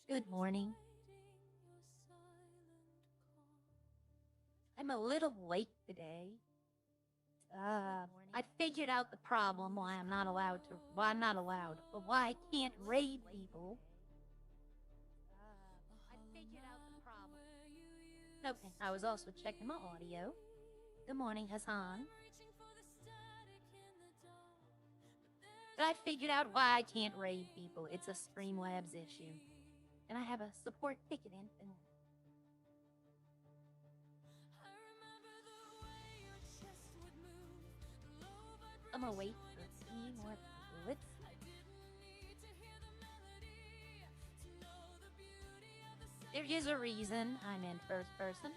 Good morning. I'm a little late today. I figured out the problem why I'm not allowed to, but why I can't raid people. I figured out the problem. Okay, I was also checking my audio. Good morning, Hassan. But I figured out why I can't raid people. It's a Streamlabs issue. And I have a support ticket in. I'm gonna wait for 3 more bullets. There is a reason I'm in first person.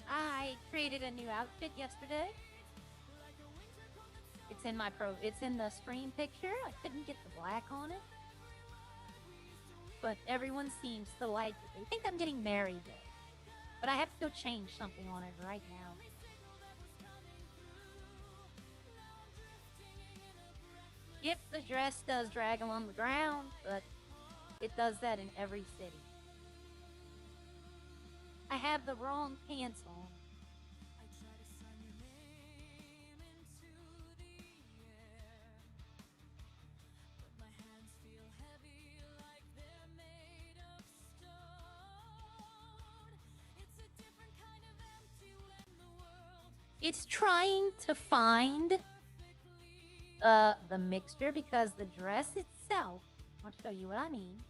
I created a new outfit yesterday. It's in the stream picture. I couldn't get the black on it. But everyone seems to like it. They think I'm getting married though. But I have to go change something on it right now. Yep, the dress does drag along the ground, but it does that in every city. I have the wrong pants on. It's trying to find the mixture because the dress itself, I'll show you what I mean.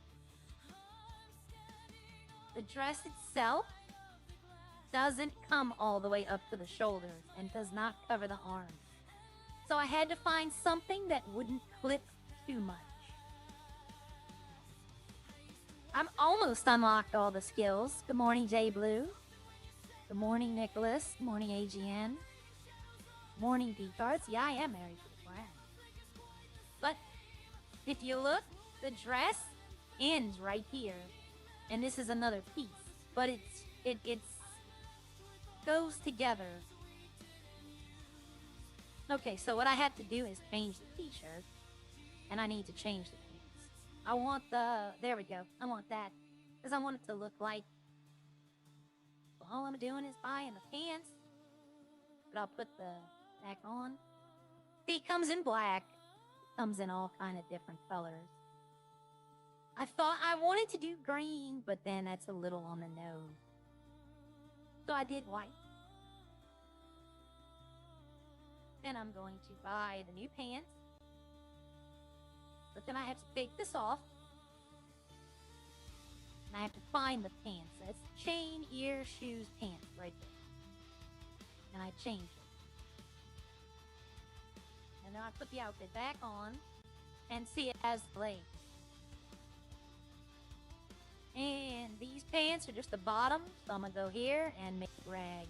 The dress itself doesn't come all the way up to the shoulders and does not cover the arms. So I had to find something that wouldn't clip too much. I'm almost unlocked all the skills. Good morning, J Blue. Good morning, Nicholas. Good morning, AGN. Morning, D-Cards. Yeah, I am married to the brand. But if you look, the dress ends right here. And this is another piece. But it goes together. Okay, so what I have to do is change the t-shirt. And I need to change the pants. I want there we go. I want that. Because I want it to look like all I'm doing is buying the pants. But I'll put the back on. See, it comes in black. Comes in all kind of different colors. I thought I wanted to do green, but then that's a little on the nose. So I did white. Then I'm going to buy the new pants. But then I have to take this off. And I have to find the pants. That's chain, ear, shoes, pants right there. And I change it. And then I put the outfit back on and see it has the leg. And these pants are just the bottom, so I'm gonna go here and make a rag.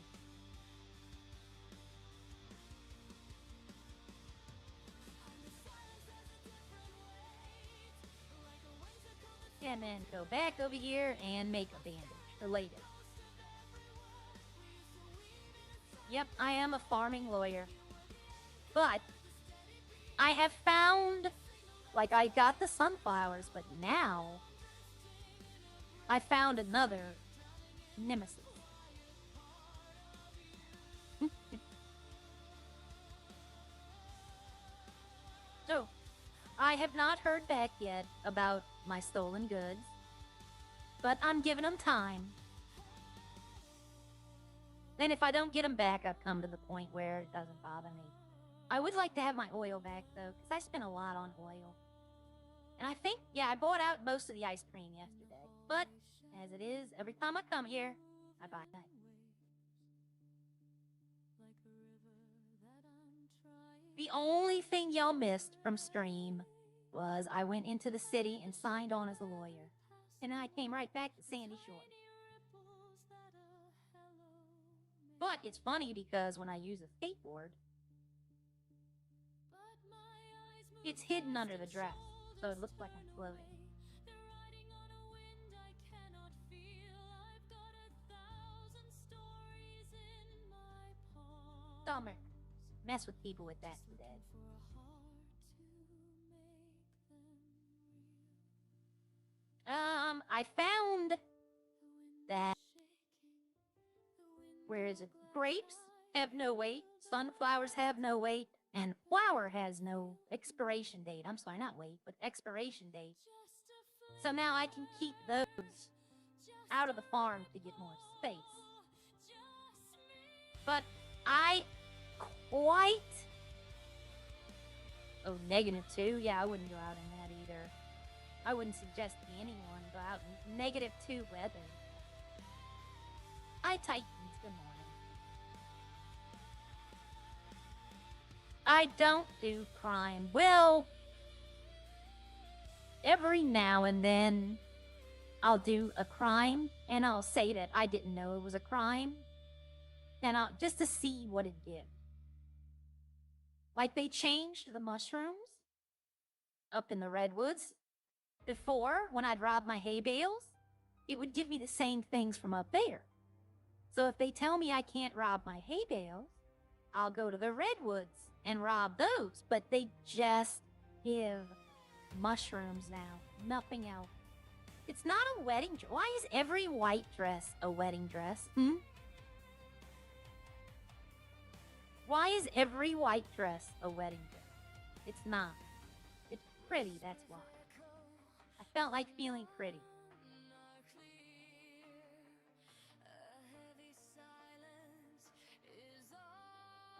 And then go back over here and make a bandage, or later. Yep, I am a farming lawyer. But I have found, like, I got the sunflowers, but now I found another Nemesis. So, I have not heard back yet about my stolen goods, but I'm giving them time. Then if I don't get them back, I've come to the point where it doesn't bother me. I would like to have my oil back, though, because I spent a lot on oil. And I think, yeah, I bought out most of the ice cream yesterday. But, as it is, every time I come here, I buy that. The only thing y'all missed from stream was I went into the city and signed on as a lawyer. And I came right back to Sandy Shore. But it's funny because when I use a skateboard, it's hidden under the dress, so it looks like I'm floating. Summer. Mess with people with that today. I found that, where is it? Grapes have no weight, sunflowers have no weight, and flour has no expiration date. I'm sorry, not weight, but expiration date. So now I can keep those out of the farm to get more space. But I quite... Oh, -2? Yeah, I wouldn't go out in that either. I wouldn't suggest anyone go out in -2 weather. Hi, Titans. Good morning. I don't do crime. Well, every now and then I'll do a crime and I'll say that I didn't know it was a crime, and I'll just to see what it did. Like they changed the mushrooms up in the redwoods. Before, when I'd rob my hay bales, it would give me the same things from up there. So if they tell me I can't rob my hay bales, I'll go to the redwoods and rob those. But they just give mushrooms now, nothing else. It's not a wedding dress. Why is every white dress a wedding dress? Why is every white dress a wedding dress? It's not. It's pretty, that's why. I felt like feeling pretty.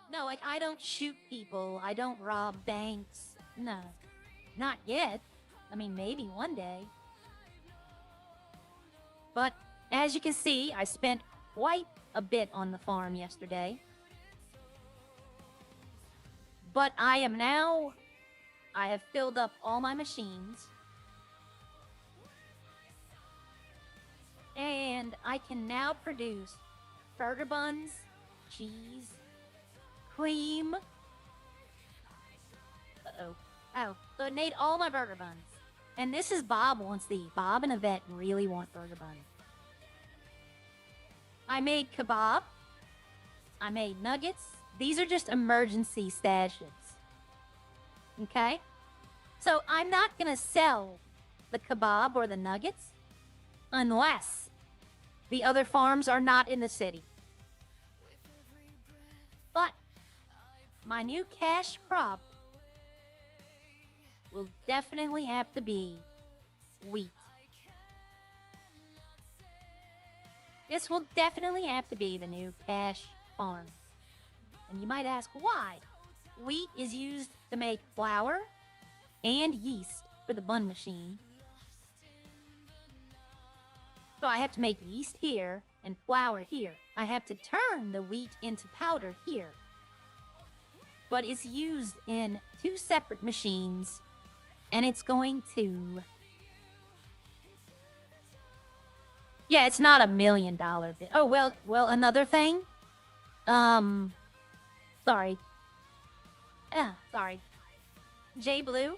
No, like, I don't shoot people. I don't rob banks. No, not yet. I mean, maybe one day. But as you can see, I spent quite a bit on the farm yesterday. But I have filled up all my machines. And I can now produce burger buns, cheese, cream. Uh-oh. Oh, so it made all my burger buns. And this is Bob wants to eat. Bob and Yvette really want burger buns. I made kebab. I made nuggets. These are just emergency stashes. Okay? So I'm not going to sell the kebab or the nuggets unless the other farms are not in the city. But my new cash crop will definitely have to be wheat. This will definitely have to be the new cash farm. And you might ask why. Wheat is used to make flour and yeast for the bun machine. So I have to make yeast here and flour here. I have to turn the wheat into powder here. But it's used in 2 separate machines, and it's going to... Yeah, it's not $1 million bit. Oh, well, another thing. Sorry. Sorry. J Blue,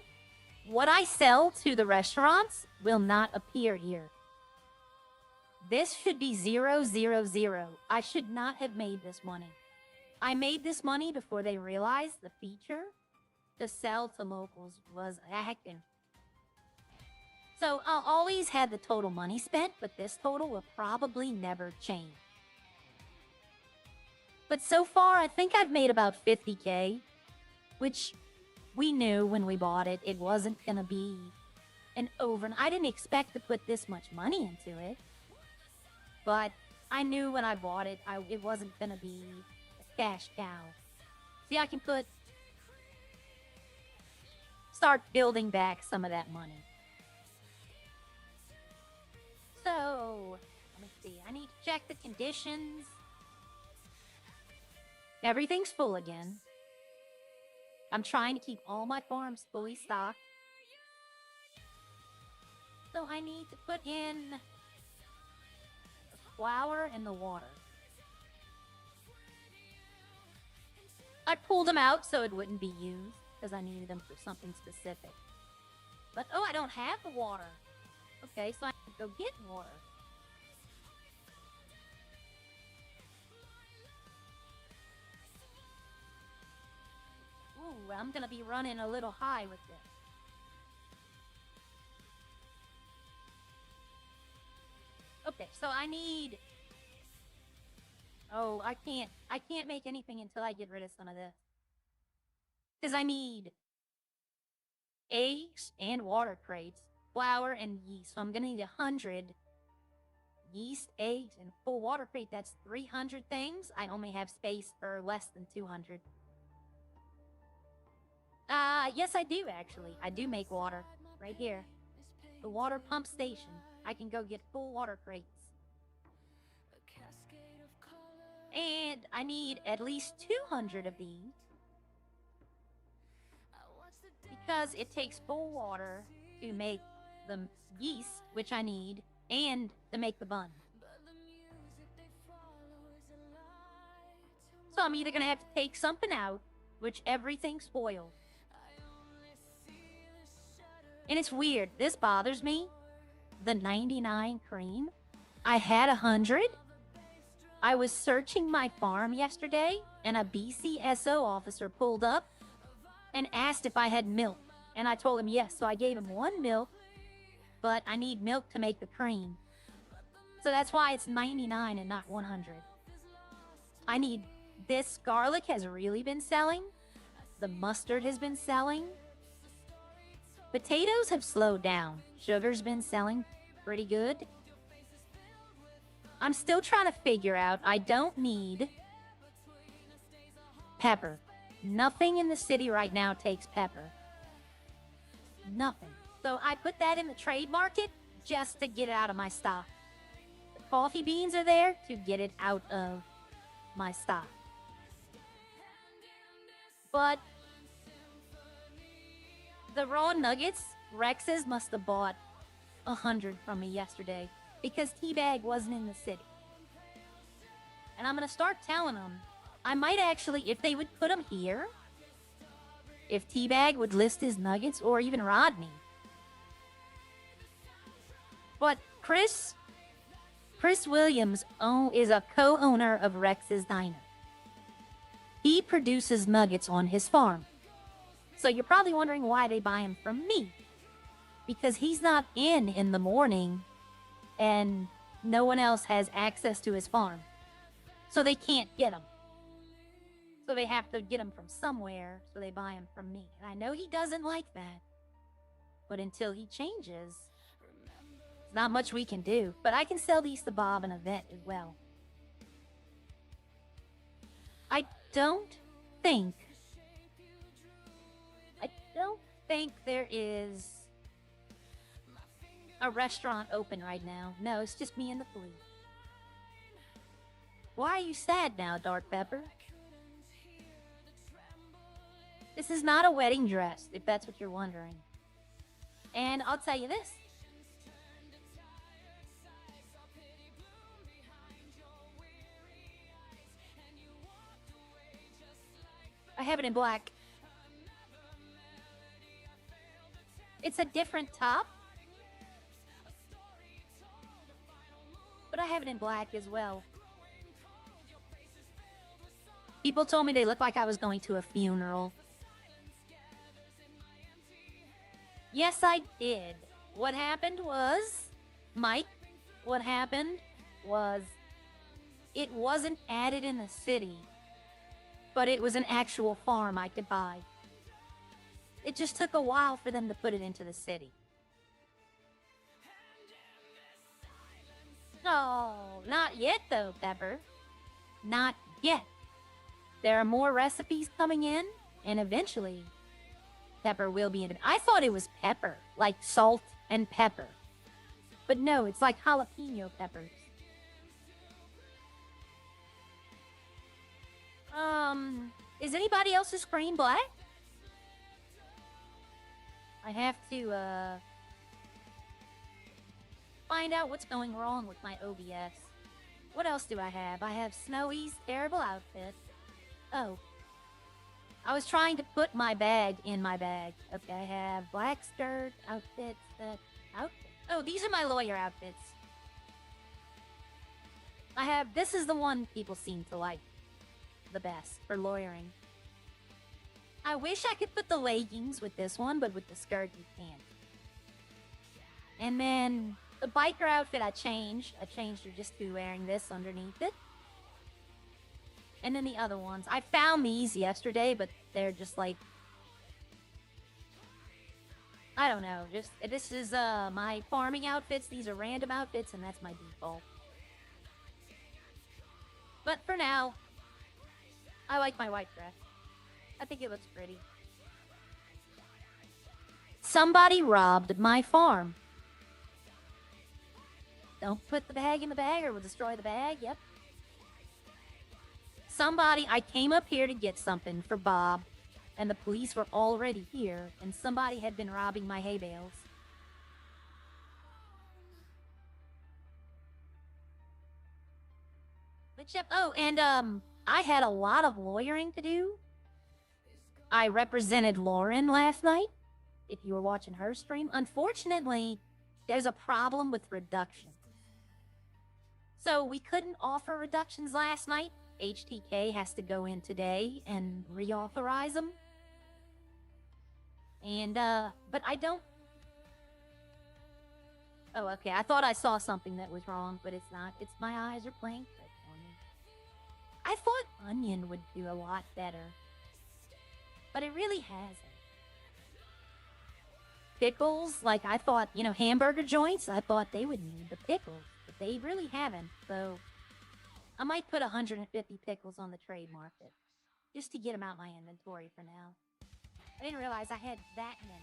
what I sell to the restaurants will not appear here. This should be 000. I should not have made this money. I made this money before they realized the feature to sell to locals was hacking. So I'll always have the total money spent, but this total will probably never change. But so far, I think I've made about 50K, which we knew when we bought it. It wasn't going to be an I didn't expect to put this much money into it. But I knew when I bought it, it wasn't going to be a cash cow. See, I can start building back some of that money. So, let me see. I need to check the conditions. Everything's full again. I'm trying to keep all my farms fully stocked. So I need to put in the flour and the water. I pulled them out so it wouldn't be used because I needed them for something specific. But, oh, I don't have the water. Okay, so I have to go get water. Ooh, I'm gonna be running a little high with this. Okay, so I need... Oh, I can't make anything until I get rid of some of this. Because I need eggs and water crates, flour and yeast. So I'm gonna need 100 yeast, eggs, and full water crate. That's 300 things. I only have space for less than 200. Yes, I do actually. I do make water right here. The water pump station. I can go get full water crates. And I need at least 200 of these. Because it takes full water to make the yeast, which I need, and to make the bun. So I'm either going to have to take something out, which everything spoiled. And it's weird. This bothers me. The 99 cream. I had 100. I was searching my farm yesterday, and a BCSO officer pulled up and asked if I had milk. And I told him yes, so I gave him 1 milk, but I need milk to make the cream. So that's why it's 99 and not 100. I need... This garlic has really been selling. The mustard has been selling. Potatoes have slowed down. Sugar's been selling pretty good. I'm still trying to figure out, I don't need pepper. Nothing in the city right now takes pepper. Nothing. So I put that in the trade market just to get it out of my stock. The coffee beans are there to get it out of my stock. But the raw nuggets, Rex's must have bought 100 from me yesterday because Teabag wasn't in the city. And I'm going to start telling them, I might actually, if they would put them here, if Teabag would list his nuggets, or even Rodney. But Chris Williams is a co-owner of Rex's Diner. He produces nuggets on his farm. So you're probably wondering why they buy them from me. Because he's not in the morning, and no one else has access to his farm. So they can't get them. So they have to get them from somewhere, so they buy them from me. And I know he doesn't like that. But until he changes, there's not much we can do. But I can sell these to Bob and Yvette as well. I don't think there is a restaurant open right now. No, it's just me and the flea. Why are you sad now, Dark Pepper? This is not a wedding dress, if that's what you're wondering. And I'll tell you this. I have it in black. It's a different top. But I have it in black as well. People told me they looked like I was going to a funeral. Yes, I did. What happened was, Mike, what happened was, it wasn't added in the city, but it was an actual farm I could buy. It just took a while for them to put it into the city. No, not yet though, Pepper. Not yet. There are more recipes coming in, and eventually, Pepper will be in it. I thought it was pepper, like salt and pepper. But no, it's like jalapeno peppers. Is anybody else's screen black? I have to, find out what's going wrong with my OBS. What else do I have? I have Snowy's terrible outfit. Oh. I was trying to put my bag in my bag. Okay, I have black skirt, outfits, Oh, these are my lawyer outfits. I have, this is the one people seem to like the best for lawyering. I wish I could put the leggings with this one, but with the skirt you can't. And then The biker outfit I changed. I changed her just to wearing this underneath it. And then the other ones. I found these yesterday, but they're just like... I don't know. Just this is my farming outfits. These are random outfits, and that's my default. But for now, I like my white dress. I think it looks pretty. Somebody robbed my farm. Don't put the bag in the bag or we'll destroy the bag. Yep. I came up here to get something for Bob, and the police were already here, and somebody had been robbing my hay bales. But yep, oh, and I had a lot of lawyering to do. I represented Lauren last night, if you were watching her stream. Unfortunately, there's a problem with reductions. So we couldn't offer reductions last night. HTK has to go in today and reauthorize them. And, but I don't... Oh, okay, I thought I saw something that was wrong, but it's not. It's my eyes are playing tricks on me. I thought Onion would do a lot better. But it really hasn't. Pickles, like I thought, you know, hamburger joints, I thought they would need the pickles. But they really haven't, so... I might put 150 pickles on the trade market. Just to get them out my inventory for now. I didn't realize I had that many.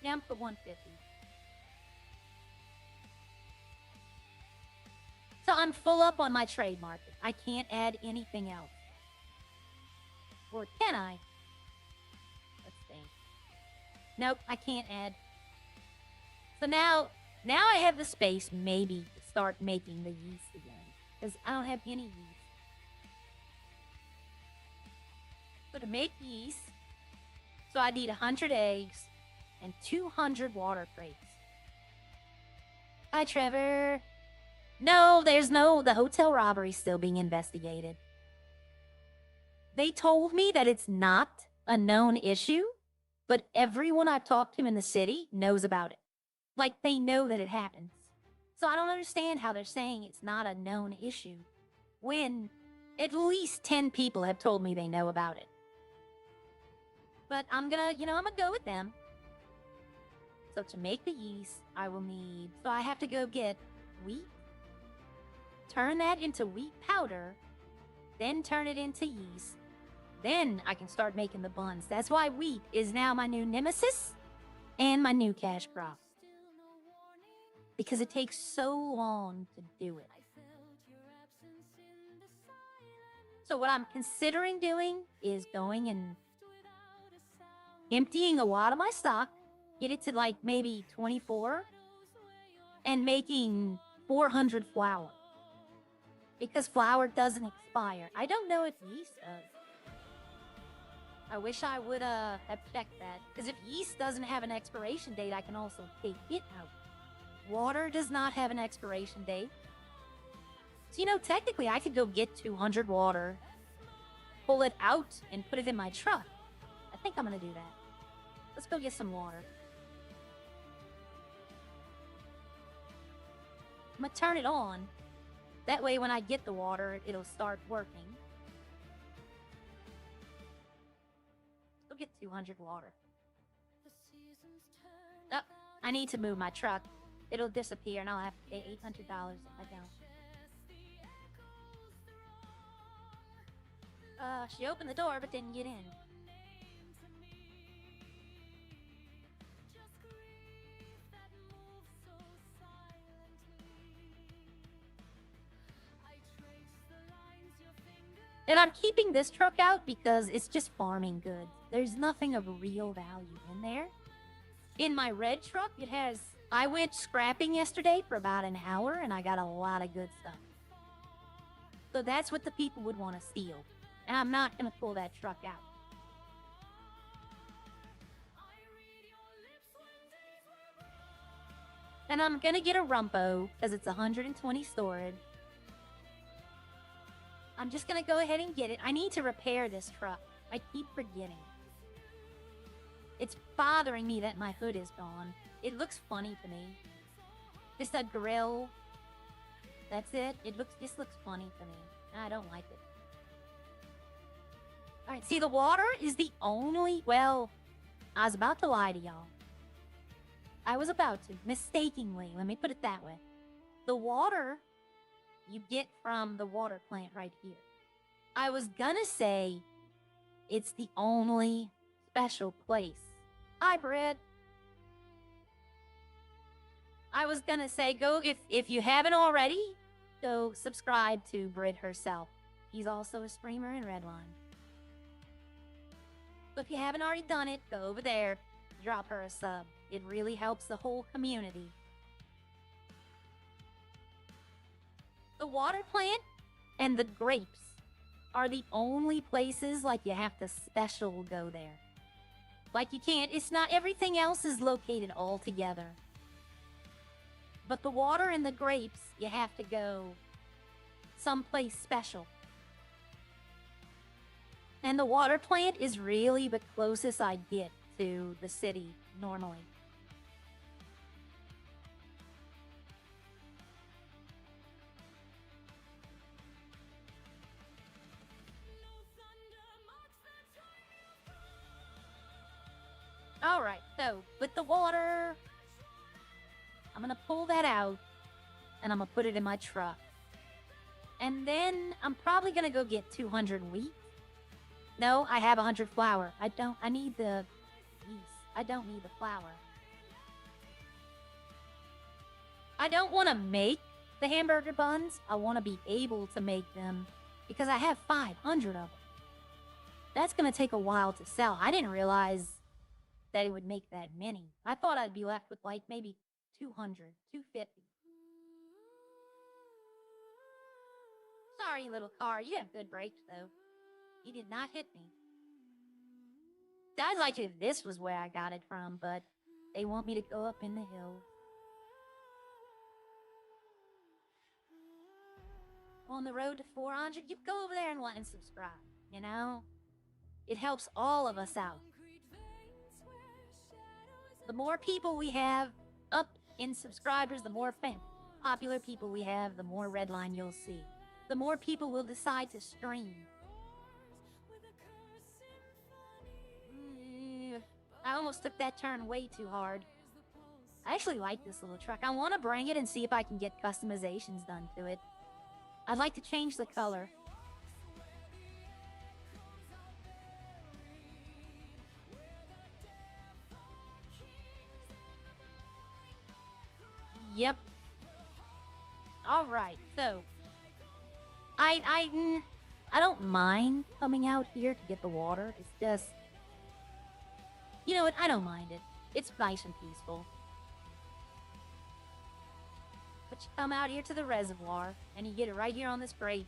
Yeah, I'm put 150. So I'm full up on my trade market. I can't add anything else. Or can I? Let's think. Nope, I can't add. So now I have the space maybe to start making the yeast again. Because I don't have any yeast. So to make yeast, so I need 100 eggs and 200 water crates. Hi, Trevor. No, the hotel robbery is still being investigated. They told me that it's not a known issue, but everyone I've talked to in the city knows about it. Like, they know that it happens. So I don't understand how they're saying it's not a known issue when at least 10 people have told me they know about it. But I'm gonna go with them. So to make the yeast, I will need... So I have to go get wheat, turn that into wheat powder, then turn it into yeast. Then I can start making the buns. That's why wheat is now my new nemesis and my new cash crop. Because it takes so long to do it. So what I'm considering doing is going and emptying a lot of my stock, get it to like maybe 24, and making 400 flour. Because flour doesn't expire. I don't know if yeast does. I wish I would have checked that. Because if yeast doesn't have an expiration date, I can also take it out. Water does not have an expiration date. So, you know, technically I could go get 200 water, pull it out, and put it in my truck. I think I'm gonna do that. Let's go get some water. I'm gonna turn it on. That way when I get the water, it'll start working. Go get 200 water. Oh, I need to move my truck. It'll disappear and I'll have to pay $800 if I don't. She opened the door but didn't get in. And I'm keeping this truck out because it's just farming goods. There's nothing of real value in there. In my red truck, it has... I went scrapping yesterday for about an hour and I got a lot of good stuff. So that's what the people would want to steal. And I'm not going to pull that truck out. And I'm going to get a Rumpo because it's 120 storage. I'm just gonna go ahead and get it. I need to repair this truck. I keep forgetting. It's bothering me that my hood is gone. It looks funny to me. Just a grill. That's it. This looks funny to me. I don't like it. Alright, see, the water is the only... Well, I was about to lie to y'all. I was about to. Mistakenly. Let me put it that way. The water you get from the water plant right here. I was gonna say it's the only special place. Hi, Brett. I was gonna say, go, if you haven't already, go subscribe to Brit herself. He's also a streamer in Redline. So if you haven't already done it, go over there, drop her a sub. It really helps the whole community. The water plant and the grapes are the only places like you have to special go there. Like you can't, it's not, everything else is located all together. But the water and the grapes, you have to go someplace special. And the water plant is really the closest I get to the city normally. Alright, so with the water, I'm gonna pull that out and I'm gonna put it in my truck. And then I'm probably gonna go get 200 wheat. No, I have 100 flour. I need the yeast. I don't need the flour. I don't want to make the hamburger buns. I want to be able to make them because I have 500 of them. That's gonna take a while to sell. I didn't realize that it would make that many. I thought I'd be left with like maybe 200, 250. Sorry, little car. You have good brakes, though. You did not hit me. I'd like it if this was where I got it from, but they want me to go up in the hills. On the road to 400, you go over there and like and subscribe, you know? It helps all of us out. The more people we have up in subscribers, the more popular people we have, the more Redline you'll see. The more people will decide to stream. I almost took that turn way too hard. I actually like this little truck. I want to bring it and see if I can get customizations done to it. I'd like to change the color. Yep. Alright, so I don't mind coming out here to get the water. It's just, you know what, I don't mind it. It's nice and peaceful. But you come out here to the reservoir and you get it right here on this grate.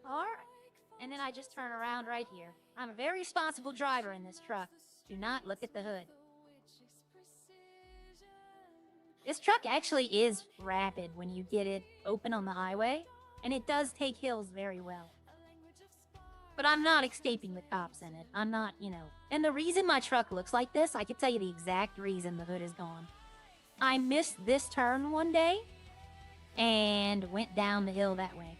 Alright. And then I just turn around right here. I'm a very responsible driver in this truck. Do not look at the hood. This truck actually is rapid when you get it open on the highway, and it does take hills very well. But I'm not escaping the cops in it. I'm not, you know. And the reason my truck looks like this, I can tell you the exact reason the hood is gone. I missed this turn one day and went down the hill that way.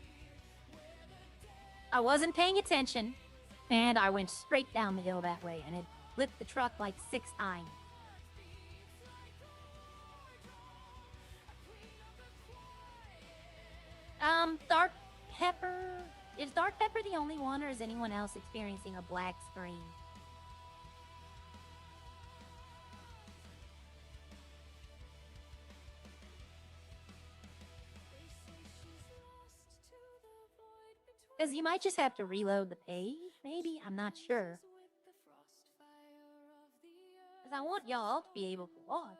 I wasn't paying attention, and I went straight down the hill that way, and it flipped the truck like 6 times. Dark Pepper... Is Dark Pepper the only one, or is anyone else experiencing a black screen? Because you might just have to reload the page, maybe? I'm not sure. Because I want y'all to be able to watch.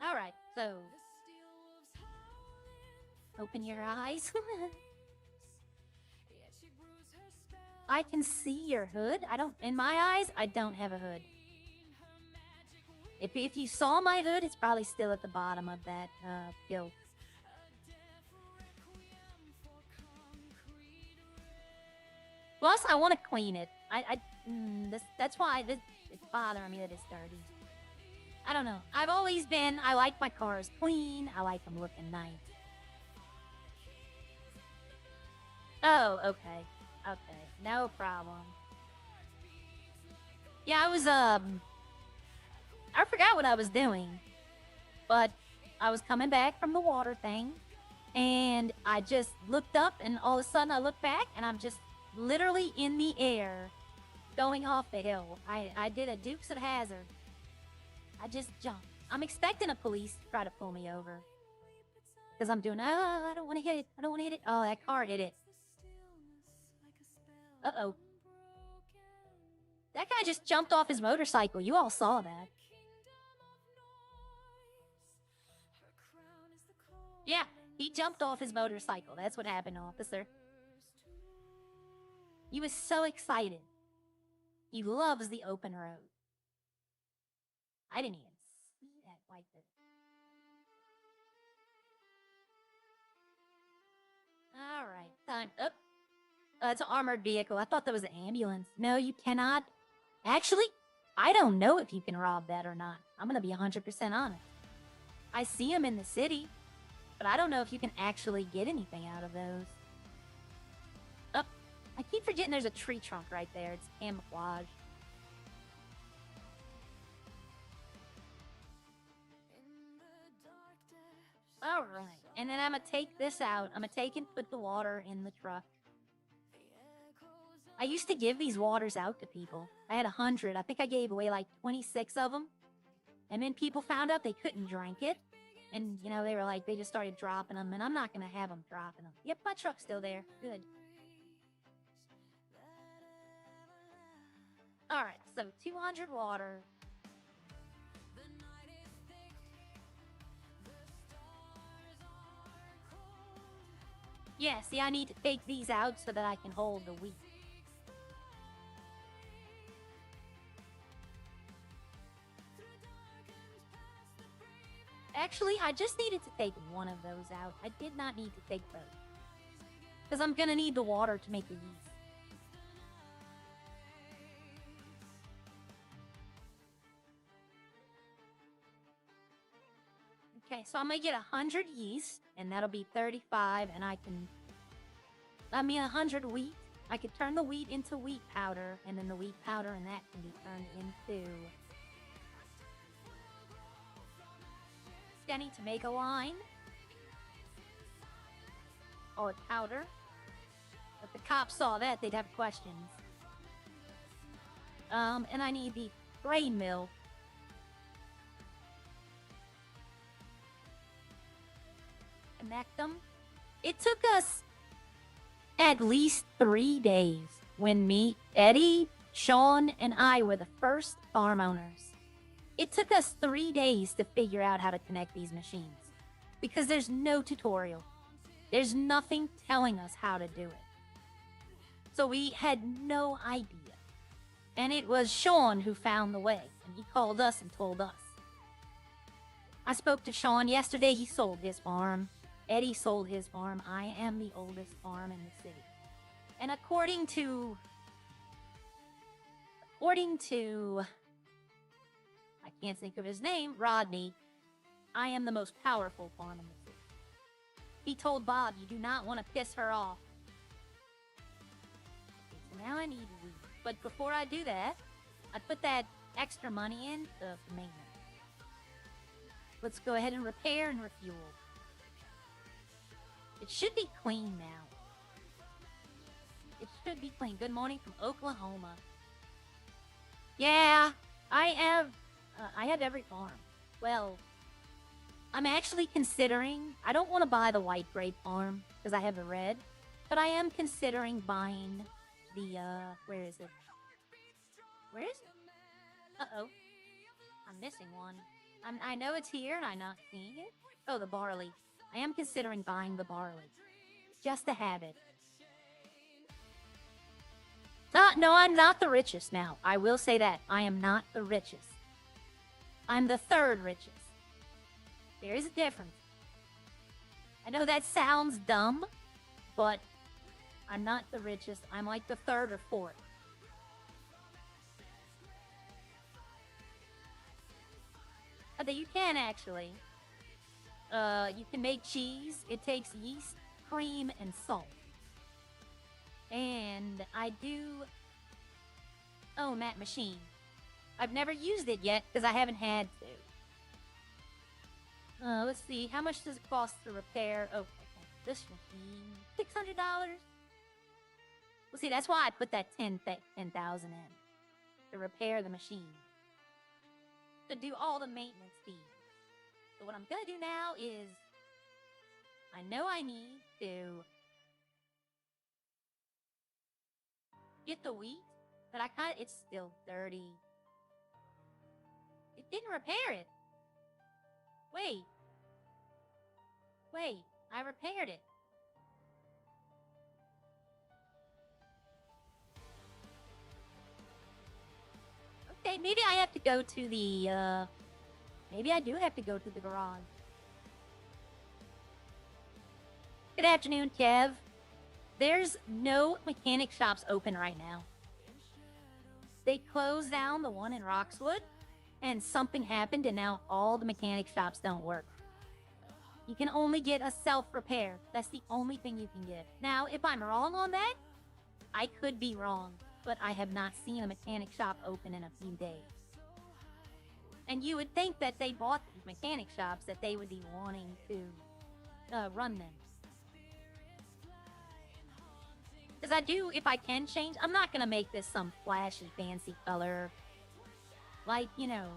Alright, so... Open your eyes. I can see your hood. In my eyes, I don't have a hood. If you saw my hood, it's probably still at the bottom of that guild. Plus, I want to clean it. That's why it's bothering me that it's dirty. I don't know. I like my cars clean. I like them looking nice. Oh, okay. Okay, no problem. Yeah, I forgot what I was doing. But I was coming back from the water thing. And I just looked up, and all of a sudden I look back, and I'm just literally in the air going off the hill. I did a Dukes of Hazzard. I just jumped. I'm expecting a police to try to pull me over. Because I'm doing, oh, I don't want to hit it. I don't want to hit it. Oh, that car hit it. Uh-oh. That guy just jumped off his motorcycle. You all saw that. Yeah, he jumped off his motorcycle. That's what happened, officer. He was so excited. He loves the open road. I didn't even see that like this. All right, time up. It's an armored vehicle. I thought that was an ambulance. No, you cannot. Actually, I don't know if you can rob that or not. I'm going to be 100% honest. I see them in the city, but I don't know if you can actually get anything out of those. Oh, I keep forgetting there's a tree trunk right there. It's camouflage. All right, and then I'm going to take this out. I'm going to take and put the water in the truck. I used to give these waters out to people. I had 100. I think I gave away like 26 of them. And then people found out they couldn't drink it. And, you know, they were like, they just started dropping them. And I'm not going to have them dropping them. Yep, my truck's still there. Good. All right, so 200 water. Yeah, see, I need to take these out so that I can hold the wheat. Actually, I just needed to take one of those out. I did not need to take both. Because I'm going to need the water to make the yeast. Okay, so I'm going to get 100 yeast, and that'll be 35, and I can... 100 wheat. I could turn the wheat into wheat powder, and then the wheat powder and that can be turned into... Denny to make a line. Or powder. If the cops saw that, they'd have questions. And I need the grain mill. Connect them. It took us at least 3 days when me, Eddie, Sean, and I were the first farm owners. It took us 3 days to figure out how to connect these machines because there's no tutorial. There's nothing telling us how to do it. So we had no idea. And it was Sean who found the way, and he called us and told us. I spoke to Sean yesterday. He sold his farm. Eddie sold his farm. I am the oldest farm in the city. And according to... I can't think of his name, Rodney, I am the most powerful farm in the city. He told Bob, you do not want to piss her off. Okay, so now I need wheat. But before I do that, I put that extra money in for maintenance. Let's go ahead and repair and refuel. It should be clean now. It should be clean. Good morning from Oklahoma. Yeah, I have every farm. Well, I'm actually considering... I don't want to buy the white grape farm because I have the red. But I am considering buying the, where is it? Where is it? Uh-oh. I'm missing one. I know it's here and I'm not seeing it. Oh, the barley. I am considering buying the barley. Just to have it. No, I'm not the richest now. I will say that. I am not the richest. I'm the third richest. There is a difference. I know that sounds dumb, but I'm not the richest. I'm like the third or fourth. That you can actually. You can make cheese. It takes yeast, cream, and salt. And I do own that machine. I've never used it yet because I haven't had to. Let's see. How much does it cost to repair? Oh, okay. This machine. $600. Well, see, that's why I put that 10,000 in to repair the machine. To do all the maintenance fees. So what I'm gonna do now is, I know I need to get the wheat, but it's still dirty. It didn't repair it. Wait, I repaired it. Okay, maybe I have to go to the, maybe I do have to go to the garage. Good afternoon, Kev. There's no mechanic shops open right now. They closed down the one in Roxwood, and something happened, and now all the mechanic shops don't work. You can only get a self-repair. That's the only thing you can get. Now, if I'm wrong on that, I could be wrong, but I have not seen a mechanic shop open in a few days. And you would think that they bought these mechanic shops, that they would be wanting to run them. Because I do, if I can change, I'm not going to make this some flashy, fancy color. Like, you know,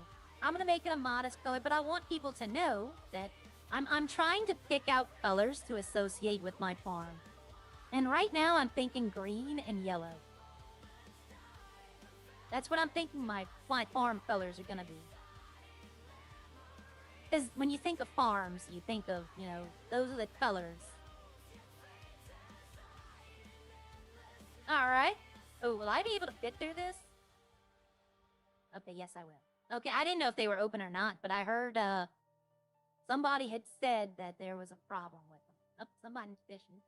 I'm going to make it a modest color, but I want people to know that I'm trying to pick out colors to associate with my farm. And right now, I'm thinking green and yellow. That's what I'm thinking my farm colors are going to be. Because when you think of farms, you think of, you know, those are the colors. Alright. Oh, will I be able to fit through this? Okay, yes I will. Okay, I didn't know if they were open or not, but I heard, somebody had said that there was a problem with them. Oh, somebody's fishing.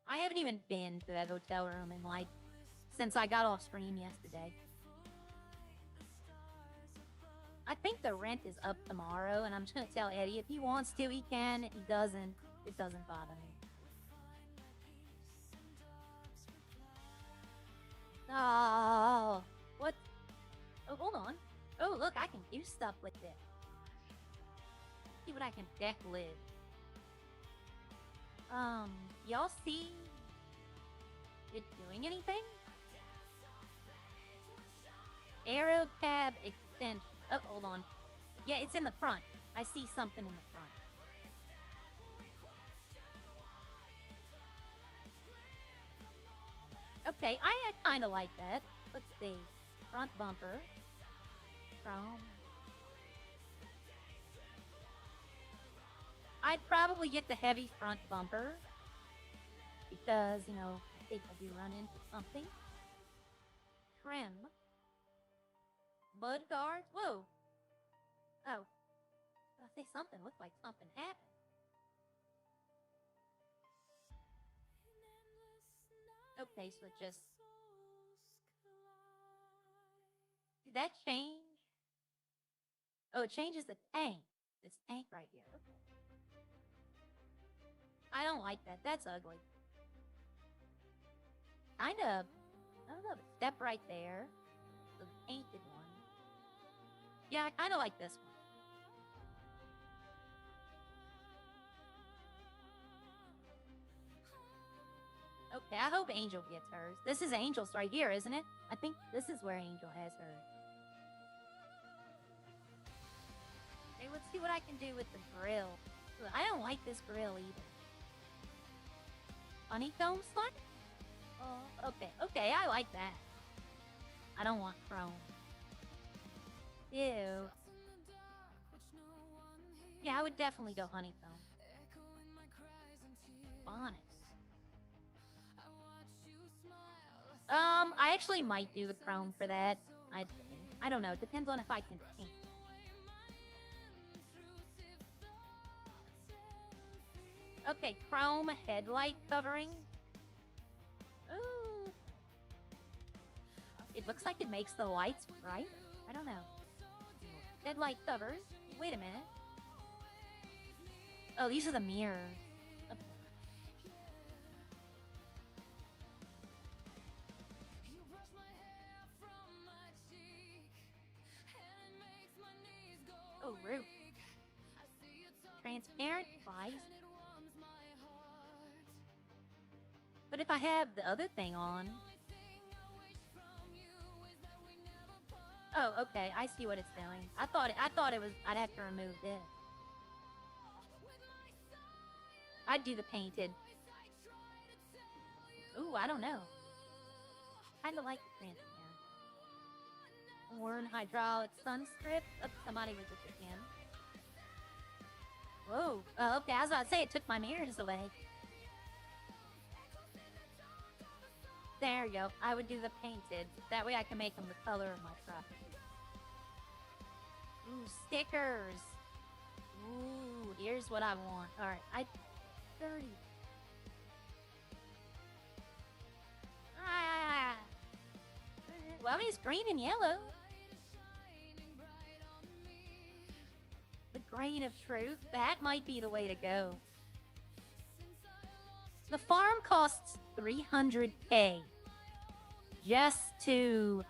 I haven't even been to that hotel room in, like, since I got off stream yesterday. I think the rent is up tomorrow, and I'm just gonna tell Eddie if he wants to, he can. If he doesn't, it doesn't bother me. Oh, what? Oh, hold on. Oh, look, I can do stuff with this. See what I can deck live. Y'all see it doing anything? Aero cab extension. Oh, hold on. Yeah, it's in the front. I see something in the front. Okay, I kind of like that. Let's see. Front bumper. Chrome. I'd probably get the heavy front bumper. Because, you know, I think I do run into something. Trim. Mud guards. Whoa. Oh. I say something looked like something happened. Okay, so just... Did that change? Oh, it changes the tank. This tank right here. Okay. I don't like that. That's ugly. Kind of... I don't know. Step right there. The painted one. Yeah, I kind of like this one. Okay, I hope Angel gets hers. This is Angel's right here, isn't it? I think this is where Angel has hers. Okay, let's see what I can do with the grill. I don't like this grill either. Honeycomb slot? Oh, okay, I like that. I don't want chrome. Ew. Yeah, I would definitely go honeycomb. Bonnet. I actually might do the chrome for that. I don't know. It depends on if I can paint. Okay, chrome headlight covering. Ooh. It looks like it makes the lights bright. I don't know. Headlight covers. Wait a minute. Oh, these are the mirrors. Oh, roof. Transparent flies. But if I have the other thing on... Oh, okay. I see what it's doing. I thought it was... I'd have to remove this. I'd do the painted. Ooh, I don't know. Kinda like the transparent. Worn hydraulic sun strip. Oh, somebody was at the end. Whoa. Oh, okay. I was about to say it took my mirrors away. There you go. I would do the painted. That way I can make them the color of my truck. Ooh, stickers. Ooh, here's what I want. Alright, 30. Well, he's green and yellow. The grain of truth. That might be the way to go. The farm costs $300K just to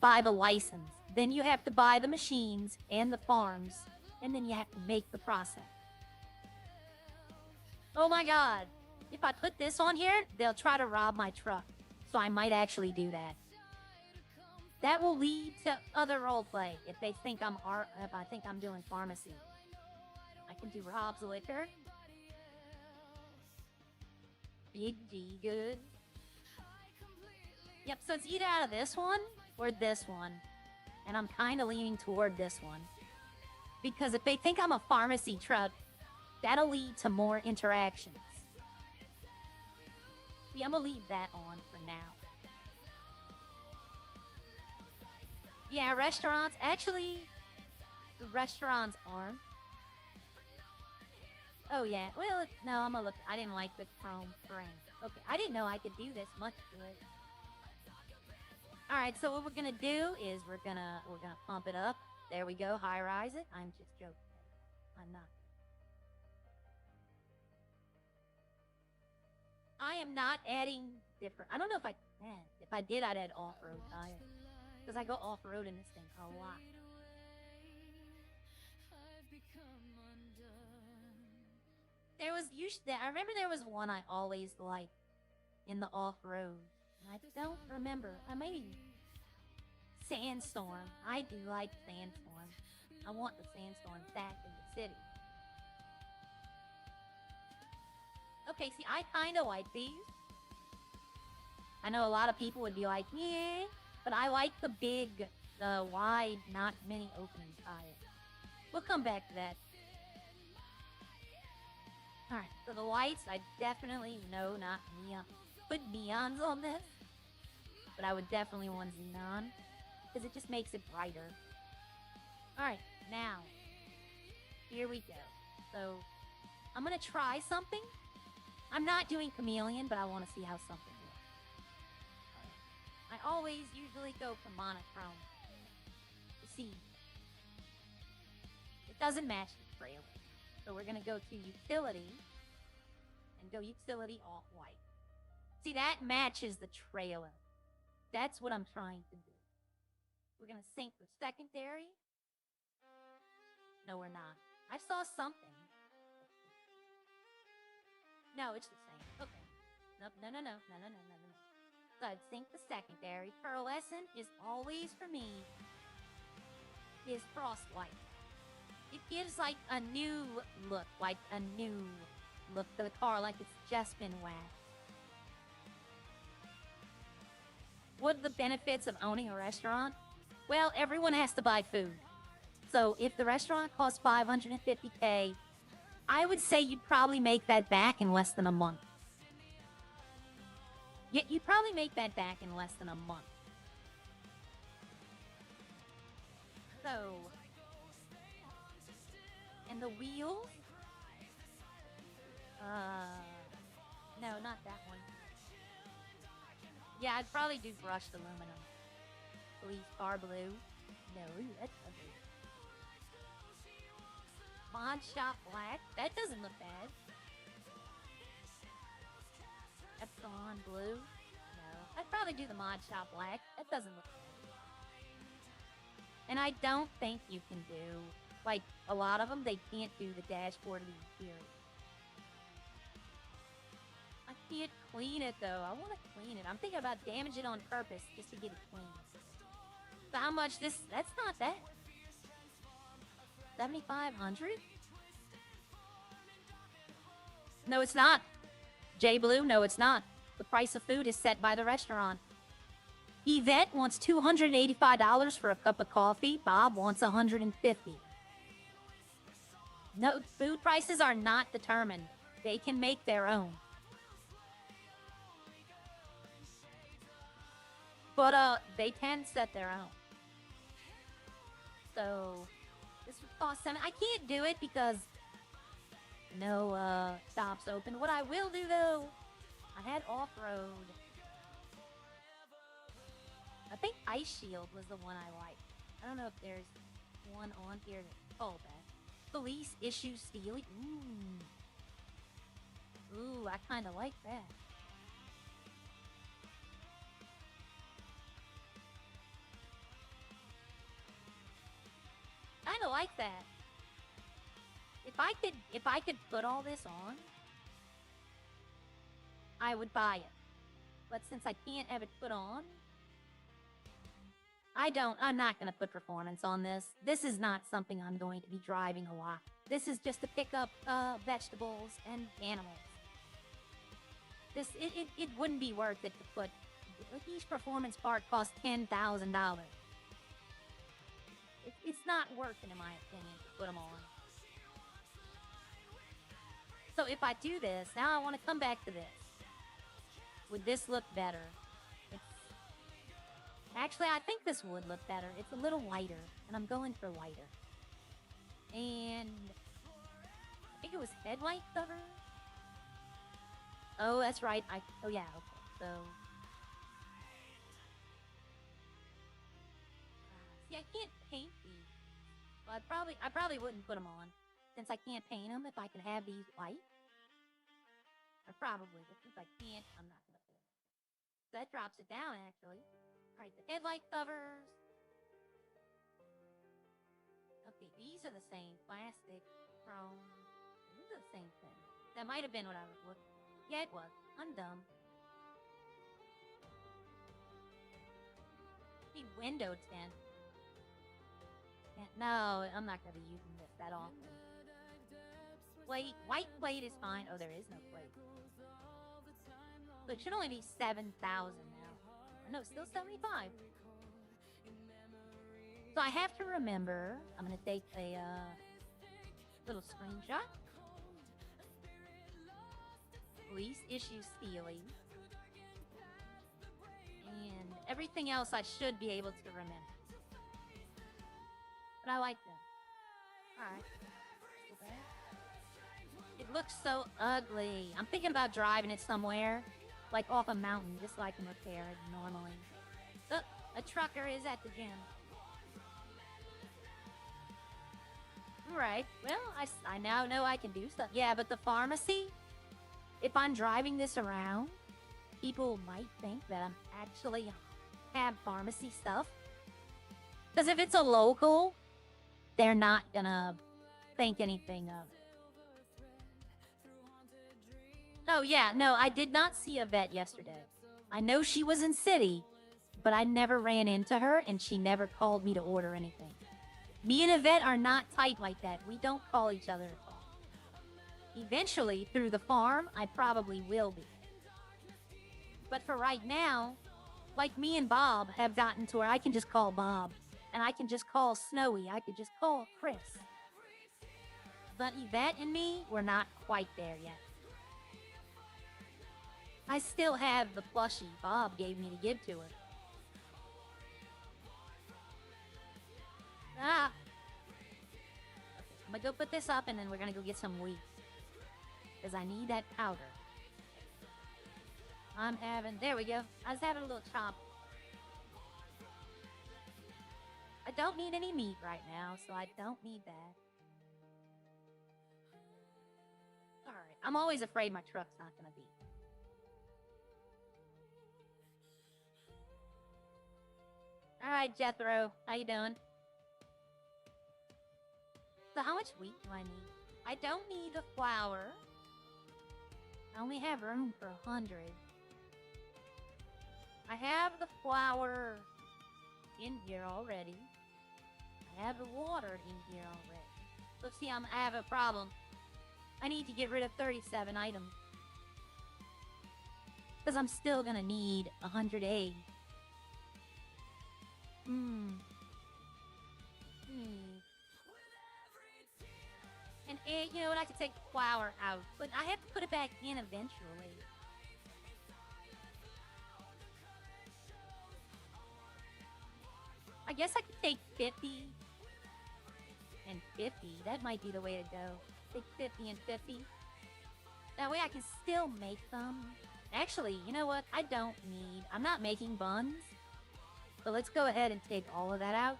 buy the license. Then you have to buy the machines and the farms, and then you have to make the process. Oh my god. If I put this on here, they'll try to rob my truck. So I might actually do that. That will lead to other roleplay if I think I'm doing pharmacy. I can do Rob's Liquor. Big G, good. Yep, so it's either out of this one or this one. And I'm kind of leaning toward this one. Because if they think I'm a pharmacy truck, that'll lead to more interactions. See, I'm gonna leave that on for now. Yeah, restaurants. Actually, the restaurants aren't. Oh, yeah. Well, no, I'm gonna look. I didn't like the chrome frame. Okay, I didn't know I could do this much good. Alright, so what we're gonna do is we're gonna pump it up. There we go, high rise it. I'm just joking. I'm not. I am not adding different. I don't know if I can. If I did, I'd add off-road tires. Because I go off-road in this thing a lot. There was usually, I remember there was one I always liked in the off-road. I don't remember. Maybe Sandstorm. I do like Sandstorm. I want the Sandstorm back in the city. Okay, see, I kind of like these. I know a lot of people would be like, yeah, but I like the big, the wide, not many opening tires. We'll come back to that. Alright, so the lights, I definitely, no, not neon. Put neons on this. But I would definitely want xenon. Because it just makes it brighter. Alright, now. Here we go. So, I'm going to try something. I'm not doing chameleon, but I want to see how something looks. I always usually go for monochrome. You see, it doesn't match the trailer. So we're going to go to utility and go utility off-white. See, that matches the trailer. That's what I'm trying to do. We're going to sync the secondary. No, we're not. I saw something. No, it's the same. Okay. Nope, no. So I'd sync the secondary. Pearlescent is always, for me, is frost white. It gives like a new look, to the car, like it's just been waxed. What are the benefits of owning a restaurant? Well, everyone has to buy food. So if the restaurant costs $550K, I would say you'd probably make that back in less than a month. You'd probably make that back in less than a month. So, and the wheels? No, not that one. Yeah, I'd probably do brushed aluminum. Police car blue. No, that's ugly. Mod shop black. That doesn't look bad. Epsilon blue. No, I'd probably do the mod shop black. That doesn't look bad. And I don't think you can do, like, a lot of them, they can't do the dashboard of the interior. I can't clean it, though. I want to clean it. I'm thinking about damaging it on purpose just to get it clean. So how much this... That's not that. 7,500? No, it's not. J Blue, no, it's not. The price of food is set by the restaurant. Yvette wants $285 for a cup of coffee. Bob wants $150. No, food prices are not determined. They can make their own. But they can set their own. So this would cost $7. I can't do it because no stops open. What I will do though, I had off-road. I think Ice Shield was the one I liked. I don't know if there's one on here to call back. Police issue Steely. Ooh, I kind of like that. Kind of like that. If I could put all this on, I would buy it. But since I can't have it put on, I'm not going to put performance on this. This is not something I'm going to be driving a lot. This is just to pick up vegetables and animals. It wouldn't be worth it to put... Each performance part costs $10,000. It's not worth it, in my opinion, to put them on. So if I do this, now I want to come back to this. Would this look better? Actually, I think this would look better. It's a little lighter, and I'm going for lighter. And I think it was headlight cover. Oh, that's right. Oh yeah. Okay. So see, I can't paint these. Well, I probably wouldn't put them on since I can't paint them. If I could have these white, I probably. But since I can't, I'm not gonna put it. So that drops it down actually. Alright, the headlight covers. Okay, these are the same. Plastic, chrome. These are the same thing. That might have been what I was looking for. Yeah, it was. I'm dumb. The window tint. No, I'm not going to be using this that often. Plate. White plate is fine. Oh, there is no plate. So it should only be 7,000 now. No, still 75. So I have to remember, I'm going to take a little screenshot. Police issue Steely. And everything else I should be able to remember. But I like them. Alright. It looks so ugly. I'm thinking about driving it somewhere. Like off a mountain, just so I can repair it normally. Look, a trucker is at the gym. Alright, well, I now know I can do stuff. Yeah, but the pharmacy, if I'm driving this around, people might think that I'm actually have pharmacy stuff. Because if it's a local, they're not gonna think anything of it. Oh, yeah, no, I did not see Yvette yesterday. I know she was in city, but I never ran into her, and she never called me to order anything. Me and Yvette are not tight like that. We don't call each other at all. Eventually, through the farm, I probably will be. But for right now, like me and Bob have gotten to where I can just call Bob, and I can just call Snowy, I could just call Chris. But Yvette and me, we're not quite there yet. I still have the plushie Bob gave me to give to her. Ah! Okay, I'm gonna go put this up and then we're gonna go get some wheat. Because I need that powder. There we go. I was having a little chop. I don't need any meat right now, so I don't need that. Alright, I'm always afraid my truck's not gonna be. Alright, Jethro, how you doing? So how much wheat do I need? I don't need the flour. I only have room for 100. I have the flour in here already. I have the water in here already. So see, I have a problem. I need to get rid of 37 items. Because I'm still gonna need 100 eggs. And egg, you know what, I could take the flour out. But I have to put it back in eventually. I guess I could take 50 and 50. That might be the way to go. Take 50 and 50. That way I can still make them. Actually, you know what? I'm not making buns. So let's go ahead and take all of that out.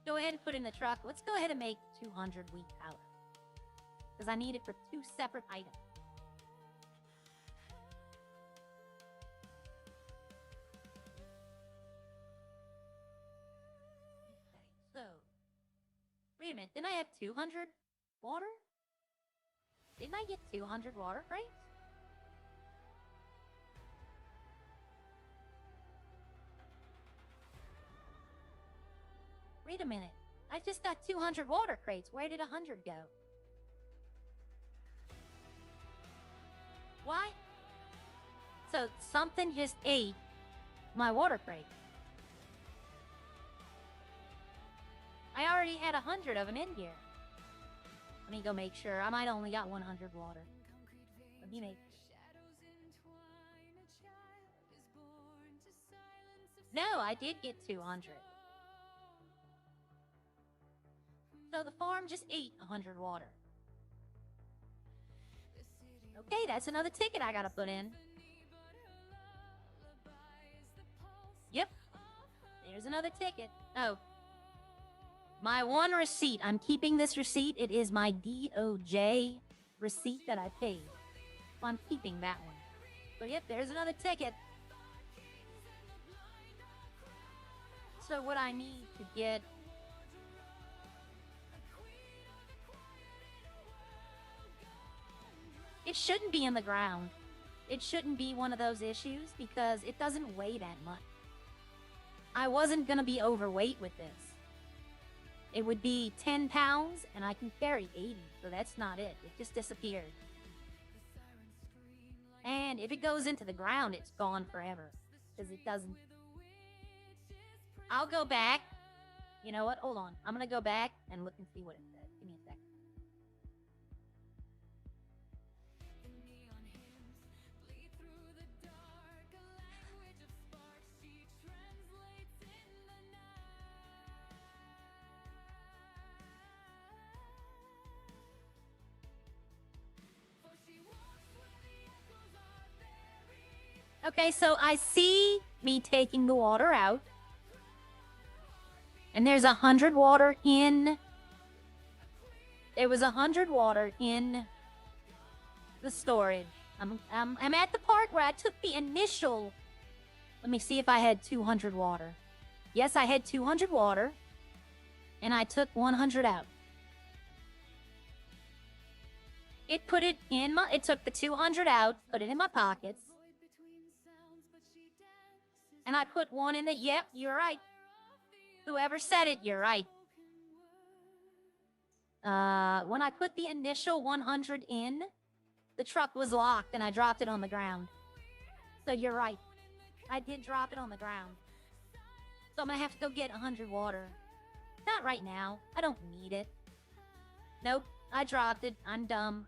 Go ahead and put in the truck. Let's go ahead and make 200 wheat powder. Because I need it for 2 separate items. So, wait a minute, didn't I have 200 water? Didn't I get 200 water crates? Wait a minute, I just got 200 water crates. Where did 100 go? Why? So something just ate my water crate. I already had 100 of them in here. Let me go make sure. I might only got 100 water. Let me make No, I did get 200. So the farm just ate 100 water. Okay, that's another ticket I gotta put in. Yep. There's another ticket. Oh. My one receipt. I'm keeping this receipt. It is my DOJ receipt that I paid. So I'm keeping that one. So yep, there's another ticket. So what I need to get... It shouldn't be in the ground. It shouldn't be one of those issues because it doesn't weigh that much. I wasn't gonna be overweight with this. It would be 10 pounds and I can carry 80, so that's not it. It just disappeared. And if it goes into the ground, it's gone forever. Because it doesn't... I'll go back. You know what? Hold on. I'm gonna go back and look and see what it says. Give me a second. Okay, so I see me taking the water out. And there's 100 water in... There was 100 water in the storage. I'm at the part where I took the initial... Let me see if I had 200 water. Yes, I had 200 water. And I took 100 out. It put it in my... It took the 200 out, put it in my pockets. And I put one in the... Yep, you're right. Whoever said it, you're right. When I put the initial 100 in, the truck was locked and I dropped it on the ground. So you're right. I did drop it on the ground. So I'm gonna have to go get 100 water. Not right now. I don't need it. Nope, I dropped it. I'm dumb.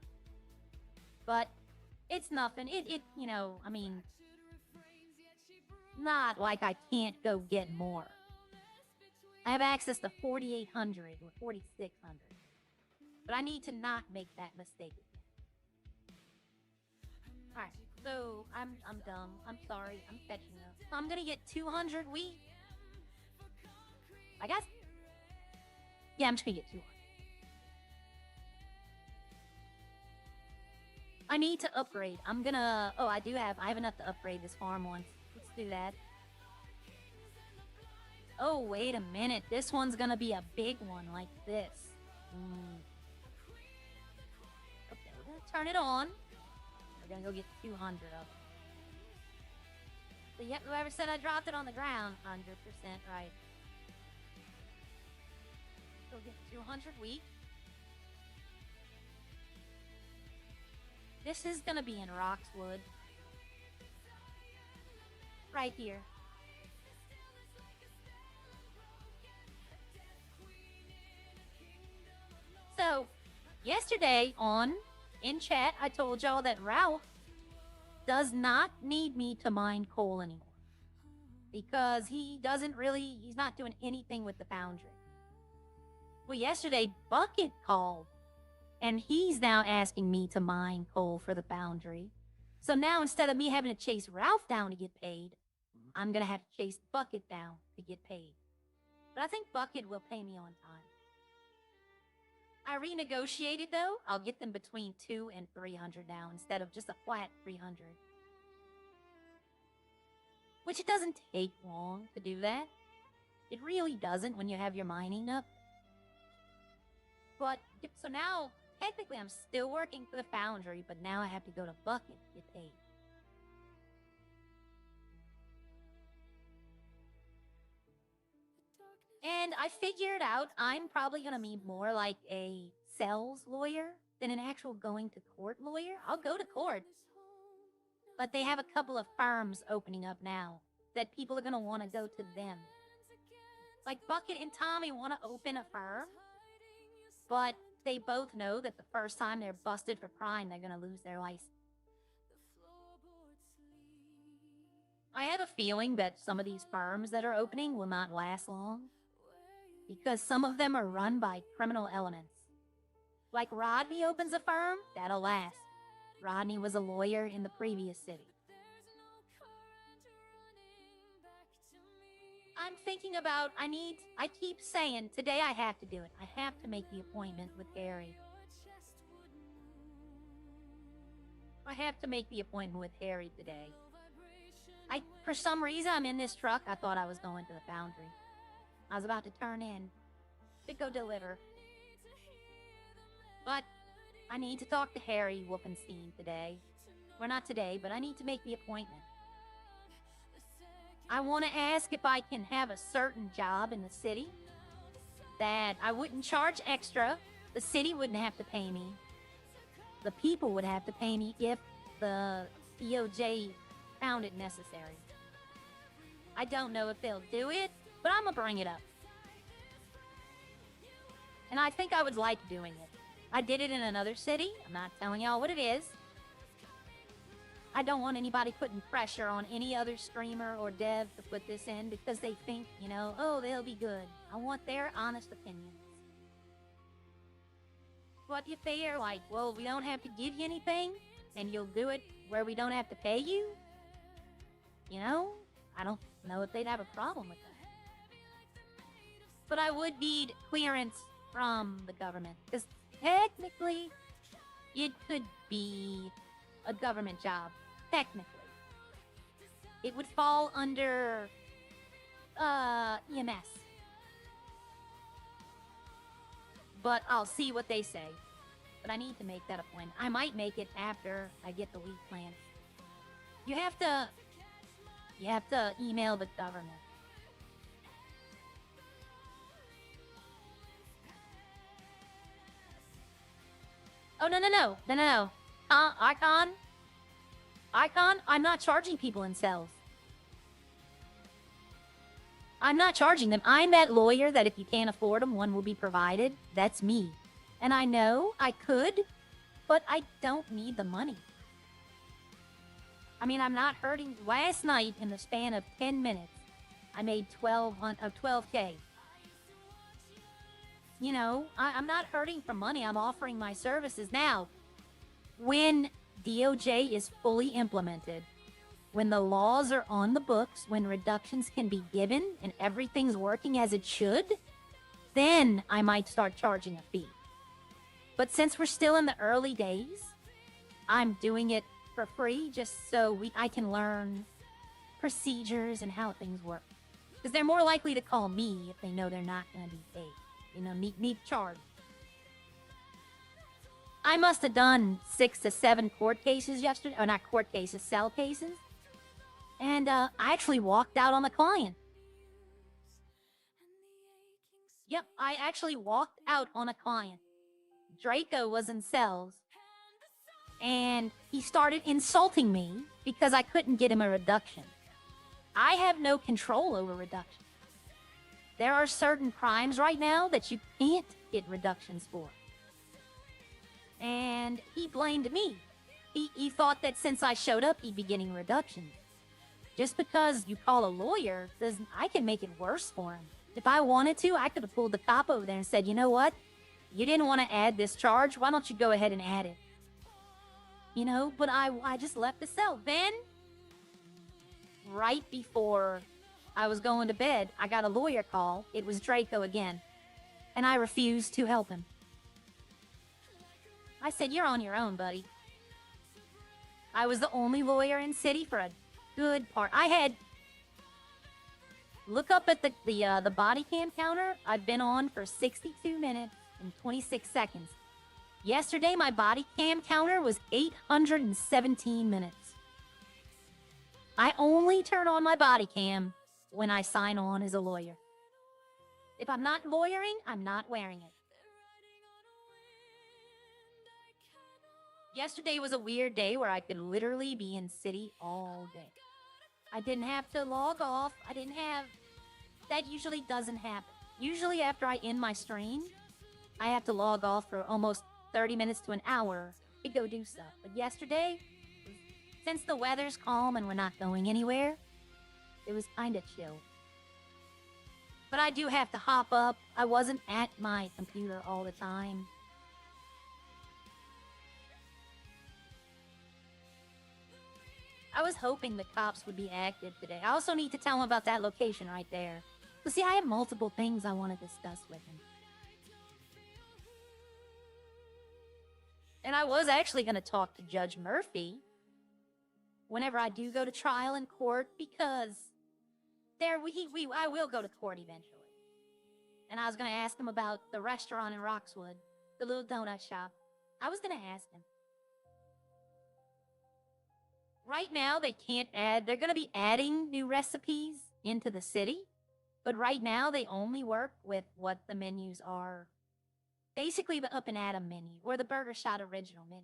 But it's nothing. You know, I mean, not like I can't go get more. I have access to 4,800 or 4,600. But I need to not make that mistake again. Alright, so I'm dumb. I'm sorry. I'm fetching up. So I'm gonna get 200 wheat. I guess. Yeah, I'm just gonna get 200. I need to upgrade. I'm gonna... Oh, I have enough to upgrade this farm once. Let's do that. Oh, wait a minute. This one's gonna be a big one like this. Okay, we're gonna turn it on. We're gonna go get 200 of them. So, yep, whoever said I dropped it on the ground, 100% right. Go get 200 wheat. This is gonna be in Roxwood. Right here. So, yesterday in chat, I told y'all that Ralph does not need me to mine coal anymore. Because he's not doing anything with the foundry. Well, yesterday, Bucket called. And he's now asking me to mine coal for the foundry. So now instead of me having to chase Ralph down to get paid, I'm going to have to chase Bucket down to get paid. But I think Bucket will pay me on time. I renegotiated though. I'll get them between 200 and 300 now instead of just a flat 300. Which it doesn't take long to do that. It really doesn't when you have your mining up. But, so now... Technically, I'm still working for the foundry, but now I have to go to Bucket to get paid. And I figured out I'm probably going to be more like a sales lawyer than an actual going to court lawyer. I'll go to court. But they have a couple of firms opening up now that people are going to want to go to them. Like Bucket and Tommy want to open a firm, but... they both know that the first time they're busted for crime, they're going to lose their license. I have a feeling that some of these firms that are opening will not last long. Because some of them are run by criminal elements. Like Rodney opens a firm, that'll last. Rodney was a lawyer in the previous city. I'm thinking about, I keep saying, today I have to do it. I have to make the appointment with Harry. I have to make the appointment with Harry today. For some reason, I'm in this truck. I thought I was going to the foundry. I was about to turn in to go deliver. But I need to talk to Harry Whoopenstein today. Well, not today, but I need to make the appointment. I want to ask if I can have a certain job in the city that I wouldn't charge extra. The city wouldn't have to pay me. The people would have to pay me if the DOJ found it necessary. I don't know if they'll do it, but I'm going to bring it up. And I think I would like doing it. I did it in another city. I'm not telling y'all what it is. I don't want anybody putting pressure on any other streamer or dev to put this in because they think, you know, oh, they'll be good. I want their honest opinions. But if they are like, well, we don't have to give you anything, and you'll do it where we don't have to pay you, you know, I don't know if they'd have a problem with that. But I would need clearance from the government, because technically, it could be a government job. Technically. It would fall under EMS. But I'll see what they say. But I need to make that appointment. I might make it after I get the wheat plant. You have to email the government. Oh, no. Icon, I'm not charging people in cells. I'm not charging them. I'm that lawyer that if you can't afford them, one will be provided. That's me. And I know I could but I don't need the money. I mean, I'm not hurting. Last night, in the span of 10 minutes, I made 12K. You know, I'm not hurting for money. I'm offering my services. Now, when DOJ is fully implemented, when the laws are on the books, when reductions can be given and everything's working as it should, then I might start charging a fee. But since we're still in the early days, I'm doing it for free just so I can learn procedures and how things work. Because they're more likely to call me if they know they're not going to be paid. You know, need charge. I must have done 6 to 7 court cases yesterday. Or not court cases, cell cases. And I actually walked out on the client. Yep, I actually walked out on a client. Draco was in cells. And he started insulting me because I couldn't get him a reduction. I have no control over reduction. There are certain crimes right now that you can't get reductions for. And he blamed me. He thought that since I showed up, he'd be getting reductions. Just because you call a lawyer, I can make it worse for him. If I wanted to, I could have pulled the cop over there and said, you know what? You didn't want to add this charge. Why don't you go ahead and add it? You know, but I just left the cell. Then, right before I was going to bed, I got a lawyer call. It was Draco again. And I refused to help him. I said, you're on your own, buddy. I was the only lawyer in city for a good part. I had... Look up at the body cam counter. I've been on for 62 minutes and 26 seconds. Yesterday, my body cam counter was 817 minutes. I only turn on my body cam when I sign on as a lawyer. If I'm not lawyering, I'm not wearing it. Yesterday was a weird day where I could literally be in city all day. I didn't have to log off. That usually doesn't happen. Usually after I end my stream, I have to log off for almost 30 minutes to an hour to go do stuff. But yesterday, since the weather's calm and we're not going anywhere, it was kind of chill. But I do have to hop up. I wasn't at my computer all the time. I was hoping the cops would be active today. I also need to tell him about that location right there. But see, I have multiple things I want to discuss with him. And I was actually going to talk to Judge Murphy whenever I do go to trial in court, because I will go to court eventually. And I was going to ask him about the restaurant in Roxwood, the little donut shop. I was going to ask him. Right now, they can't add... They're going to be adding new recipes into the city. But right now, they only work with what the menus are. Basically, the Up and Atom menu, or the Burger Shot original menu.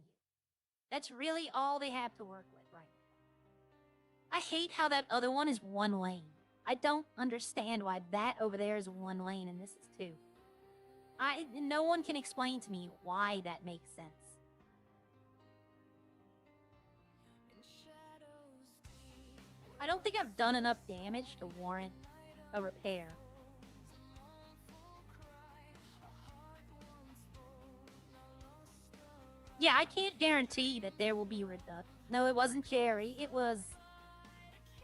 That's really all they have to work with right now. I hate how that other one is one lane. I don't understand why that over there is one lane and this is two. No one can explain to me why that makes sense. I don't think I've done enough damage to warrant a repair. Yeah, I can't guarantee that there will be reduction. No, it wasn't Jerry. It was...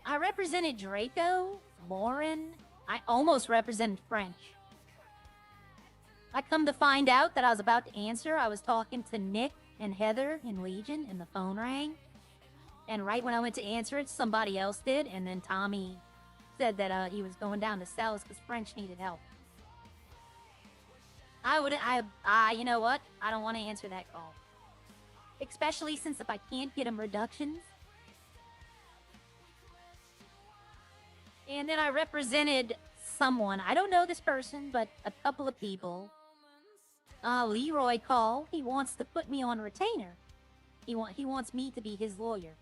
I represented Draco, Lauren. I almost represented French. I come to find out that I was about to answer. I was talking to Nick and Heather in Legion, and the phone rang. And right when I went to answer it, somebody else did. And then Tommy said that he was going down to cells because French needed help. You know what? I don't want to answer that call. Especially since if I can't get him reductions. And then I represented someone. I don't know this person, but a couple of people. Leroy called. He wants to put me on retainer. He wants me to be his lawyer.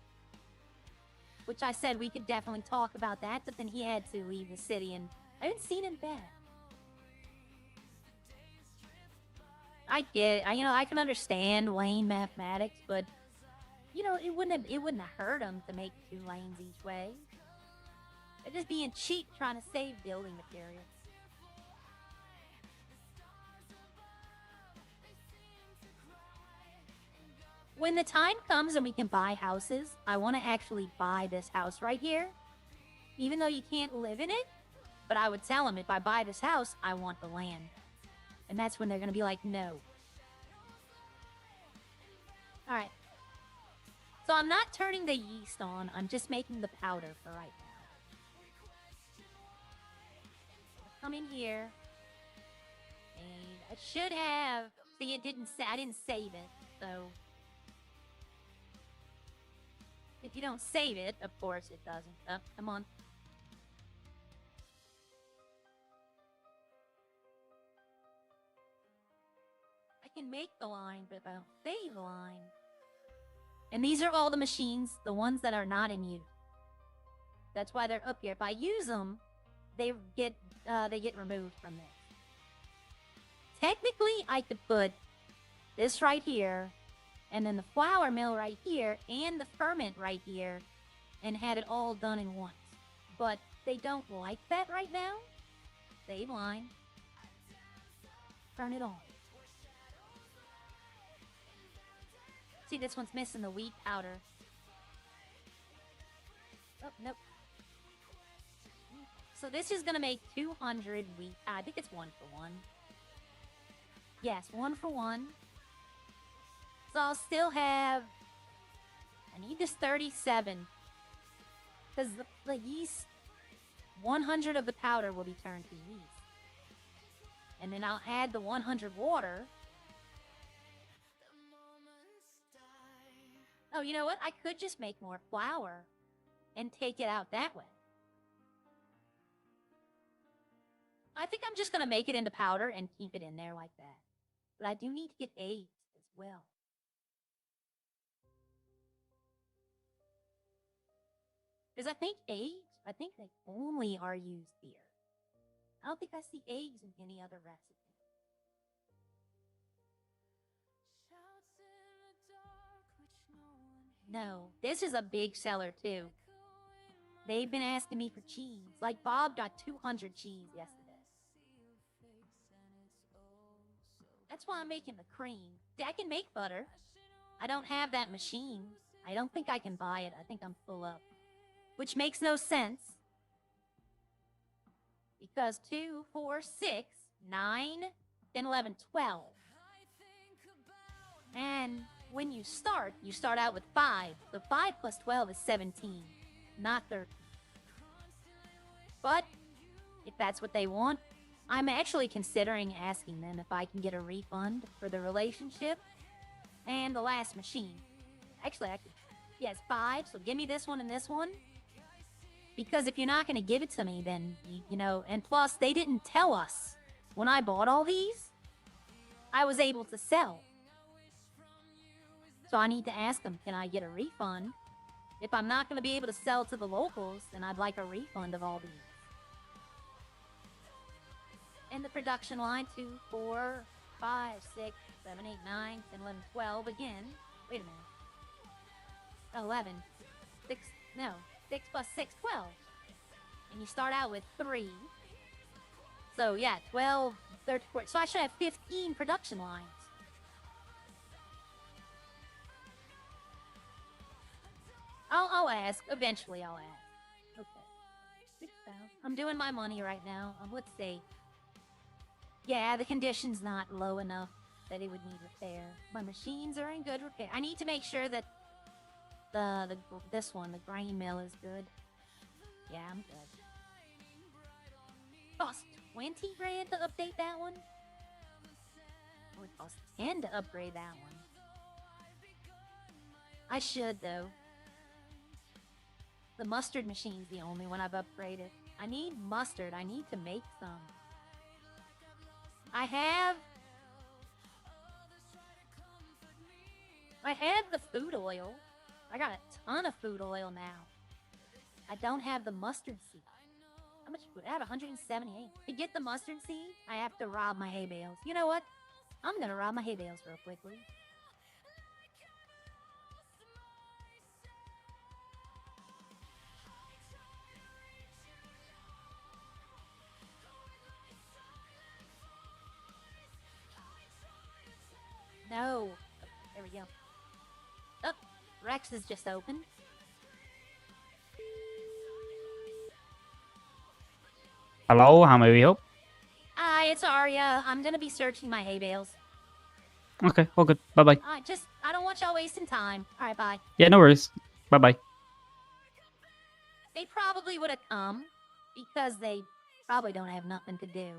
Which I said we could definitely talk about that, but then he had to leave the city, and I haven't seen him back. I get, I can understand lane mathematics, but it wouldn't have hurt them to make 2 lanes each way. They're just being cheap, trying to save building materials. When the time comes and we can buy houses, I want to actually buy this house right here, even though you can't live in it. But I would tell them, if I buy this house, I want the land. And that's when they're going to be like, no. All right. So I'm not turning the yeast on. I'm just making the powder for right now. Come in here. And I should have... See, I didn't save it, so... If you don't save it, of course it doesn't. Oh, come on. I can make the line, but if I don't save the line... And these are all the machines, the ones that are not in use. That's why they're up here. If I use them, they get removed from this. Technically, I could put this right here, and then the flour mill right here, and the ferment right here, and had it all done in once. But they don't like that right now. Save line. Turn it on. See, this one's missing the wheat powder. Oh, nope. So this is gonna make 200 wheat. I think it's 1-for-1. Yes, 1-for-1. So I'll still have... I need this 37. Because the yeast... 100 of the powder will be turned to yeast. And then I'll add the 100 water. Oh, you know what? I could just make more flour and take it out that way. I think I'm just going to make it into powder and keep it in there like that. But I do need to get eggs as well. Because I think they only are used here. I don't think I see eggs in any other recipe. No, this is a big seller too. They've been asking me for cheese. Like Bob got 200 cheese yesterday. That's why I'm making the cream. See, I can make butter. I don't have that machine. I don't think I can buy it. I think I'm full up. Which makes no sense. Because 2, 4, 6, 9, 10, 11, 12. And when you start out with 5. So 5 plus 12 is 17, not 13. But if that's what they want, I'm actually considering asking them if I can get a refund for the relationship and the last machine. Actually, I could. Yes, 5, so give me this one and this one. Because if you're not going to give it to me, then, and plus, they didn't tell us. When I bought all these, I was able to sell. So I need to ask them, can I get a refund? If I'm not going to be able to sell to the locals, then I'd like a refund of all these. And the production line, 2, 4, 5, 6, 7, 8, 9, 10, 11, 12 again. Wait a minute. 11. 6 plus 6, 12. And you start out with 3. So yeah, 12, 13, 14. So I should have 15 production lines. I'll ask. Eventually I'll ask. Okay. 6,000. I'm doing my money right now. Let's see. Yeah, the condition's not low enough that it would need repair. My machines are in good repair. I need to make sure that this one, the grain mill, is good. Yeah, I'm good. Cost 20 grand to update that one? Or it costs 10 to upgrade that one. I should, though. The mustard machine's the only one I've upgraded. I need mustard. I need to make some. I have the food oil. I got a ton of food oil now. I don't have the mustard seed. How much food? I have 178. To get the mustard seed, I have to rob my hay bales. You know what? I'm gonna rob my hay bales real quickly. No. Oh, there we go. Oh, Rex is just open. Hello, how may we help? Hi, it's Arya. I'm gonna be searching my hay bales. Okay, all good. Bye-bye. I don't want y'all wasting time. Alright, bye. Yeah, no worries. Bye-bye. They probably would have come because they probably don't have nothing to do.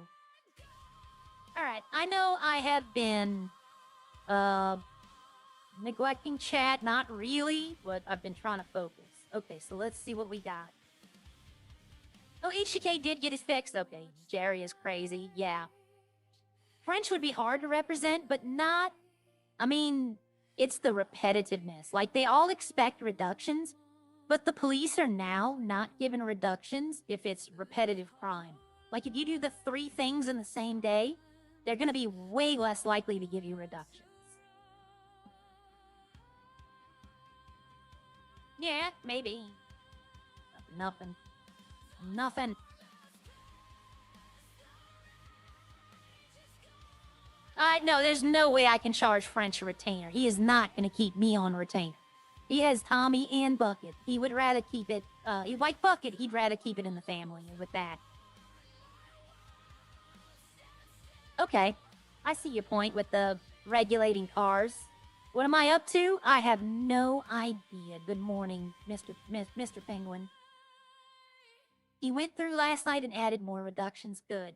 Alright, I know I have been, neglecting chat. Not really, but I've been trying to focus. Okay, so let's see what we got. Oh, HK did get his fix. Okay, Jerry is crazy. Yeah. French would be hard to represent, but not... I mean, it's the repetitiveness. Like, they all expect reductions, but the police are now not given reductions if it's repetitive crime. Like, if you do the 3 things in the same day, they're gonna be way less likely to give you reductions. Yeah, maybe. Nothing. No, there's no way I can charge French a retainer. He is not gonna keep me on retainer. He has Tommy and Bucket. He would rather keep it, like Bucket, he'd rather keep it in the family with that. Okay, I see your point with the regulating cars. What am I up to? I have no idea. Good morning, Mr. Penguin. He went through last night and added more reductions. Good.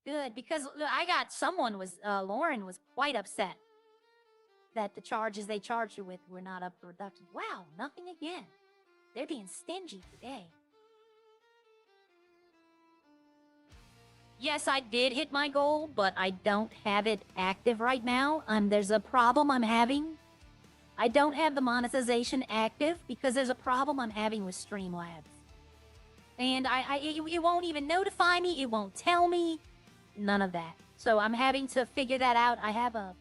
Good, because I got someone was, Lauren was quite upset that the charges they charged her with were not up for reduction. Wow, nothing again. They're being stingy today. Yes, I did hit my goal, but I don't have it active right now. There's a problem I'm having. I don't have the monetization active because there's a problem I'm having with Streamlabs. And it won't even notify me, it won't tell me, none of that. So I'm having to figure that out. I have a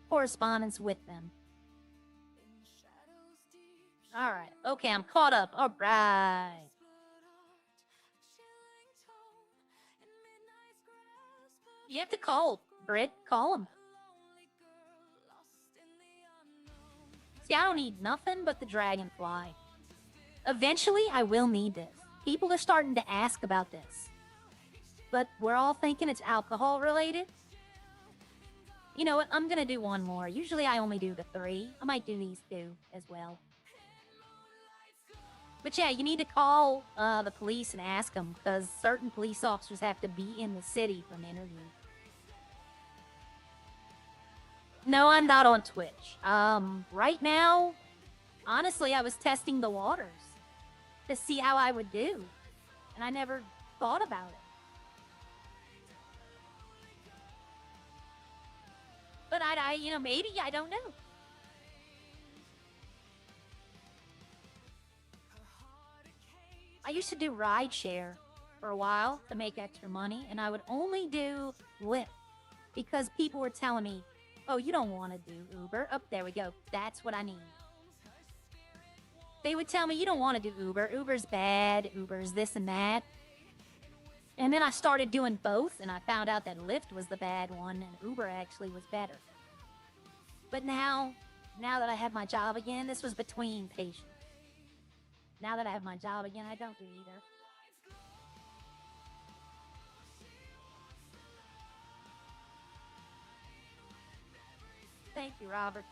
correspondence with them. Alright, okay, I'm caught up. Alright. You have to call, Britt. Call him. See, I don't need nothing but the dragonfly. Eventually, I will need this. People are starting to ask about this. But we're all thinking it's alcohol related. You know what? I'm gonna do one more. Usually I only do the 3. I might do these 2 as well. But yeah, you need to call the police and ask them, because certain police officers have to be in the city for an interview. No, I'm not on Twitch. Right now, honestly, I was testing the waters to see how I would do. And I never thought about it. But you know, maybe, I don't know. I used to do rideshare for a while to make extra money, and I would only do Lyft because people were telling me, oh, you don't want to do Uber. Oh, there we go. That's what I need. They would tell me, you don't want to do Uber. Uber's bad. Uber's this and that. And then I started doing both, and I found out that Lyft was the bad one, and Uber actually was better. But now that I have my job again, this was between patients. Now that I have my job again, I don't do either. Thank you, Robert.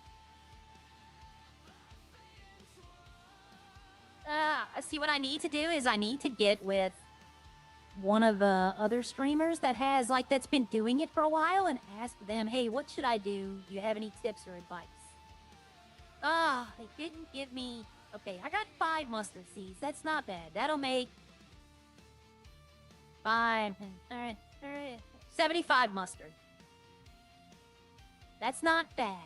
See, what I need to do is I need to get with one of the other streamers that's been doing it for a while and ask them, hey, what should I do? Do you have any tips or advice? They didn't give me... Okay, I got 5 mustard seeds. That's not bad. That'll make... 5... Alright. 75 mustard. That's not bad.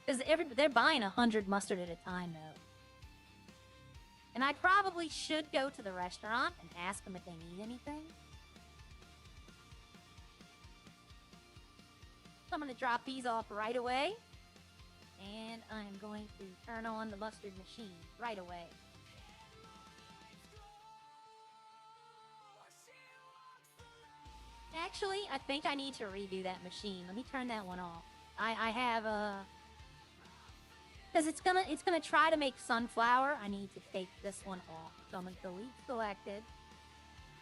Because they're buying 100 mustard at a time, though. And I probably should go to the restaurant and ask them if they need anything. I'm gonna drop these off right away. And I'm going to turn on the mustard machine right away. Actually, I think I need to redo that machine. Let me turn that one off. I have a... Because it's gonna try to make sunflower. I need to take this one off. So I'm gonna delete selected.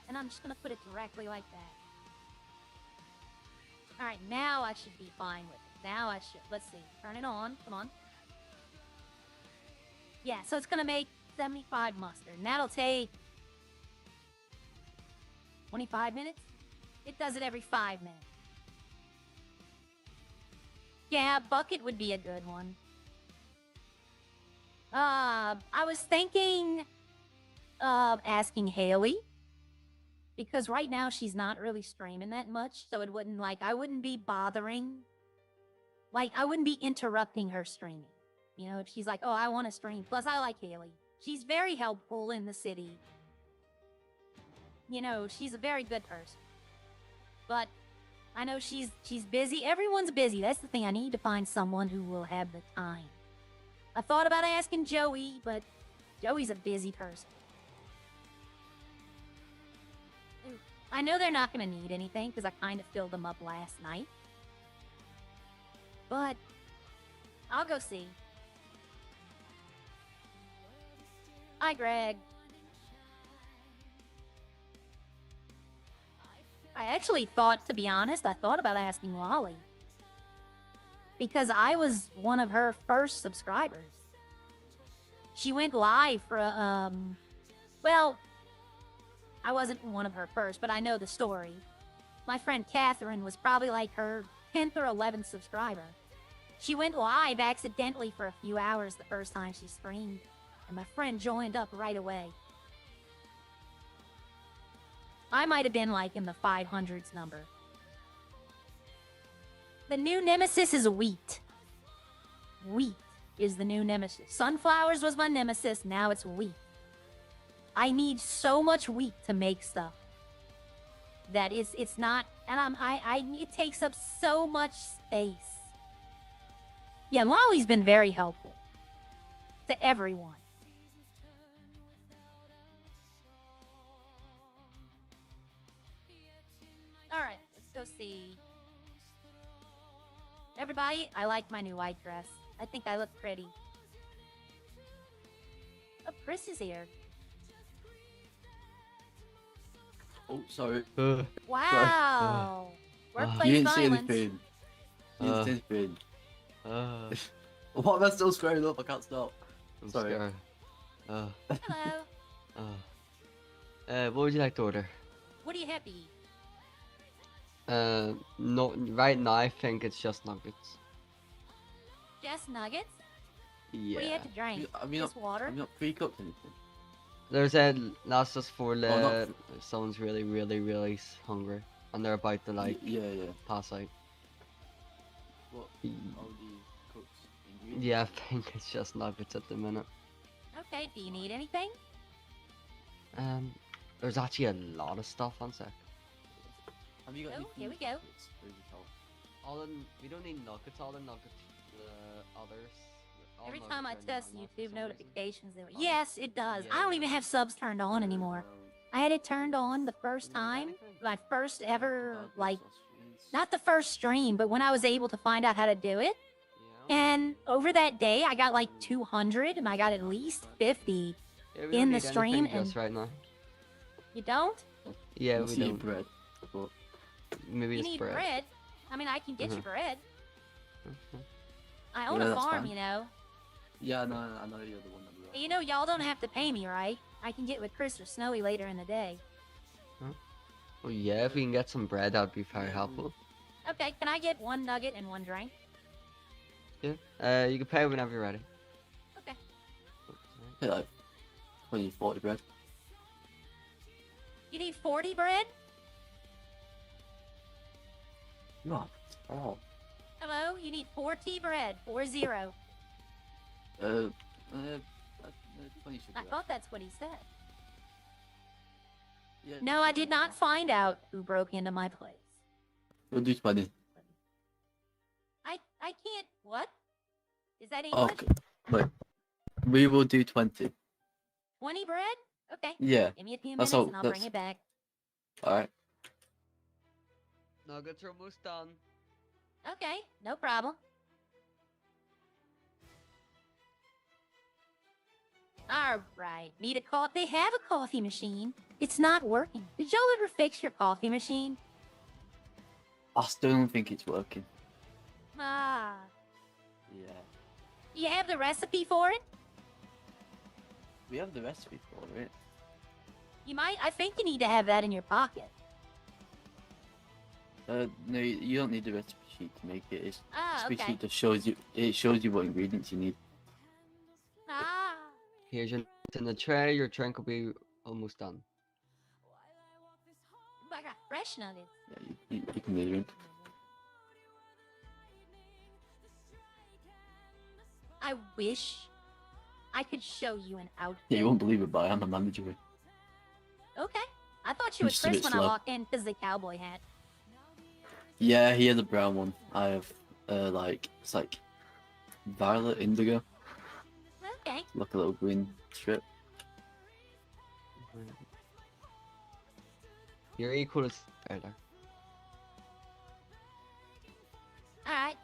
And I'm just gonna put it directly like that. Alright, now I should be fine with it. Now I should. Let's see. Turn it on. Come on. Yeah, so it's gonna make 75 mustard. And that'll take 25 minutes? It does it every 5 minutes. Yeah, bucket would be a good one. I was thinking of asking Haley. Because right now she's not really streaming that much. So it wouldn't, like, I wouldn't be bothering. Like, I wouldn't be interrupting her streaming. You know, if she's like, oh, I want to stream. Plus, I like Haley. She's very helpful in the city. You know, she's a very good person. But I know she's busy. Everyone's busy. That's the thing. I need to find someone who will have the time. I thought about asking Joey, but Joey's a busy person. Ooh, I know they're not going to need anything because I kind of filled them up last night. But I'll go see. Hi, Greg. I actually thought, to be honest, I thought about asking Lolly. Because I was one of her first subscribers. She went live for, well, I wasn't one of her first, but I know the story. My friend Catherine was probably like her 10th or 11th subscriber. She went live accidentally for a few hours the first time she streamed, and my friend joined up right away. I might have been like in the 500s number. The new nemesis is wheat. Wheat is the new nemesis. Sunflowers was my nemesis, now it's wheat. I need so much wheat to make stuff. That it's not, and it takes up so much space. Yeah, Lolly's been very helpful. To everyone. Alright, let's go see. Everybody, I like my new white dress. I think I look pretty. Oh, Chris is here. Oh, sorry. Wow. Workplace You didn't see violence. anything. You didn't see anything. What am I still scrolling up? I can't stop. I'm Sorry. scared. Hello. What would you like to order? What are you happy? No, right now I think it's just nuggets. Just nuggets? Yeah. What do you have to drink? Just water? I'm not pre-cooked anything. There's a that's just for the not- someone's really hungry and they're about to like Yeah. pass out. What? Y- All the cooked ingredients? Yeah, I think it's just nuggets at the minute. Okay, do you need anything? There's actually a lot of stuff on sec. Have you got any Oh, here we food go. packets? Or is it all- We don't need nuggets. All the nuggets, others. all Every nuggets time I are test not for YouTube some notifications, they were, Oh. yes, it does. I don't Yeah. even have subs turned on anymore. I had it turned on the first time, my first ever, like, not the first stream, but when I was able to find out how to do it. Yeah. And over that day, I got like 200, and I got at least 50. Yeah, we in don't the need stream anything just right now. You don't? Yeah, We'll we see don't. bread. But Maybe You it's need bread. bread. I mean, I can get you Mhm. bread. Mhm. I own Yeah, a that's farm, fine. you know. yeah, no, I know you're the one that we You know, y'all don't have to pay me, right? I can get with Chris or Snowy later in the day. Well, yeah, if we can get some bread, that'd be very helpful. Okay, can I get one nugget and one drink? Yeah. You can pay whenever you're ready. Okay. pay like 20, 40 bread. You need 40 bread? No. Oh. Hello? You need 40 bread. 40. 20 should be I right. thought that's what he said. Yeah, No, I did not find out who broke into my place. We'll do 20. I can't. What? Is that English? Okay. Wait. We will do 20. 20 bread? Okay. Yeah. Give me a few That's minutes all. and I'll That's bring it back. all right. Nuggets are almost done. Okay, no problem. Alright, need a coffee? They have a coffee machine. It's not working. Did y'all ever fix your coffee machine? I still don't think it's working. Ah. Yeah. Do you have the recipe for it? We have the recipe for it. You might. I think you need to have that in your pocket. No, you don't need the recipe sheet to make it. It's recipe Okay. sheet just shows you. It shows you what ingredients you need. Ah. Here's your nuts in the tray. Your drink will be almost done. I got fresh nuggets. Yeah, you can drink. I wish I could show you an outfit. Yeah, you won't believe it, but I am a manager. Okay. I thought you was Just a Chris bit when I slow. walked in because of the cowboy hat. Yeah, he has a brown one. I have it's like violet indigo, Okay. like a little green strip. You're equal to Tyler. Alright.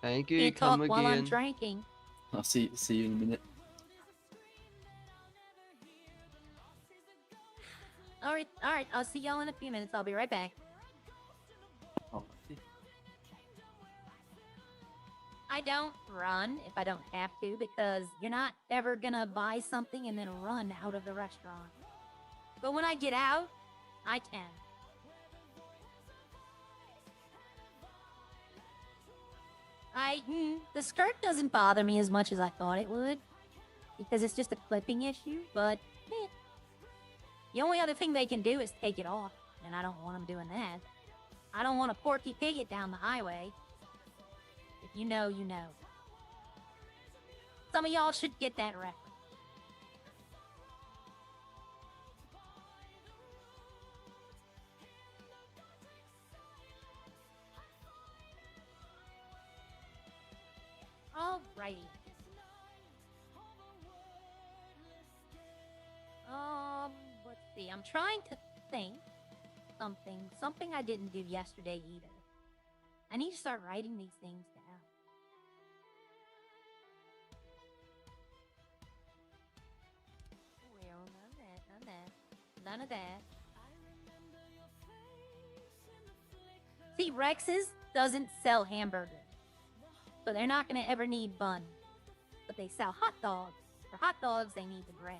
Thank you. Can't Come talk while I'm again. drinking. I'll see you in a minute. Alright, I'll see y'all in a few minutes. I'll be right back. Oh, see. I don't run if I don't have to because you're not ever gonna buy something and then run out of the restaurant. But when I get out, I can. The skirt doesn't bother me as much as I thought it would because it's just a clipping issue, but the only other thing they can do is take it off, and I don't want them doing that. I don't want to Porky Pig it down the highway. If you know, you know. Some of y'all should get that reference. Alrighty. Let's see. I'm trying to think something I didn't do yesterday either. I need to start writing these things down. Well, none of that. See, Rex's doesn't sell hamburgers, so they're not gonna ever need bun. But they sell hot dogs. For hot dogs, they need the bread.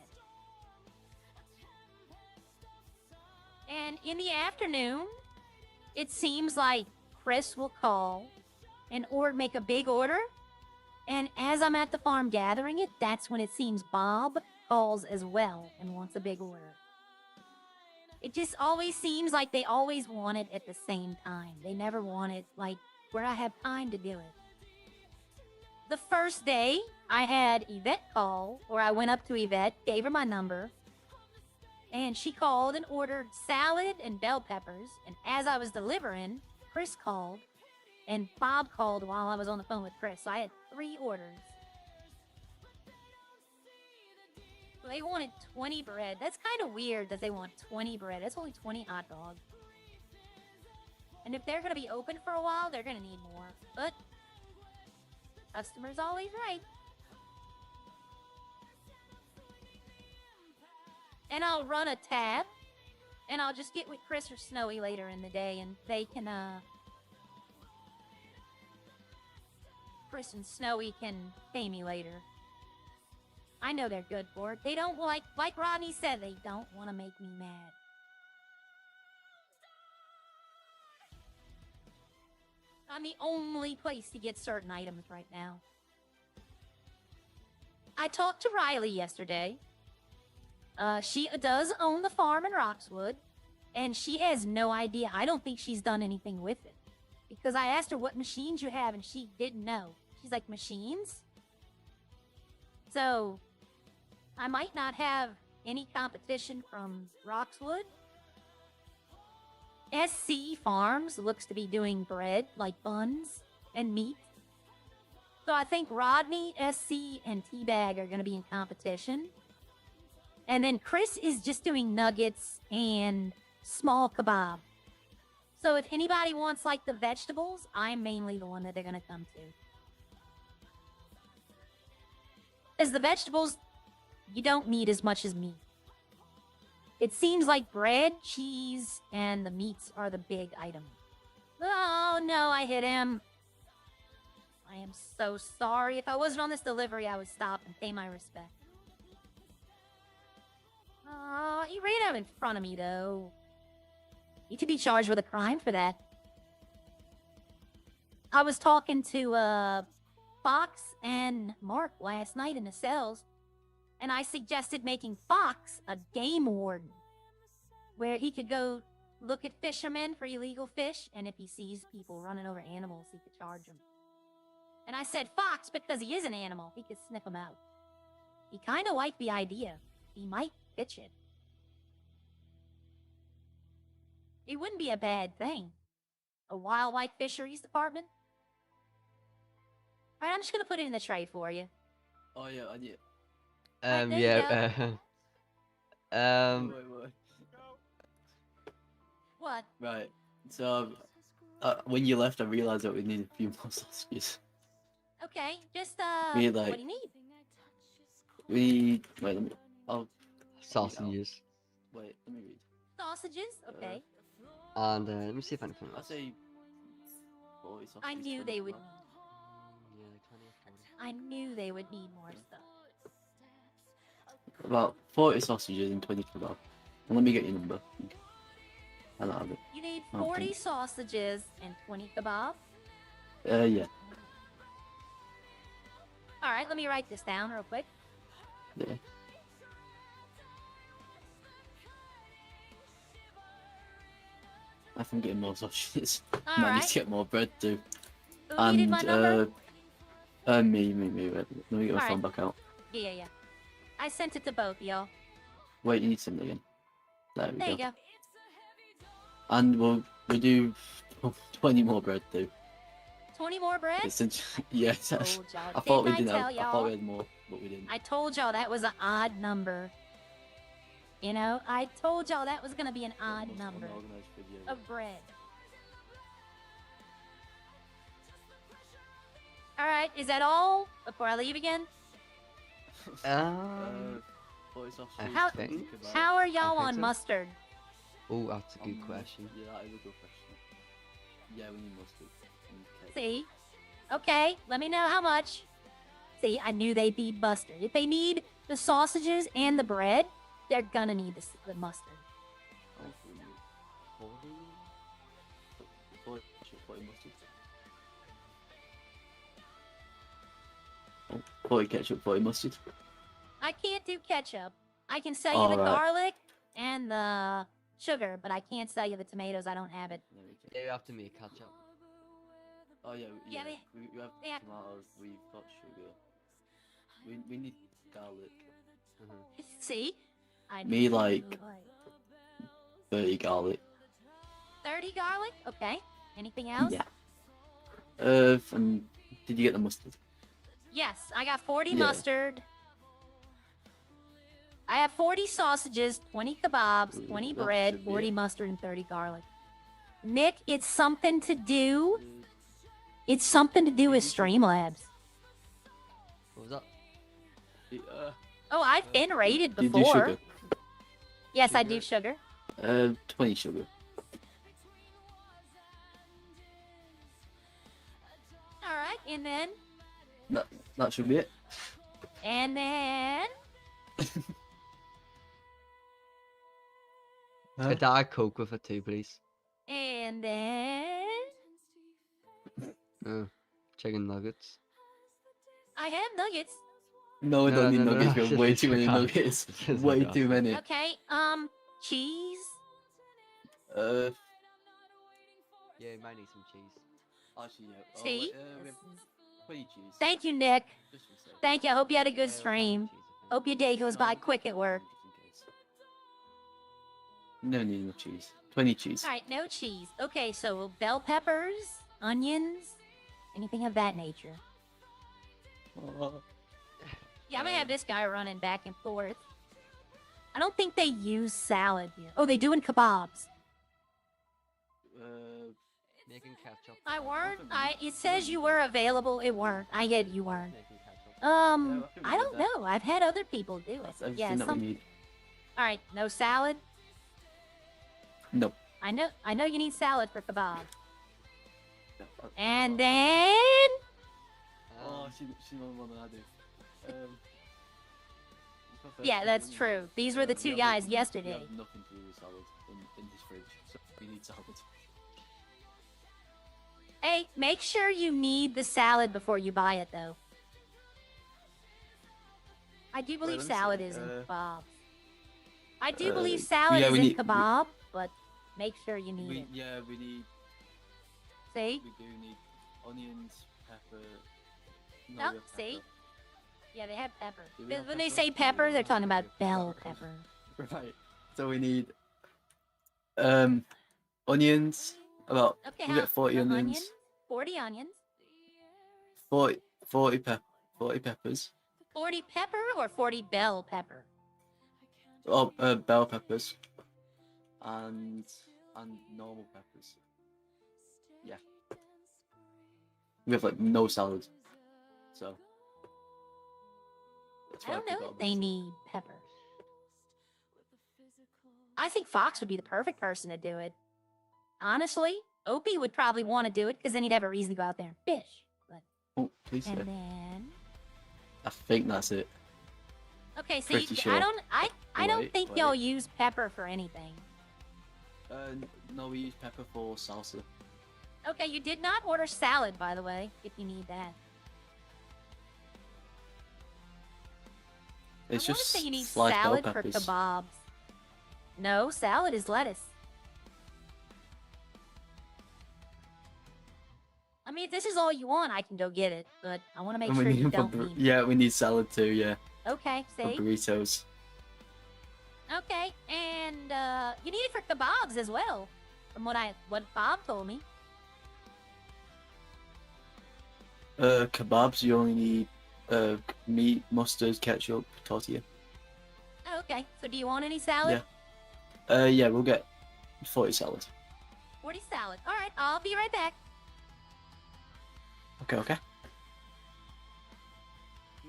And in the afternoon, it seems like Chris will call and make a big order. And as I'm at the farm gathering it, that's when it seems Bob calls as well and wants a big order. It just always seems like they always want it at the same time. They never want it like where I have time to do it. The first day, I had Yvette call, or I went up to Yvette, gave her my number, and she called and ordered salad and bell peppers. And as I was delivering, Chris called, and Bob called while I was on the phone with Chris. So I had 3 orders. So they wanted 20 bread. That's kind of weird that they want 20 bread. That's only 20 hot dogs. And if they're going to be open for a while, they're going to need more. But customer's always right. And I'll run a tab, and I'll just get with Chris or Snowy later in the day, and they can, Chris and Snowy can pay me later. I know they're good for it. They don't, like Rodney said, they don't want to make me mad. I'm the only place to get certain items right now. I talked to Riley yesterday. She does own the farm in Roxwood, and she has no idea. I don't think she's done anything with it. Because I asked her what machines you have, and she didn't know. She's like, machines? So, I might not have any competition from Roxwood. SC Farms looks to be doing bread, like buns and meat. So I think Rodney, SC, and Teabag are going to be in competition. And then Chris is just doing nuggets and small kebab. So if anybody wants like the vegetables, I'm mainly the one that they're going to come to. As the vegetables, you don't need as much as meat. It seems like bread, cheese, and the meats are the big item. Oh no, I hit him. I am so sorry. If I wasn't on this delivery, I would stop and pay my respect. Oh, he ran out in front of me, though. Need to be charged with a crime for that. I was talking to, Fox and Mark last night in the cells, and I suggested making Fox a game warden, where he could go look at fishermen for illegal fish, and if he sees people running over animals, he could charge them. And I said Fox because he is an animal. He could sniff them out. He kind of liked the idea. He might pitch it. It wouldn't be a bad thing. A wildlife fisheries department? Alright, I'm just gonna put it in the tray for you. Oh yeah, I need. there you Yeah. Wait. What? Right. So, when you left, I realized that we need a few more sausages. Okay, just, We what like- do you need? Wait. Let me. Oh, Sausages. wait. Let me read. Sausages? Okay. And let me see if anything I else. say 40 sausages. I knew they would. Yeah, like 20 or 40. I knew they would need more stuff. About 40 sausages and 20 kebab. And let me get your number. I don't have it. You need Okay. 40 sausages and 20 kebab. Yeah. Alright, let me write this down real quick. Yeah. I think getting more sausages. Might need Alright. to get more bread too. Who needed my number? Me. Wait, let me get my phone Alright. back out. Yeah. I sent it to both y'all. Wait, you need to send it again. There we There you go. go. And we'll do 20 more bread too. 20 more bread? Since yes, Told y'all. I thought we Didn't didn't. tell I y'all? thought we had more, but we didn't. I told y'all that was an odd number. You know, I told y'all that was gonna be an odd Most number unorganized video. of bread. Alright, is that all before I leave again? 40 sausages. How- 20 think- kebab. How are y'all think on so. mustard? Oh, that's a good question. Yeah, that is a good question. Yeah, we need mustard. Okay. See? Okay, let me know how much. See, I knew they'd need mustard. If they need the sausages and the bread, they're gonna need the mustard. Oh, 40 mustard. Oh, 40 ketchup, 40 mustard. I can't do ketchup. I can sell you the Alright. garlic and the sugar, but I can't sell you the tomatoes. I don't have it. There we go. Yeah, you have to make ketchup. Oh yeah, Yeah, we have they have- tomatoes, we've got sugar. We need garlic. See? I Me, knew, like- 30 garlic. 30 garlic? Okay. Anything else? Yeah. And did you get the mustard? Yes, I got 40 Yeah. mustard. I have 40 sausages, 20 kebabs, Ooh, 20 that bread, should be 40 it. mustard, and 30 garlic. Nick, it's something to do. It's something to do with Streamlabs. What was that? Oh, I've been rated Do you before. do sugar? Yes, I do sugar. 20 sugar. All right, and then, That should be it. and then, Huh? A Diet Coke with it too, please. and then, Chicken nuggets. I have nuggets. No, we No, don't need no, no, nuggets. no, We have way just too many forgot. nuggets. Just Way forgot. too many. Okay, cheese. Yeah, you might need some cheese. Actually, yeah. See? We This have is- 20 cheese. Thank you, Nick. Just for sake. Thank you. I hope you had a Yeah, good we'll have stream. cheese, I think. Hope your day goes No, by just- quick at work. just in case. No need no cheese. 20 cheese. All right, no cheese. Okay, so bell peppers, onions, anything of that nature. Yeah, I'm gonna have this guy running back and forth. I don't think they use salad here. Oh, they do in kebabs. Making ketchup. I weren't. think It says you were available. It weren't. I get you weren't. Making ketchup. I think we I did don't that. know. I've had other people do it. That's everything Yeah, that we need. All right, no salad. Nope. I know you need salad for kebab. No. And then Oh, she knows more than I do. yeah, that's true. These were the two guys yesterday. We have nothing to do with salad in this fridge, so we need salad. Hey, make sure you need the salad before you buy it, though. I do believe let me see. salad is in kebab. I do believe salad yeah, is we in need- kebab, but make sure you need it. We need. See? We do need onions, pepper. No, Oh, we have see? pepper. Yeah, they have pepper. Do we have When they pepper? say pepper, they're talking about We have bell pepper. pepper. Right. So we need onions. About Okay, we get 40 onions. 40 onions. 40 peppers. 40 pepper or 40 bell pepper? Oh, bell peppers. And normal peppers. Yeah. We have like no salad. So that's I why don't know forgot if they about it. need pepper. I think Fox would be the perfect person to do it. Honestly, Opie would probably want to do it because then he'd have a reason to go out there and fish. But Oh, please. and Say. then I think that's it. okay, see, Pretty sure. I don't Wait, think wait. y'all use pepper for anything. No, we use pepper for salsa. Okay, you did not order salad, by the way, if you need that. It's I want to just say you need sliced bell salad for peppers. kebabs. No, salad is lettuce. I mean, if this is all you want, I can go get it, but I want to make And sure we need you for don't need it. yeah, we need salad too. Yeah, Okay, for see? burritos. Okay, and you need it for kebabs as well, from what Bob told me. Kebabs. You only need meat, mustard, ketchup, tortilla. Oh, okay, so do you want any salad? Yeah, we'll get 40 salad. 40 salad. All right, I'll be right back. Okay.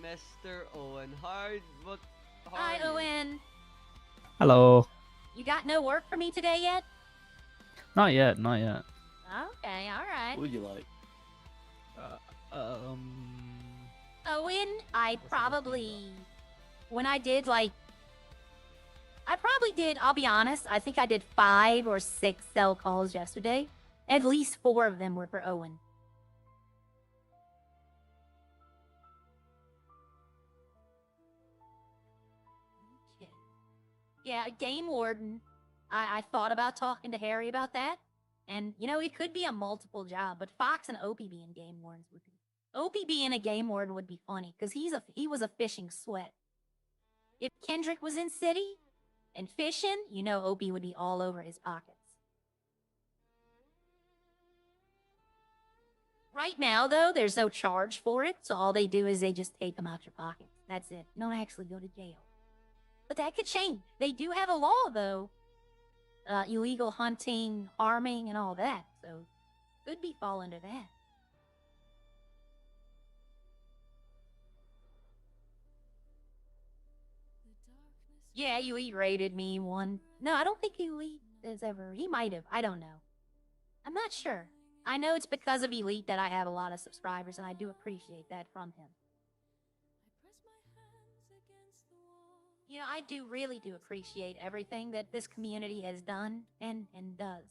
Mr. Owen, hard but Hi, Owen. Hello. You got no work for me today yet? Not yet. Not yet. Okay, all right. What would you like? Owen, I'll be honest, I think I did 5 or 6 cell calls yesterday. At least 4 of them were for Owen. Okay. Yeah, Game Warden. I thought about talking to Harry about that. And, it could be a multiple job, but Fox and Opie being Game Wardens would be. Opie being a Game Warden would be funny, because he was a fishing sweat. If Kendrick was in City and fishing, Opie would be all over his pockets. Right now, though, there's no charge for it, so all they do is they just take them out your pockets. That's it. You don't actually go to jail. But that could change. They do have a law, though. Illegal hunting, harming, and all that, so could be fall under that. Yeah, Elite rated me one. No, I don't think Elite has ever. He might have. I don't know. I'm not sure. I know it's because of Elite that I have a lot of subscribers, and I do appreciate that from him. I really do appreciate everything that this community has done and does.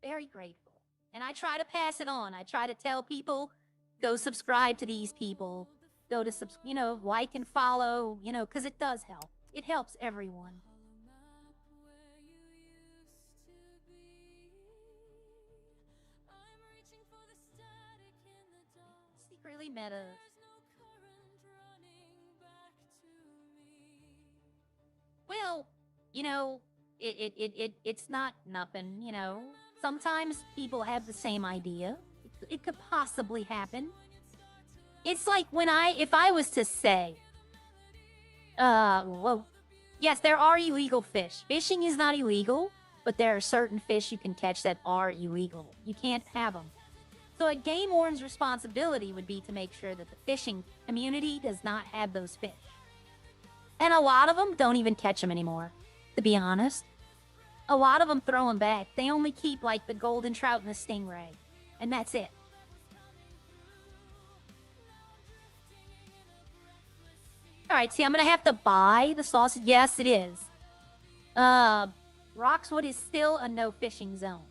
Very grateful. And I try to pass it on. I try to tell people, go subscribe to these people. Go to, like and follow, because it does help. It helps everyone. Secretly meta. Well, It's not nothing, you know. Sometimes people have the same idea. It could possibly happen. It's like if I was to say, well, yes, there are illegal fish. Fishing is not illegal, but there are certain fish you can catch that are illegal. You can't have them. So a game warden's responsibility would be to make sure that the fishing community does not have those fish. And a lot of them don't even catch them anymore, to be honest. A lot of them throw them back. They only keep, like, the golden trout and the stingray. And that's it. Alright, see, I'm gonna have to buy the sausage. Yes, it is. Roxwood is still a no fishing zone.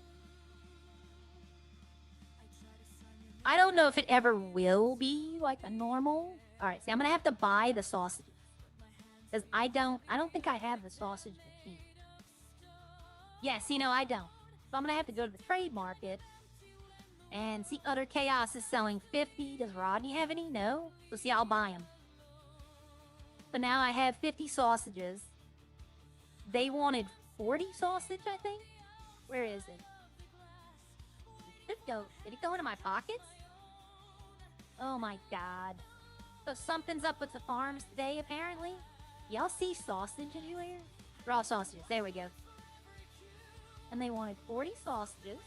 I don't know if it ever will be, like, a normal. Alright, see, I'm gonna have to buy the sausages. Because I don't think I have the sausage machine. Yes, you know, I don't. So I'm gonna have to go to the trade market and see. Utter Chaos is selling 50. Does Rodney have any? No. So see, I'll buy them. So now I have 50 sausages. They wanted 40 sausage, I think. Where is it? Did it go into my pockets? Oh my god. So something's up with the farms today, apparently. Y'all see sausage anywhere? Raw sausages. There we go. And they wanted 40 sausages.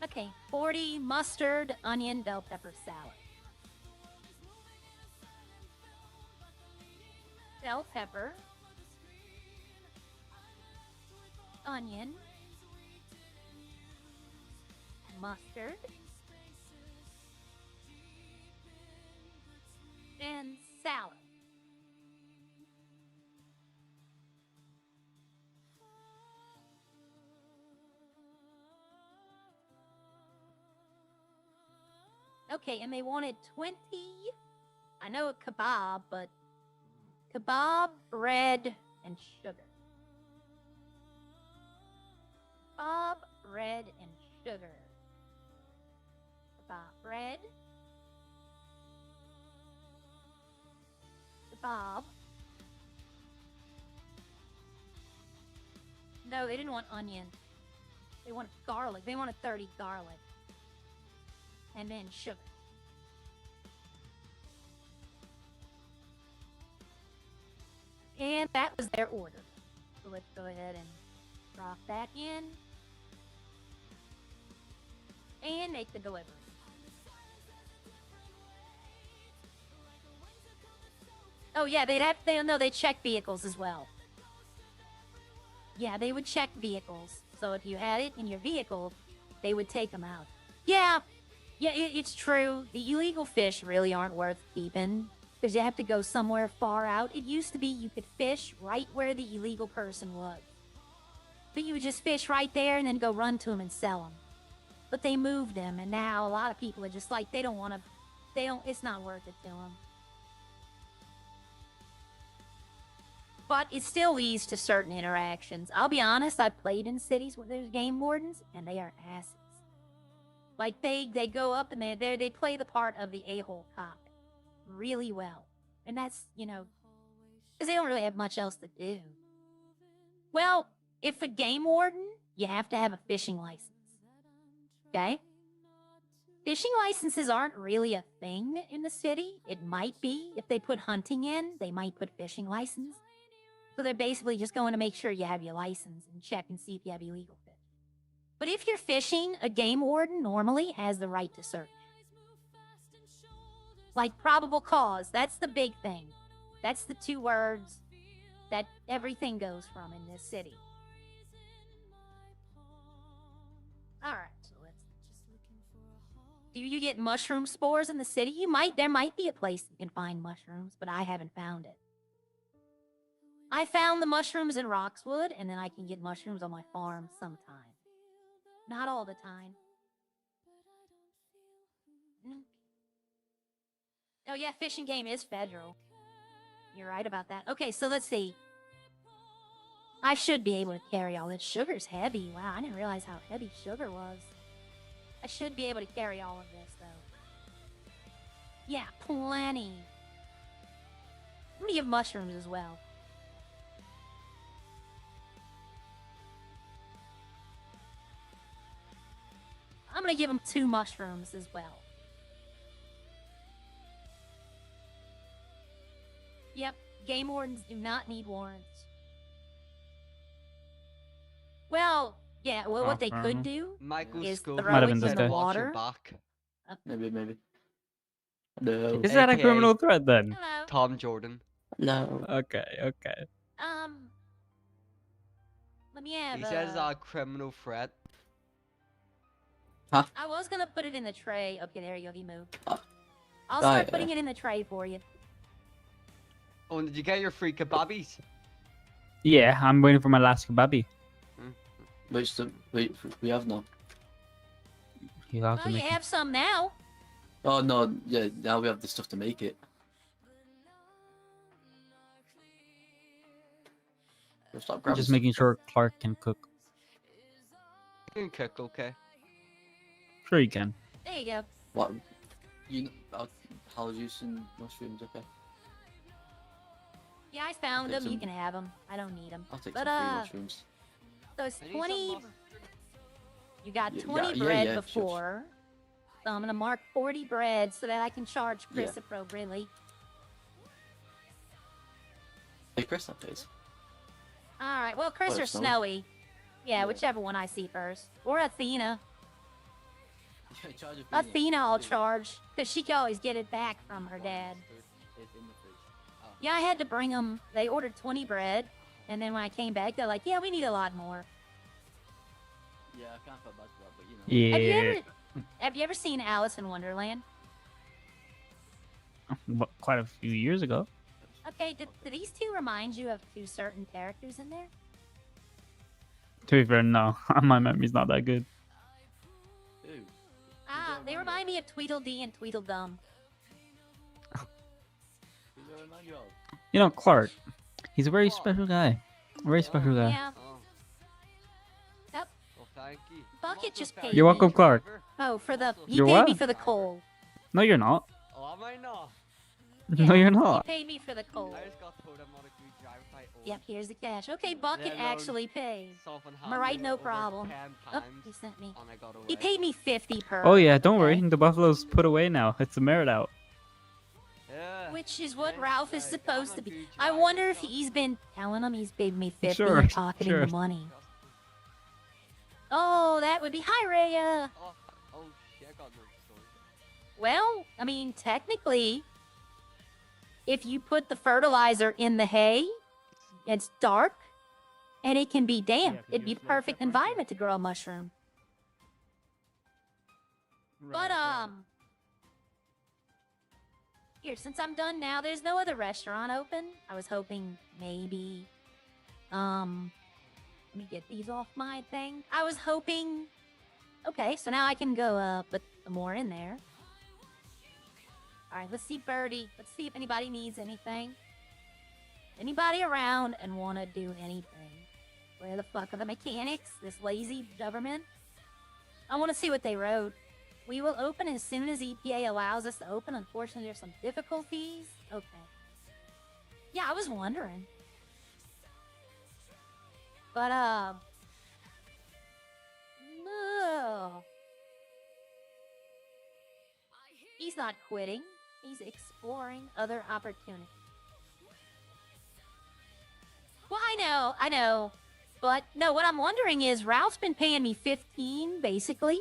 Okay, 40 mustard, onion, bell pepper salad. Bell pepper. Onion. Mustard. And salad. Okay, and they wanted 20. I know a kebab, but kebab, bread, and sugar. Kebab, bread, and sugar. Kebab, bread. Kebab. No, they didn't want onion. They wanted garlic. They wanted 30 garlic. And then sugar. And that was their order. So let's go ahead and drop that in. And make the delivery. Oh yeah, they'd check vehicles as well. Yeah, they would check vehicles. So if you had it in your vehicle, they would take them out. Yeah, it's true. The illegal fish really aren't worth keeping because you have to go somewhere far out. It used to be you could fish right where the illegal person was. But you would just fish right there and then go run to them and sell them. But they moved them, and now a lot of people are just like, it's not worth it to them. But it still leads to certain interactions. I'll be honest, I've played in cities where there's game wardens, and they are asses. Like, they go up and they play the part of the a-hole cop really well. And that's, because they don't really have much else to do. Well, if a game warden, you have to have a fishing license. Okay? Fishing licenses aren't really a thing in the city. It might be. If they put hunting in, they might put fishing license. So they're basically just going to make sure you have your license and check and see if you have illegal fish. But if you're fishing, a game warden normally has the right to search. Like probable cause, that's the big thing. That's the 2 words that everything goes from in this city. Alright, so let's... Do you get mushroom spores in the city? There might be a place you can find mushrooms, but I haven't found it. I found the mushrooms in Roxwood, and then I can get mushrooms on my farm sometime. Not all the time. Oh yeah, fishing game is federal. You're right about that. Okay, so let's see. I should be able to carry all this. Sugar's heavy. Wow, I didn't realize how heavy sugar was. I should be able to carry all of this, though. Yeah, plenty. I'm gonna give mushrooms as well. I'm gonna give him 2 mushrooms as well. Yep, game wardens do not need warrants. Well, yeah, well, what they could do Michael is Scoville throw Might have it been in this the guy. watch your water. back. Maybe. No. Is that a AKA criminal threat then? Hello. Tom Jordan. No. Okay. Let me have. He says a criminal threat. I was gonna put it in the tray. Okay, there you go. He moved. Oh. I'll Oh, start yeah. putting it in the tray for you. Oh, and did you get your free kebabbies? Yeah, I'm waiting for my last kebabi. Wait, we have none. You have Oh, to you make. have some now. Oh no, yeah, now we have the stuff to make it. We'll start grabbing Just some- making sure Clark can cook. You can cook, okay. Sure, you can. There you go. What? You how juice and mushrooms, okay? Yeah, I found Take them. You some- can have them. I don't need them. I'll take But, some free mushrooms. So it's I need some 20. mustard. You got Yeah, 20 yeah, bread yeah, sure. before. So I'm gonna mark 40 bread so that I can charge Chris Yeah. appropriately. Hey Chris, that pays. All right. Well, Chris Oh, or Snowy? Snowy. Yeah, Yeah. whichever one I see first. Or Athena. Yeah, charge a fee. Athena I'll charge. Because she can always get it back from her dad. It's in the fridge. Oh. Yeah, I had to bring them. They ordered 20 bread. And then when I came back, they're like, yeah, we need a lot more. Yeah, I can't put back to that, but you know. Yeah. Have you ever seen Alice in Wonderland? Quite a few years ago. Okay, do these two remind you of 2 certain characters in there? To be fair, no. My memory's not that good. Ew. Ah, they remind me of Tweedledee and Tweedledum. Who do I remind you of? You know, Clark. He's a very special guy. A very special guy. Yeah. Oh. Yep. Well, thank you. Bucket I'm also just found paid You're me. welcome, Clark. Oh, for the he You're paid what? me for the coal. No, you're not. Oh, am I not? No, you're He not. paid me for the coal. I just got told I'm not a good driver by Yep, here's the cash. Okay, Bucket Yeah, no, actually paid. Something I'm alright, happened no over problem. 10 Oh, times, he sent me. and I got away. He paid me 50 per. Oh yeah, don't worry. okay? The buffalo's put away now. It's a merit out. Yeah. Which is what Yeah, Ralph is like, supposed I'm to a be. good I driver, wonder if so- he's been telling him he's paid me 50 Sure, and pocketing sure. the money. Oh, that would be hi, Raya. Oh shit, I got no story. Well, I mean, technically, if you put the fertilizer in the hay, it's dark, and it can be damp. 'cause It'd be you're a slow perfect step, aren't you? environment to grow a mushroom. But, here, since I'm done now, there's no other restaurant open. I was hoping maybe, let me get these off my thing. I was hoping, okay, so now I can go, put more in there. Alright, let's see Birdie. Let's see if anybody needs anything. Anybody around and want to do anything? Where the fuck are the mechanics? This lazy government? I want to see what they wrote. We will open as soon as EPA allows us to open. Unfortunately, there's some difficulties. Okay. Yeah, I was wondering. But, no. He's not quitting. He's exploring other opportunities. Well, I know. But, no, what I'm wondering is Ralph's been paying me 15, basically.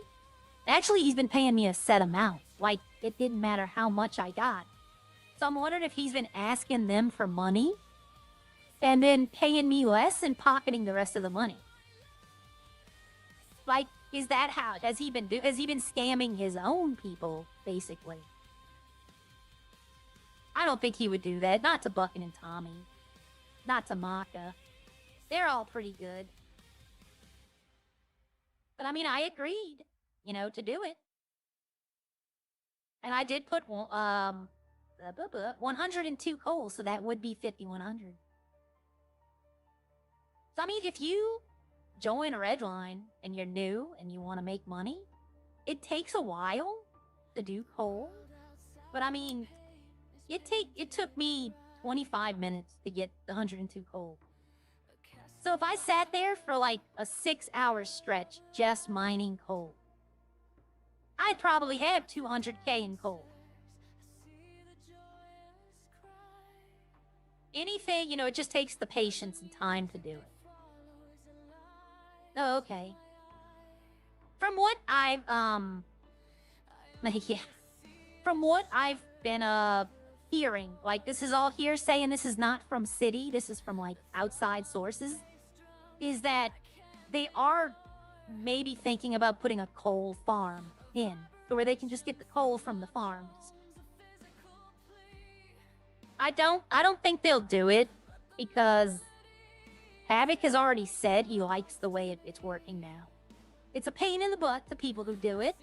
Actually, he's been paying me a set amount. Like, it didn't matter how much I got. So I'm wondering if he's been asking them for money and then paying me less and pocketing the rest of the money. Like, is that how? Has he been scamming his own people, basically? I don't think he would do that. Not to Bucket and Tommy. Not to Maka. They're all pretty good. But I mean, I agreed, to do it. And I did put 102 coal, so that would be 5,100. So I mean, if you join a Redline and you're new and you want to make money, it takes a while to do coal. But I mean, it took me 25 minutes to get the 102 coal. So if I sat there for like a 6-hour stretch just mining coal, I'd probably have 200K in coal. Anything, you know, it just takes the patience and time to do it. Oh, okay. From what I've, yeah. From what I've been, hearing, like, this is all hearsay and this is not from city, this is from, like, outside sources, is that they are maybe thinking about putting a coal farm in, where they can just get the coal from the farms. I don't think they'll do it, because Havoc has already said he likes the way it's working now. It's a pain in the butt to people who do it,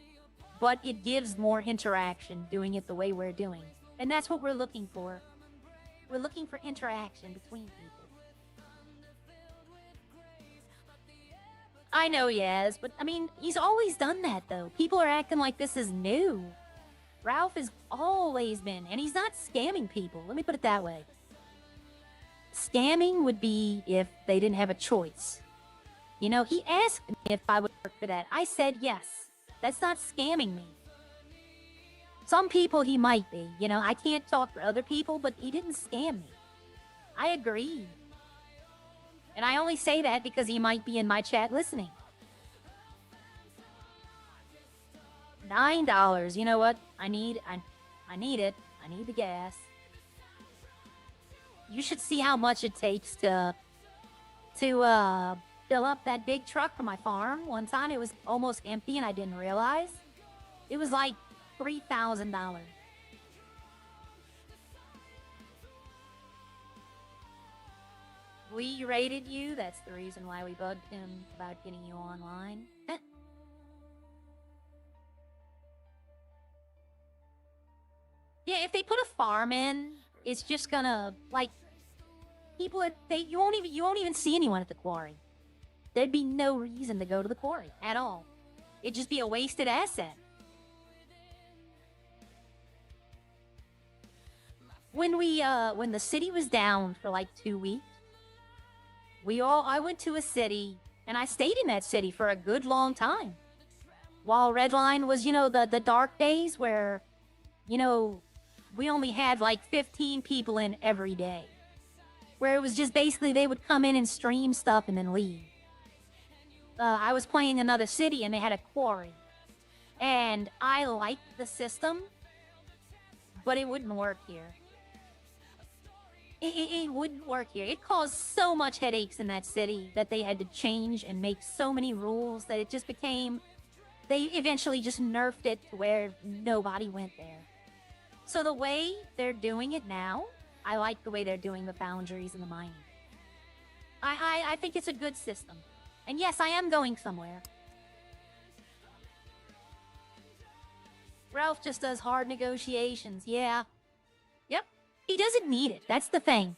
but it gives more interaction doing it the way we're doing. And that's what we're looking for. We're looking for interaction between people. I know he has, but I mean, he's always done that though. People are acting like this is new. Ralph has always been, and he's not scamming people. Let me put it that way. Scamming would be if they didn't have a choice. You know, he asked me if I would work for that. I said yes. That's not scamming me. Some people he might be. You know, I can't talk for other people, but he didn't scam me. I agree. And I only say that because he might be in my chat listening. $9. You know what? I need it. I need the gas. You should see how much it takes to fill up that big truck for my farm. One time it was almost empty and I didn't realize. It was like $3,000. We rated you. That's the reason why we bugged him about getting you online. Yeah, if they put a farm in, it's just gonna, like, people you won't even see anyone at the quarry. There'd be no reason to go to the quarry at all. It'd just be a wasted asset. When the city was down for like 2 weeks, I went to a city and I stayed in that city for a good long time. While Redline was, you know, the dark days where, you know, we only had like 15 people in every day. Where it was just basically they would come in and stream stuff and then leave. I was playing another city and they had a quarry. And I liked the system, but it wouldn't work here. It wouldn't work here. It caused so much headaches in that city that they had to change and make so many rules that it just became... They eventually just nerfed it to where nobody went there. So the way they're doing it now, I like the way they're doing the foundries and the mining. I think it's a good system. And yes, I am going somewhere. Ralph just does hard negotiations, yeah. Yep, he doesn't need it, that's the thing.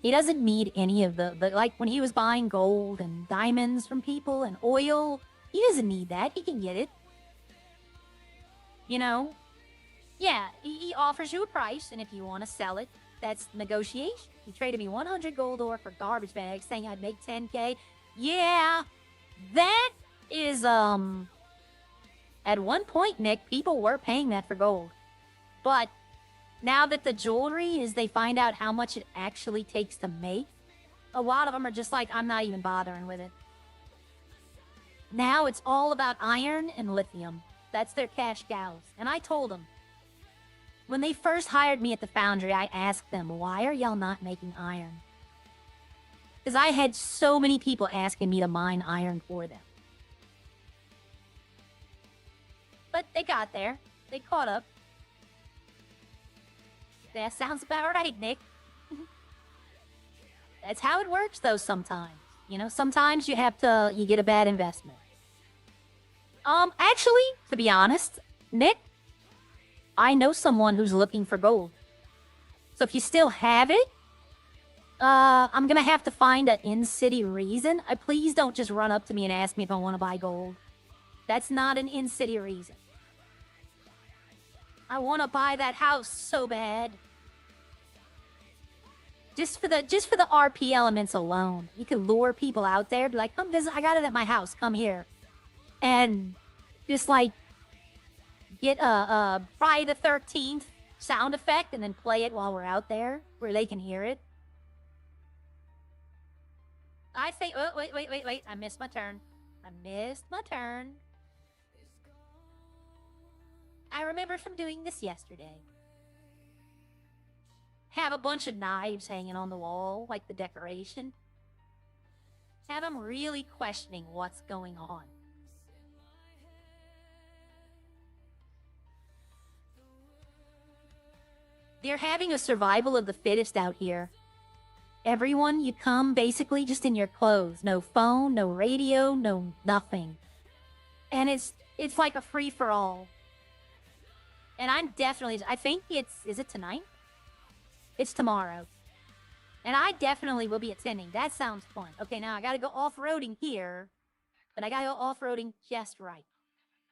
He doesn't need any of the like when he was buying gold and diamonds from people and oil, he doesn't need that, he can get it. You know? Yeah, he offers you a price, and if you want to sell it, that's negotiation. He traded me 100 gold ore for garbage bags, saying I'd make 10K. Yeah, that is, at one point, Nick, people were paying that for gold. But now that the jewelry is, they find out how much it actually takes to make, a lot of them are just like, I'm not even bothering with it. Now it's all about iron and lithium. That's their cash cows. And I told them, when they first hired me at the foundry, I asked them, why are y'all not making iron? Because I had so many people asking me to mine iron for them. But they got there. They caught up. That sounds about right, Nick. That's how it works, though, sometimes. You know, sometimes you get a bad investment. Actually, to be honest, Nick, I know someone who's looking for gold. So if you still have it, I'm gonna have to find an in-city reason. Please don't just run up to me and ask me if I want to buy gold. That's not an in-city reason. I want to buy that house so bad. just for the RP elements alone, you could lure people out there, be like, come visit, I got it at my house, come here. And just like get a Friday the 13th sound effect and then play it while we're out there where they can hear it. I think, oh, wait, I missed my turn. I remember from doing this yesterday. Have a bunch of knives hanging on the wall, like the decoration. Have them really questioning what's going on. They're having a survival of the fittest out here. Everyone, you come basically just in your clothes. No phone, no radio, no nothing. And it's like a free-for-all. And I'm definitely, I think is it tonight? It's tomorrow. And I definitely will be attending. That sounds fun. Okay, now I gotta go off-roading here. But I gotta go off-roading just right.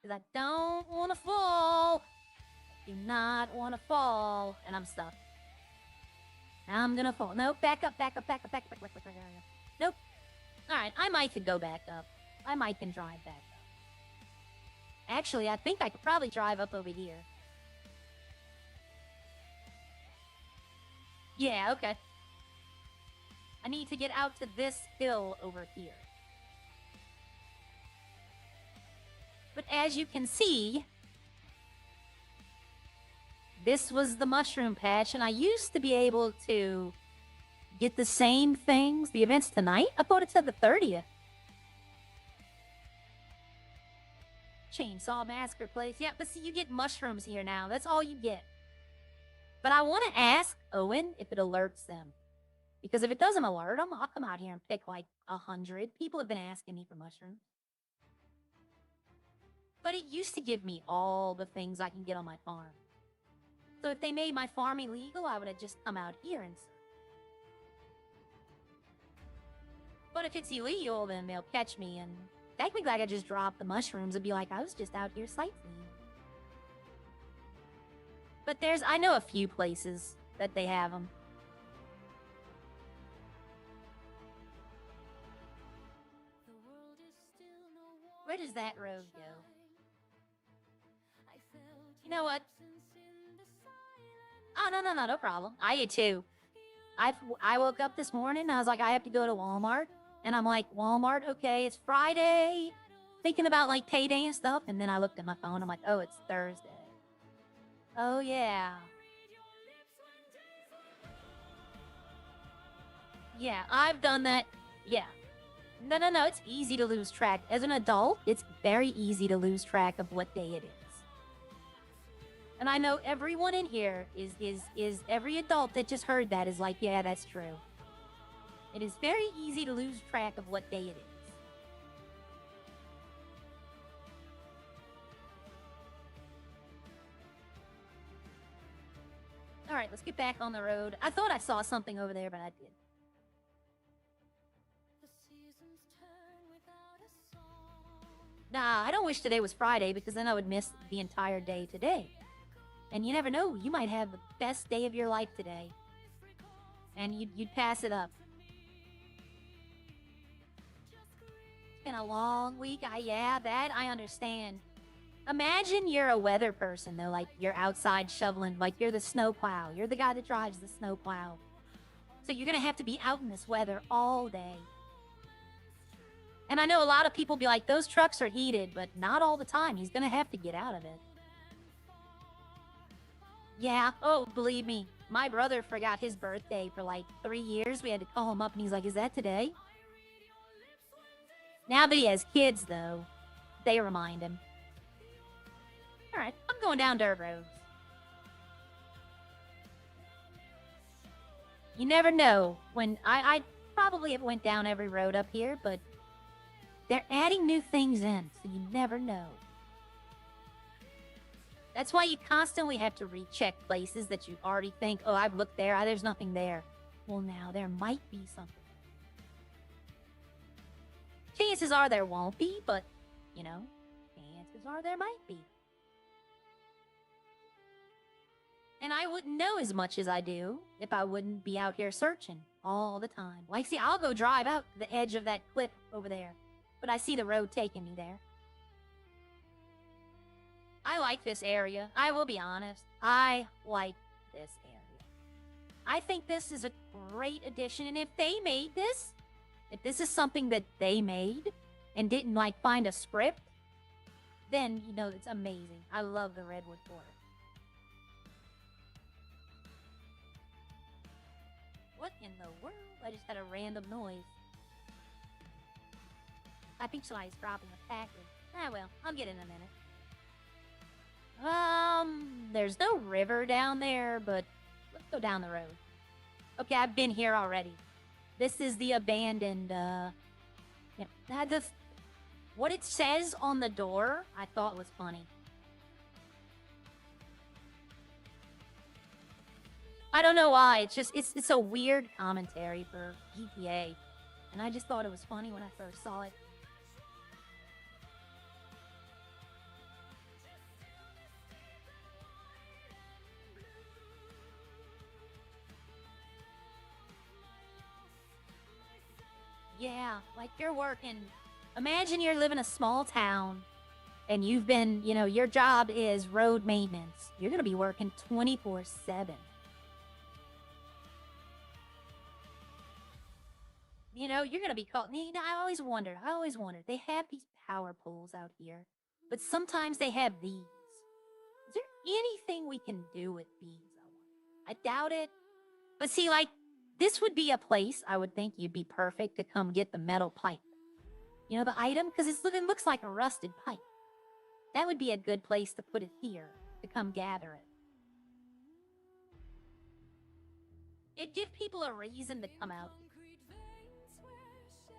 Because I don't want to fall. I do not want to fall. And I'm stuck. Now I'm gonna fall. Nope, back up. Nope. Alright, I might could go back up. I might can drive back up. Actually, I think I could probably drive up over here. Yeah, okay. I need to get out to this hill over here. But as you can see, this was the mushroom patch, and I used to be able to get the same things. The event's tonight? I thought it said the 30th. Chainsaw Massacre place. Yeah, but see, you get mushrooms here now. That's all you get. But I want to ask Owen if it alerts them. Because if it doesn't alert them, I'll come out here and pick like 100. People have been asking me for mushrooms. But it used to give me all the things I can get on my farm. So if they made my farm illegal, I would have just come out here and... But if it's illegal, then they'll catch me, and technically I could just drop the mushrooms and be like, I was just out here sightseeing. But I know a few places that they have them. Where does that road go? You know what? Oh, no problem. I did too. I woke up this morning, I was like, I have to go to Walmart. And I'm like, Walmart, okay, it's Friday. Thinking about like payday and stuff. And then I looked at my phone, I'm like, oh, it's Thursday. Oh, yeah. Yeah, I've done that. Yeah. No, it's easy to lose track. As an adult, it's very easy to lose track of what day it is. And I know everyone in here is every adult that just heard that is like, yeah, that's true. It is very easy to lose track of what day it is. Alright, let's get back on the road. I thought I saw something over there, but I didn't. Nah, I don't wish today was Friday because then I would miss the entire day today. And you never know, you might have the best day of your life today. And you'd pass it up. It's been a long week. Yeah, that I understand. Imagine you're a weather person, though. Like, you're outside shoveling. Like, you're the snowplow. You're the guy that drives the snowplow. So you're going to have to be out in this weather all day. And I know a lot of people be like, those trucks are heated, but not all the time. He's going to have to get out of it. Yeah, oh, believe me, my brother forgot his birthday for like 3 years. We had to call him up and he's like, is that today? Now that he has kids, though, they remind him. Alright, I'm going down dirt roads. You never know. When I probably have went down every road up here, but they're adding new things in, so you never know. That's why you constantly have to recheck places that you already think, oh, I've looked there, there's nothing there. Well, now there might be something. Chances are there won't be, but, you know, chances are there might be. And I wouldn't know as much as I do if I wouldn't be out here searching all the time. Like, see, I'll go drive out to the edge of that cliff over there, but I see the road taking me there. I like this area. I will be honest. I like this area. I think this is a great addition, and if they made this, if this is something that they made and didn't, like, find a script, then, you know, it's amazing. I love the Redwood Forest. What in the world? I just had a random noise. I think somebody's dropping a package. Ah, well, I'll get in a minute. There's no river down there, but let's go down the road. Okay, I've been here already. This is the abandoned, yeah, what it says on the door, I thought was funny. I don't know why, it's a weird commentary for GTA, and I just thought it was funny when I first saw it. Yeah, like you're working. Imagine you're living in a small town and you've been, you know, your job is road maintenance. You're going to be working 24/7. You know, you're going to be called. You know, I always wonder. They have these power poles out here, but sometimes they have these. Is there anything we can do with these? I doubt it. But see, like, this would be a place I would think you'd be perfect to come get the metal pipe. You know, the item? Because it looks like a rusted pipe. That would be a good place to put it here, to come gather it. It'd give people a reason to come out.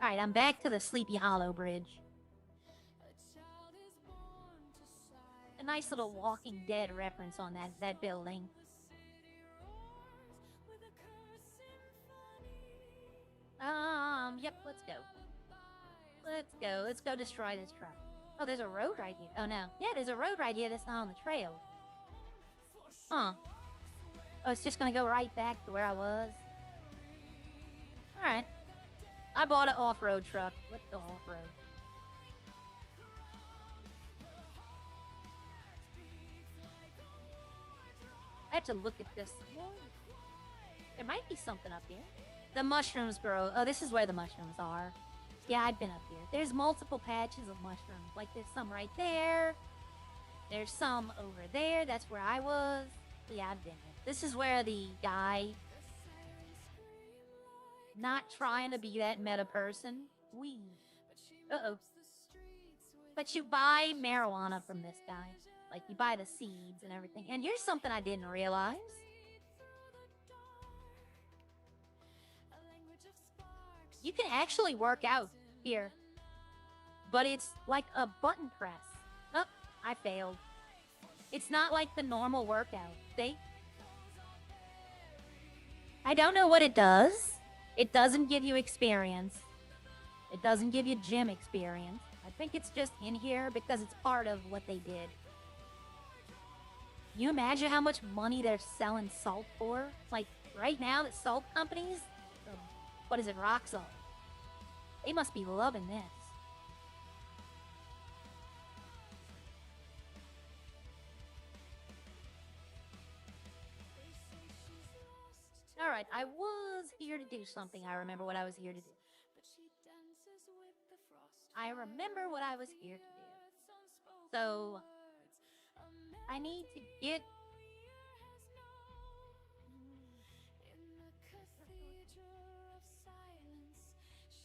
Alright, I'm back to the Sleepy Hollow Bridge. A nice little Walking Dead reference on that building. Yep, let's go. Let's go destroy this truck. Oh, there's a road right here. Oh, no. Yeah, there's a road right here that's not on the trail. Huh. Oh, it's just gonna go right back to where I was. Alright. I bought an off-road truck. Let's go off-road. I have to look at this. There might be something up here. The mushrooms grow. Oh, this is where the mushrooms are. Yeah, I've been up here. There's multiple patches of mushrooms. Like, there's some right there. There's some over there. That's where I was. Yeah, I've been here. This is where the guy... Not trying to be that meta person. Uh-oh. But you buy marijuana from this guy. Like, you buy the seeds and everything. And here's something I didn't realize. You can actually work out here. But it's like a button press. Oh, I failed. It's not like the normal workout. See? I don't know what it does. It doesn't give you experience. It doesn't give you gym experience. I think it's just in here because it's part of what they did. Can you imagine how much money they're selling salt for? Like, right now, the salt companies... What is it, rock salt? They must be loving this. Alright, I was here to do something. I remember what I was here to do. I remember what I was here to do. So, I need to get...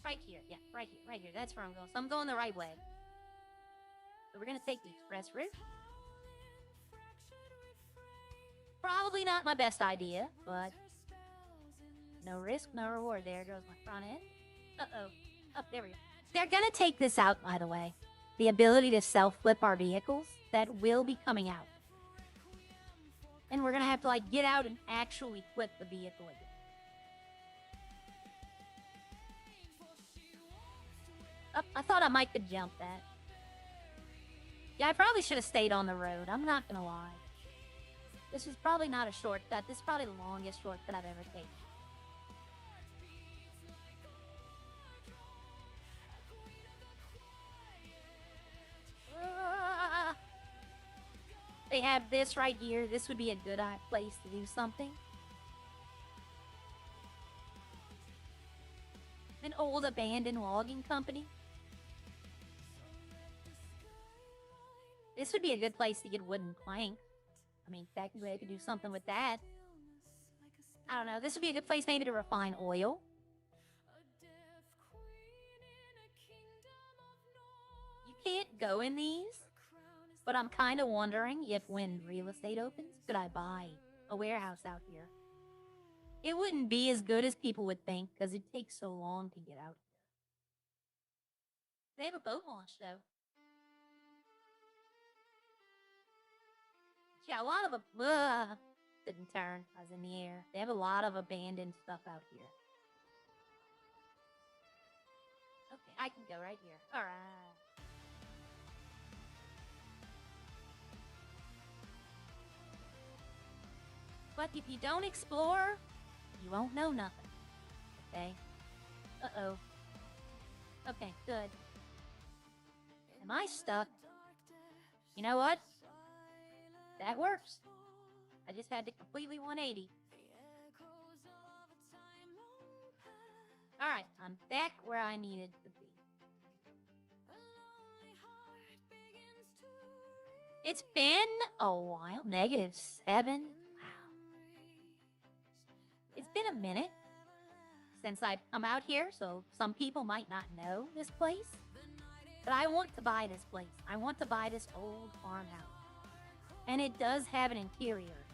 Right here, yeah, right here. That's where I'm going. So I'm going the right way. So we're gonna take the express route. Probably not my best idea, but no risk, no reward. There goes my front end. Uh-oh. Oh, there we go. They're gonna take this out, by the way. The ability to self-flip our vehicles, that will be coming out. And we're gonna have to, like, get out and actually flip the vehicle again. Oh, I thought I might could jump that. Yeah, I probably should have stayed on the road. I'm not gonna lie. This is probably not a shortcut. This is probably the longest shortcut I've ever taken. They have this right here. This would be a good place to do something. An old abandoned logging company. This would be a good place to get wooden planks. I mean, technically I could do something with that. I don't know. This would be a good place maybe to refine oil. You can't go in these, but I'm kind of wondering if when real estate opens, could I buy a warehouse out here? It wouldn't be as good as people would think because it takes so long to get out here. They have a boat launch though. Yeah, a lot of didn't turn. I was in the air. They have a lot of abandoned stuff out here. Okay, I can go right here. All right. But if you don't explore, you won't know nothing. Okay? Uh-oh. Okay, good. Am I stuck? You know what? That works. I just had to completely 180. Alright, I'm back where I needed to be. It's been a while. -7. Wow. It's been a minute since I've come out here, so some people might not know this place. But I want to buy this place. I want to buy this old farmhouse. And it does have an interior.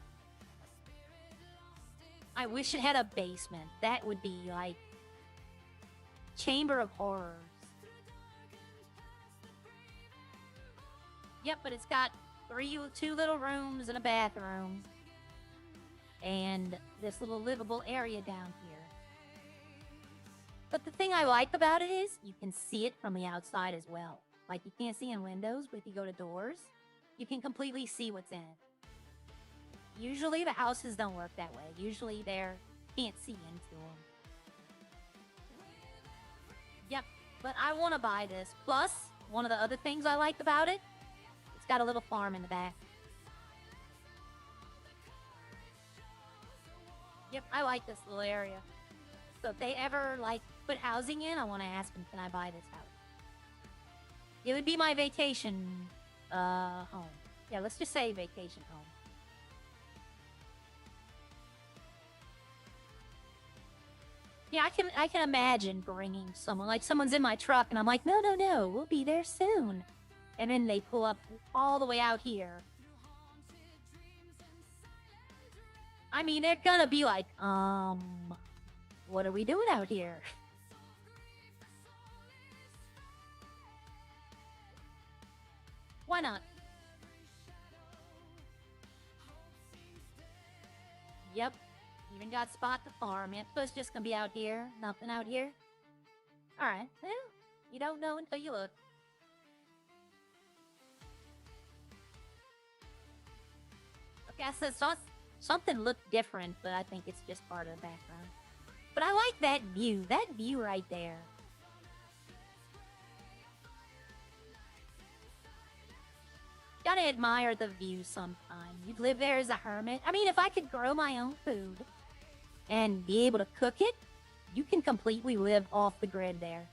I wish it had a basement. That would be like Chamber of Horrors. Yep, but it's got two little rooms and a bathroom. And this little livable area down here. But the thing I like about it is you can see it from the outside as well. Like you can't see in windows, but if you go to doors, you can completely see what's in it. Usually the houses don't work that way. Usually they can't see into them. Yep, but I want to buy this. Plus, one of the other things I like about it, it's got a little farm in the back. Yep, I like this little area. So if they ever like put housing in, I want to ask them, can I buy this house? It would be my vacation home. Yeah, let's just say vacation home. Yeah, I can imagine bringing someone, like someone's in my truck and I'm like, no, we'll be there soon. And then they pull up all the way out here. I mean, they're gonna be like, what are we doing out here? Why not? Yep. Even got spot to farm. It was just gonna be out here. Nothing out here. Alright. Well, you don't know until you look. Okay, so something looked different, but I think it's just part of the background. But I like that view. That view right there. Gotta admire the view sometime. You'd live there as a hermit. I mean, if I could grow my own food and be able to cook it, you can completely live off the grid there.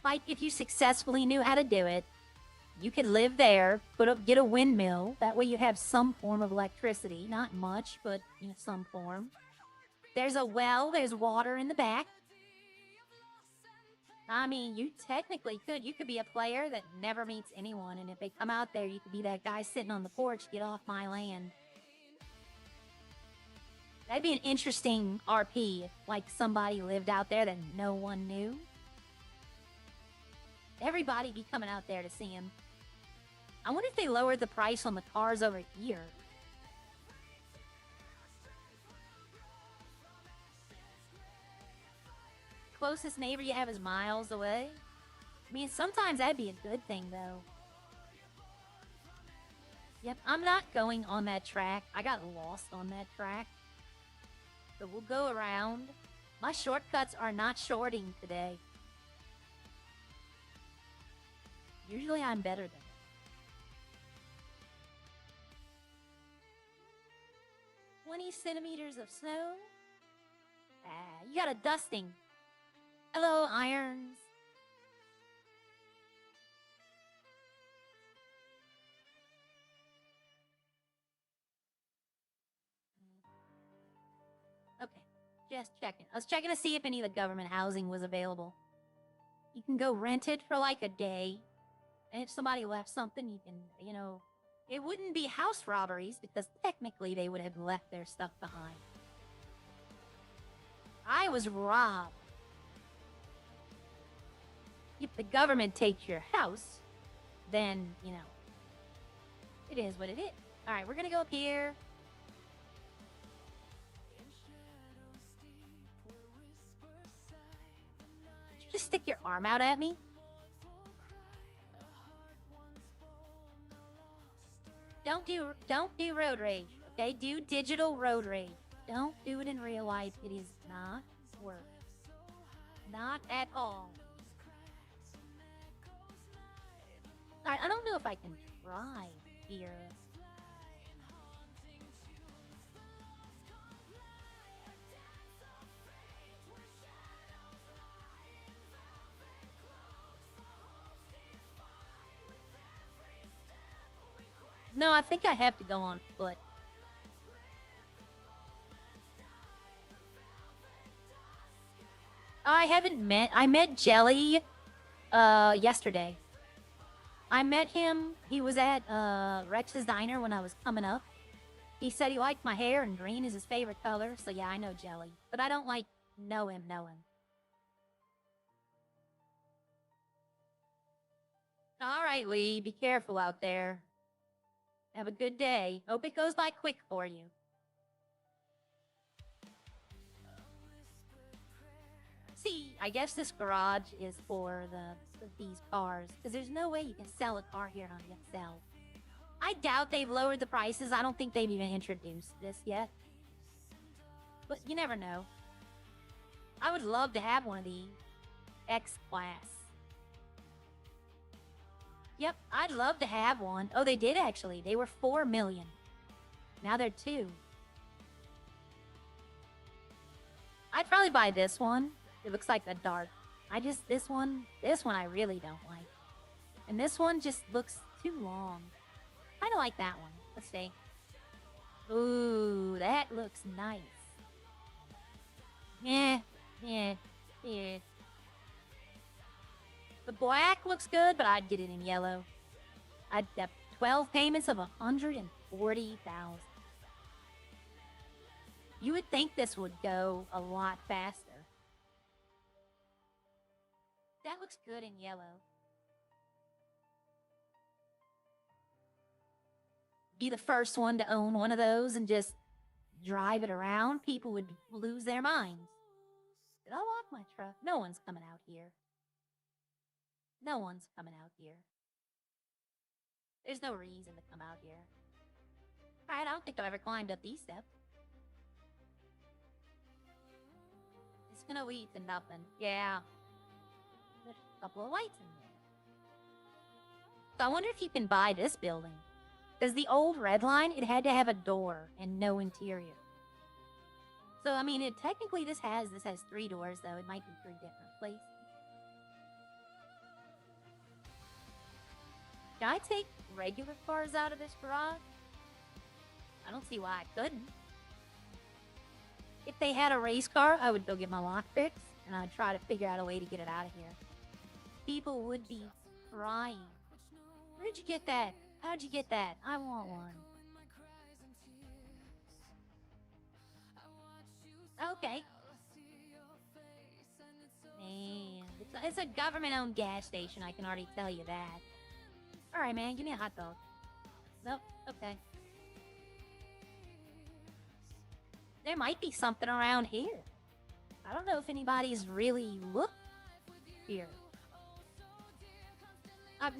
Like, if you successfully knew how to do it, you could live there, get a windmill. That way you have some form of electricity. Not much, but you know, some form. There's a well, there's water in the back. I mean, you technically could. You could be a player that never meets anyone, and if they come out there, you could be that guy sitting on the porch, get off my land. That'd be an interesting RP, if, like, somebody lived out there that no one knew. Everybody be coming out there to see him. I wonder if they lowered the price on the cars over here. Closest neighbor you have is miles away. I mean, sometimes that'd be a good thing, though. Yep, I'm not going on that track. I got lost on that track. So we'll go around. My shortcuts are not shorting today. Usually I'm better than it. $20 centimeters of snow. Ah, you got a dusting. Hello, Irons. Okay, just checking. I was checking to see if any of the government housing was available. You can go rent it for like a day. And if somebody left something, you can, you know, it wouldn't be house robberies because technically they would have left their stuff behind. I was robbed. If the government takes your house, then, you know, it is what it is. All right, we're going to go up here. Did you just stick your arm out at me? Don't do road rage, okay? Do digital road rage. Don't do it in real life. It is not worth. Not at all. Alright, I don't know if I can drive here. No, I think I have to go on foot. I met Jelly, yesterday. I met him, he was at, Rex's Diner when I was coming up. He said he liked my hair and green is his favorite color, so yeah, I know Jelly. But I don't, like, know him. Alright, Lee, be careful out there. Have a good day. Hope it goes by quick for you. See, I guess this garage is for these cars, because there's no way you can sell a car here on EXL. I doubt they've lowered the prices. I don't think they've even introduced this yet. But you never know. I would love to have one of these. X-Class. Yep, I'd love to have one. Oh, they did actually. They were 4 million. Now they're 2. I'd probably buy this one. It looks like a dart. This one I really don't like. And this one just looks too long. Kinda like that one. Let's see. Ooh, that looks nice. Yeah. The black looks good, but I'd get it in yellow. I'd have 12 payments of 140,000. You would think this would go a lot faster. That looks good in yellow. Be the first one to own one of those and just drive it around. People would lose their minds. Did I lock my truck? No one's coming out here. No one's coming out here. There's no reason to come out here. Alright, I don't think I've ever climbed up these steps. It's gonna lead to nothing. Yeah. There's a couple of lights in there. So I wonder if you can buy this building. Because the old Redline, it had to have a door and no interior. So, I mean, technically this has 3 doors, though. It might be 3 different places. Can I take regular cars out of this garage? I don't see why I couldn't. If they had a race car, I would go get my lockpicks, and I'd try to figure out a way to get it out of here. People would be crying. Where'd you get that? How'd you get that? I want one. Okay. Man, it's a government-owned gas station, I can already tell you that. Alright, man, give me a hot dog. Nope, okay. There might be something around here. I don't know if anybody's really looked here. I've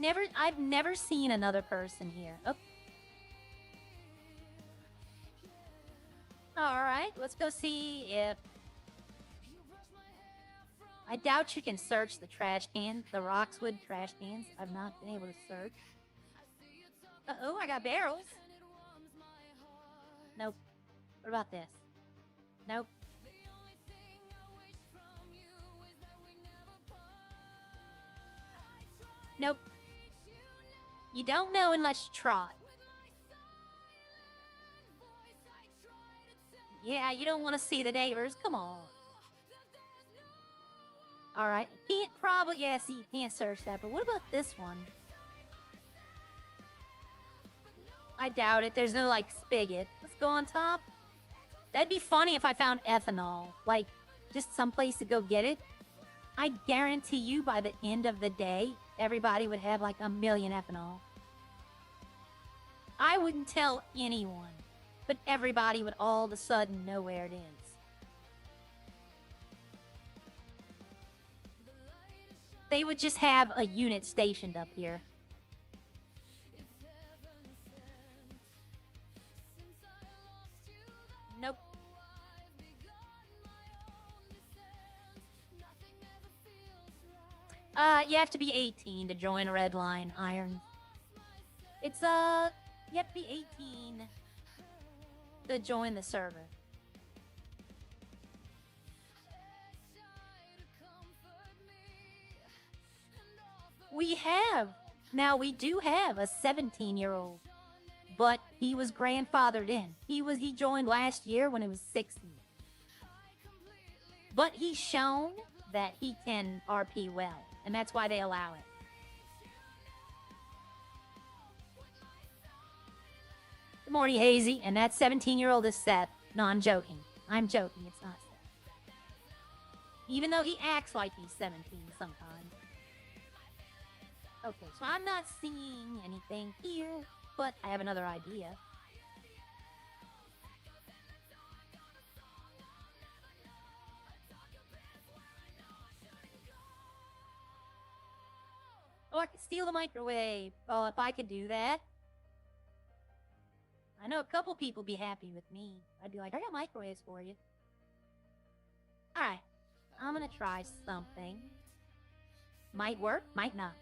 never seen another person here. Oh, Alright, let's go see if... I doubt you can search the trash cans, the Roxwood trash cans. I've not been able to search. Uh-oh, I got barrels. Nope. What about this? Nope. Nope. You don't know unless you try. Yeah, you don't want to see the neighbors. Come on. Alright. Can't probably... Yeah, see, you can't search that. But what about this one? I doubt it. There's no, like, spigot. Let's go on top. That'd be funny if I found ethanol. Like, just someplace to go get it. I guarantee you by the end of the day, everybody would have, like, 1 million ethanol. I wouldn't tell anyone. But everybody would all of a sudden know where it is. They would just have a unit stationed up here. Nope. You have to be 18 to join Redline Iron. It's, you have to be 18 to join the server. We have. Now, we do have a 17-year-old. But he was grandfathered in. He joined last year when he was 16. But he's shown that he can RP well. And that's why they allow it. Good morning, Hazy. And that 17-year-old is Seth. No, I'm joking. I'm joking. It's not Seth. Even though he acts like he's 17 sometimes. Okay, so I'm not seeing anything here, but I have another idea. Oh, I can steal the microwave. Oh, if I could do that. I know a couple people be happy with me. I'd be like, I got microwaves for you. Alright. I'm gonna try something. Might work, might not.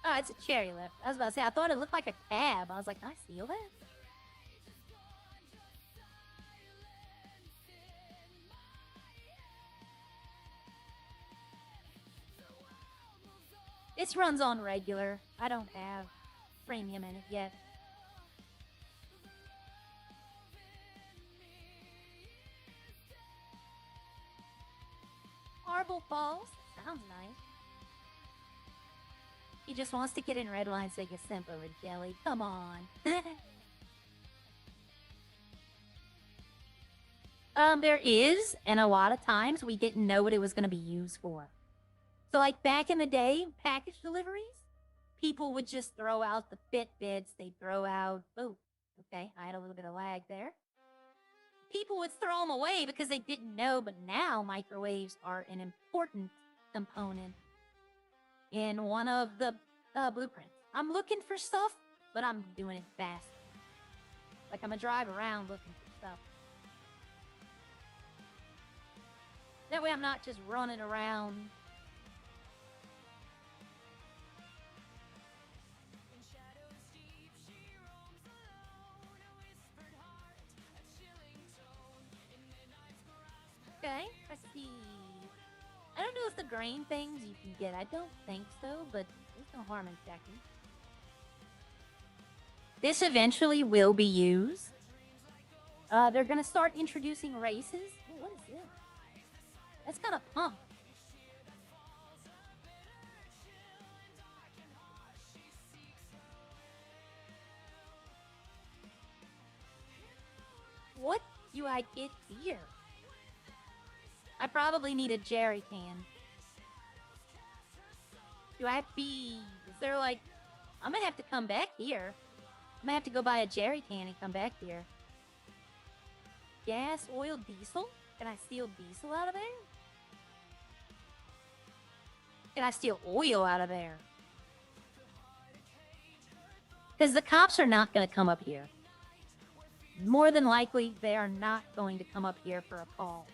Oh, it's a cherry lift. I was about to say, I thought it looked like a cab. I was like, can I steal that? This runs on regular. I don't have premium in it yet. Marble Falls. Sounds nice. He just wants to get in Redline so he can simp over Jelly. Come on. There is, and a lot of times we didn't know what it was going to be used for. So, like, back in the day, package deliveries, people would just throw out the Fitbits. They'd throw out... Oh, okay, I had a little bit of lag there. People would throw them away because they didn't know, but now microwaves are an important component in one of the blueprints. I'm looking for stuff, but I'm doing it fast. Like, I'm gonna drive around looking for stuff. That way I'm not just running around. Okay, let's see. I don't know if the grain things you can get. I don't think so, but there's no harm in checking. This eventually will be used. They're gonna start introducing races. Oh, what is this? That's kind of punk. What do I get here? I probably need a jerry can. Do I have to be... Is there like... I'm gonna have to come back here. I'm gonna have to go buy a jerry can and come back here. Gas, oil, diesel? Can I steal diesel out of there? Can I steal oil out of there? Because the cops are not going to come up here. More than likely, they are not going to come up here for a call.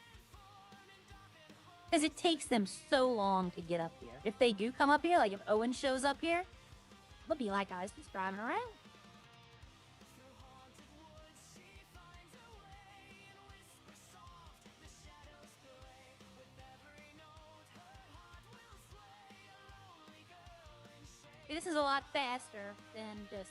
Because it takes them so long to get up here. If they do come up here, like if Owen shows up here, it'll be like I was just driving around. This is a lot faster than just...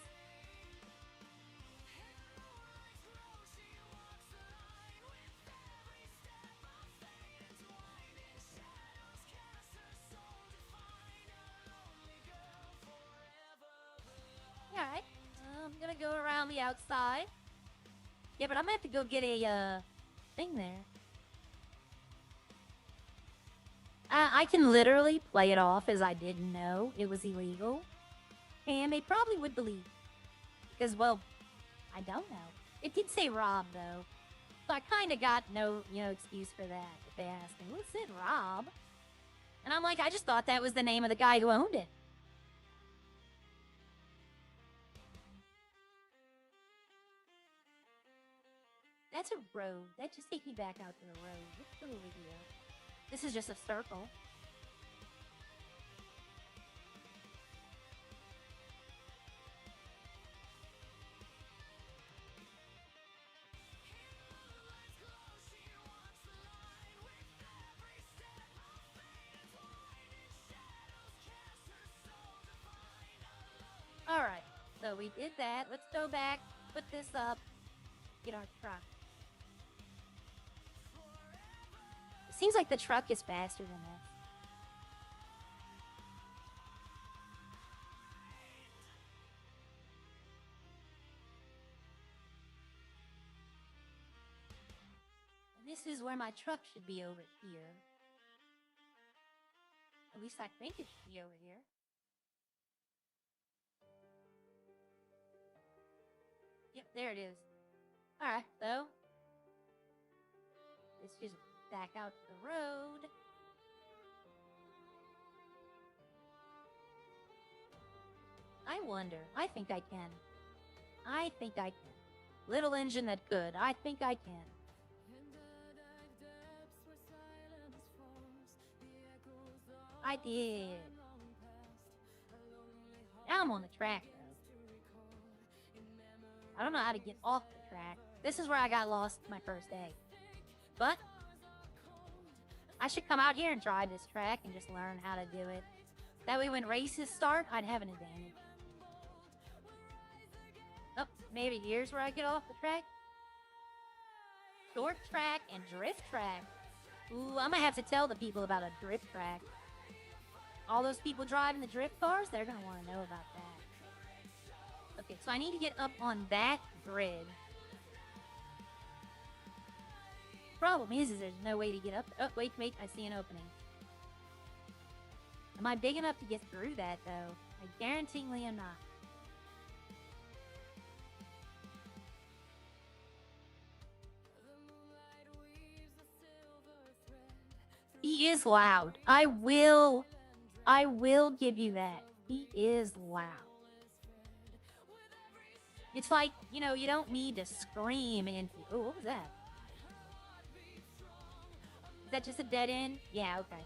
Alright, I'm gonna go around the outside. Yeah, but I'm gonna have to go get a, thing there. I can literally play it off as I didn't know it was illegal. And they probably would believe. Because, well, I don't know. It did say Rob, though. So I kind of got no, excuse for that. If they asked me, well, it said Rob. And I'm like, I just thought that was the name of the guy who owned it. That's a road. That just takes me back out to the road. Let's go over here. This is just a circle. Alright, so we did that. Let's go back, put this up, get our truck. It seems like the truck is faster than this. And this is where my truck should be, over here. At least I think it should be over here. Yep, there it is. Alright, so let's just back out to the road. I wonder. I think I can. I think I can. Little engine that good. I think I can. I did. Now I'm on the track, though. I don't know how to get off the track. This is where I got lost my first day. But I should come out here and try this track and just learn how to do it. That way when races start, I'd have an advantage. Oh, maybe here's where I get off the track. Short track and drift track. Ooh, I'm gonna have to tell the people about a drift track. All those people driving the drift cars, they're gonna want to know about that. Okay, so I need to get up on that grid. Problem is there's no way to get up. Oh, wait, I see an opening. Am I big enough to get through that, though? I guaranteeingly am not. He is loud. I will give you that. He is loud. It's like, you don't need to scream into... Oh, what was that? Is that just a dead end? Yeah, okay.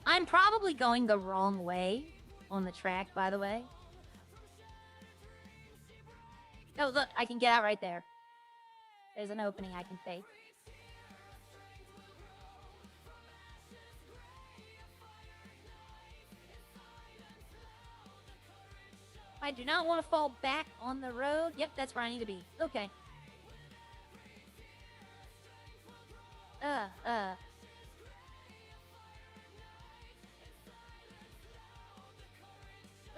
I'm probably going the wrong way on the track, by the way. Oh, look, I can get out right there. There's an opening I can take. I do not want to fall back on the road. Yep, that's where I need to be. Okay.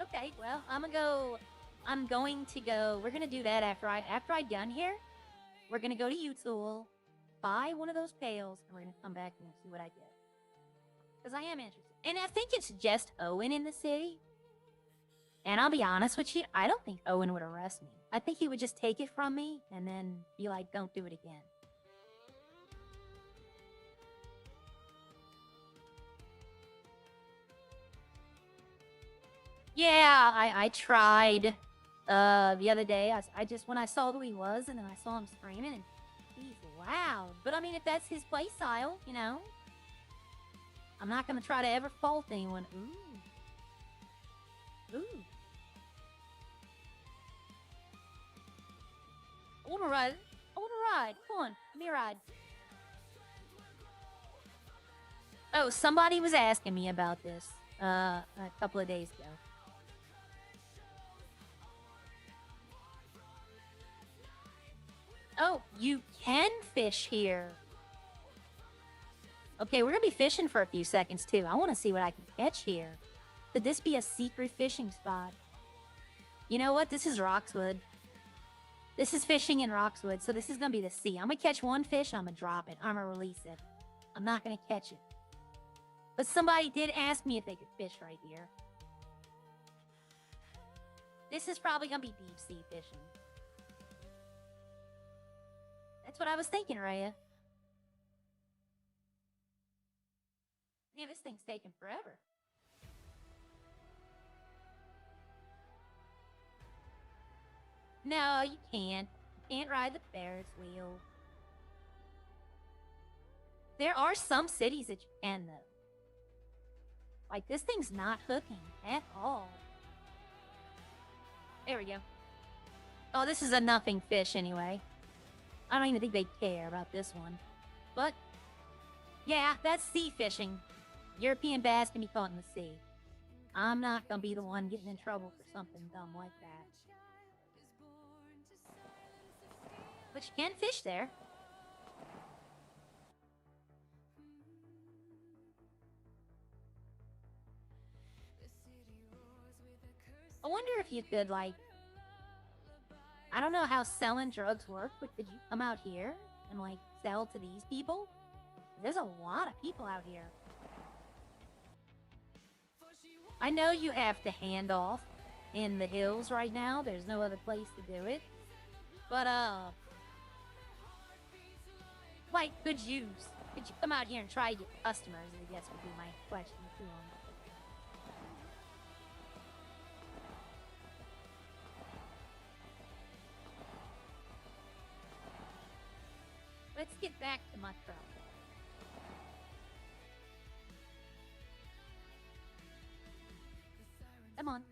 Okay, well, we're gonna do that after I'm done here. We're gonna go to Utool, buy one of those pails, and we're gonna come back and see what I get. Because I am interested. And I think it's just Owen in the city. And I'll be honest with you, I don't think Owen would arrest me. I think he would just take it from me and then be like, don't do it again. Yeah, I tried the other day. I just, when I saw who he was and then I saw him screaming and he's loud. But I mean, if that's his play style, you know, I'm not going to try to ever fault anyone. Ooh. I want to ride. I want to ride. Come on, let me ride. Oh, somebody was asking me about this a couple of days ago. Oh, you can fish here. Okay, we're gonna be fishing for a few seconds too. I want to see what I can catch here. Could this be a secret fishing spot? You know what? This is Roxwood. This is fishing in Roxwood, so this is gonna be the sea. I'm gonna catch one fish, I'm gonna drop it, I'm gonna release it. I'm not gonna catch it. But somebody did ask me if they could fish right here. This is probably gonna be deep sea fishing. That's what I was thinking, Raya. Yeah, this thing's taking forever. No, you can't. You can't ride the Ferris wheel. There are some cities that you can, though. Like, this thing's not hooking at all. There we go. Oh, this is a nothing fish anyway. I don't even think they care about this one. But, yeah, that's sea fishing. European bass can be caught in the sea. I'm not gonna be the one getting in trouble for something dumb like that. But you can fish there. I wonder if you could, like... I don't know how selling drugs work, but could you come out here and, like, sell to these people? There's a lot of people out here. I know you have to hand off in the hills right now. There's no other place to do it. But, like, could you come out here and try to get customers, I guess would be my question to them. Let's get back to my truck. Come on.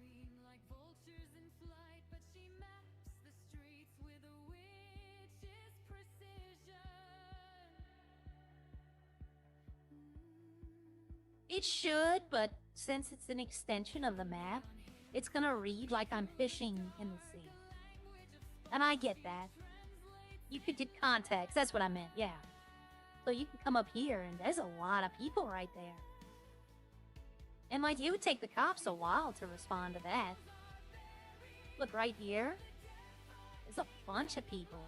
It should, but since it's an extension of the map, it's gonna read like I'm fishing in the sea. And I get that. You could get context, that's what I meant, yeah. So you can come up here, and there's a lot of people right there. And like, it would take the cops a while to respond to that. Look, right here, there's a bunch of people.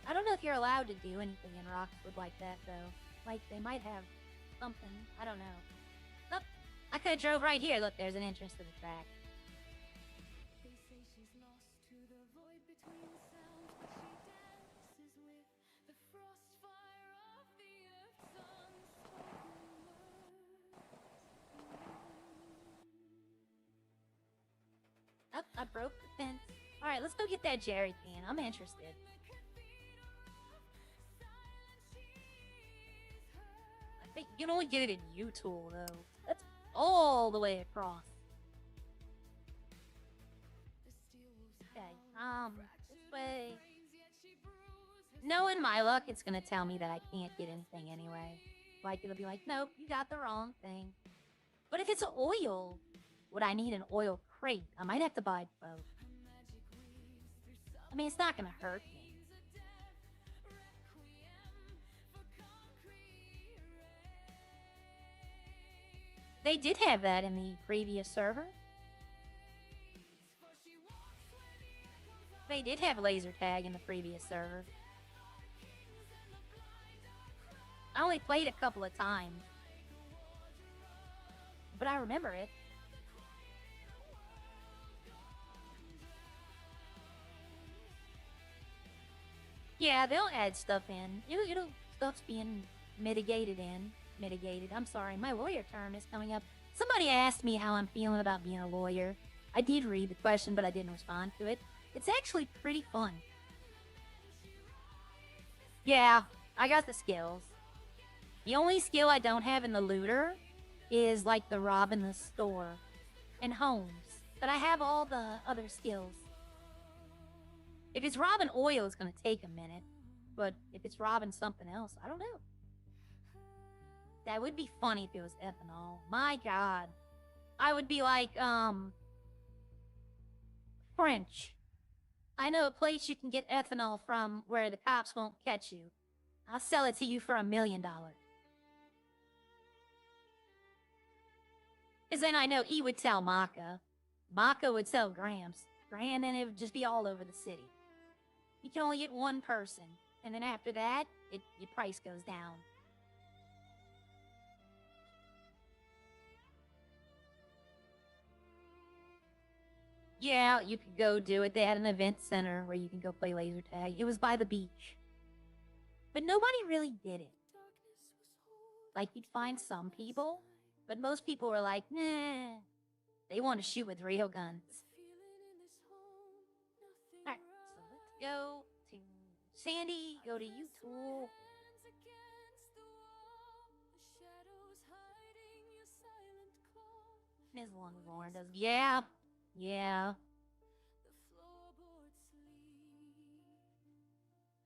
I don't know if you're allowed to do anything in Roxwood like that, though. Like, they might have something. I don't know. Nope. I could have drove right here. Look, there's an entrance to the track. Oh, I broke the fence. Alright, let's go get that jerry can. I'm interested. I think you can only get it in U-Tool, though. That's all the way across. Okay, this way. Knowing my luck, it's gonna tell me that I can't get anything anyway. Like, it'll be like, nope, you got the wrong thing. But if it's oil, would I need an oil crate? I might have to buy both. I mean, it's not gonna hurt me. They did have that in the previous server. They did have laser tag in the previous server. I only played a couple of times, but I remember it. Yeah, they'll add stuff in. Stuff's being mitigated. I'm sorry, my lawyer term is coming up. Somebody asked me how I'm feeling about being a lawyer. I did read the question, but I didn't respond to it. It's actually pretty fun. Yeah, I got the skills. The only skill I don't have in the looter is like the robbing the store and homes. But I have all the other skills. If it's robbing oil, it's gonna take a minute. But if it's robbing something else, I don't know. That would be funny if it was ethanol. My god. I would be like, French. I know a place you can get ethanol from where the cops won't catch you. I'll sell it to you for $1 million. Because then I know he would sell Maka. Maka would sell Grams. And then it would just be all over the city. You can only get one person. And then after that, your price goes down. Yeah, you could go do it. They had an event center where you can go play laser tag. It was by the beach. But nobody really did it. Like, you'd find some people, but most people were like, nah. They want to shoot with real guns. Alright, so let's go to Sandy, go to U-Tool. Ms. Longhorn does, yeah.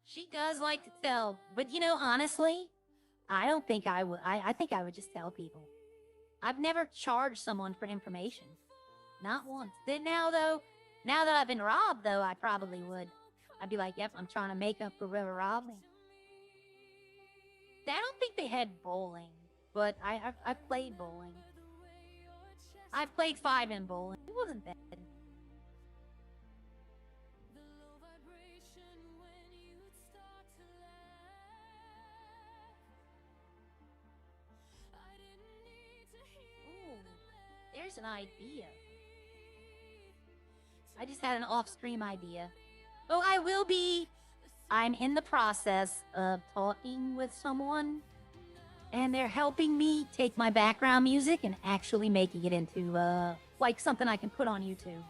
She does like to tell, but you know, honestly, I don't think I would. I think I would just tell people. I've never charged someone for information. Not once. Then now that I've been robbed, though, I probably would. I'd be like, yep, I'm trying to make up for whoever robbed me. I don't think they had bowling, but I've played bowling. I've played 5 in bowling. It wasn't bad. Ooh, there's an idea. I just had an off-stream idea. Oh, I'm in the process of talking with someone, and they're helping me take my background music and actually making it into, like something I can put on YouTube.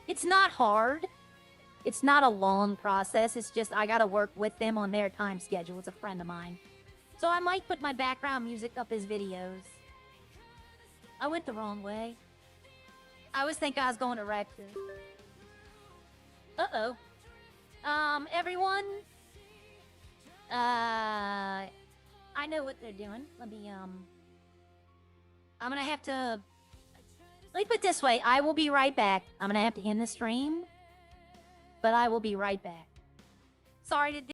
It's not hard. It's not a long process. It's just I gotta work with them on their time schedule. It's a friend of mine. So I might put my background music up as videos. I went the wrong way. I always think I was going to Rector. Uh-oh. Everyone? I know what they're doing. Let me I'm gonna have to... Let me put it this way. I will be right back. I'm gonna have to end the stream. But I will be right back. Sorry to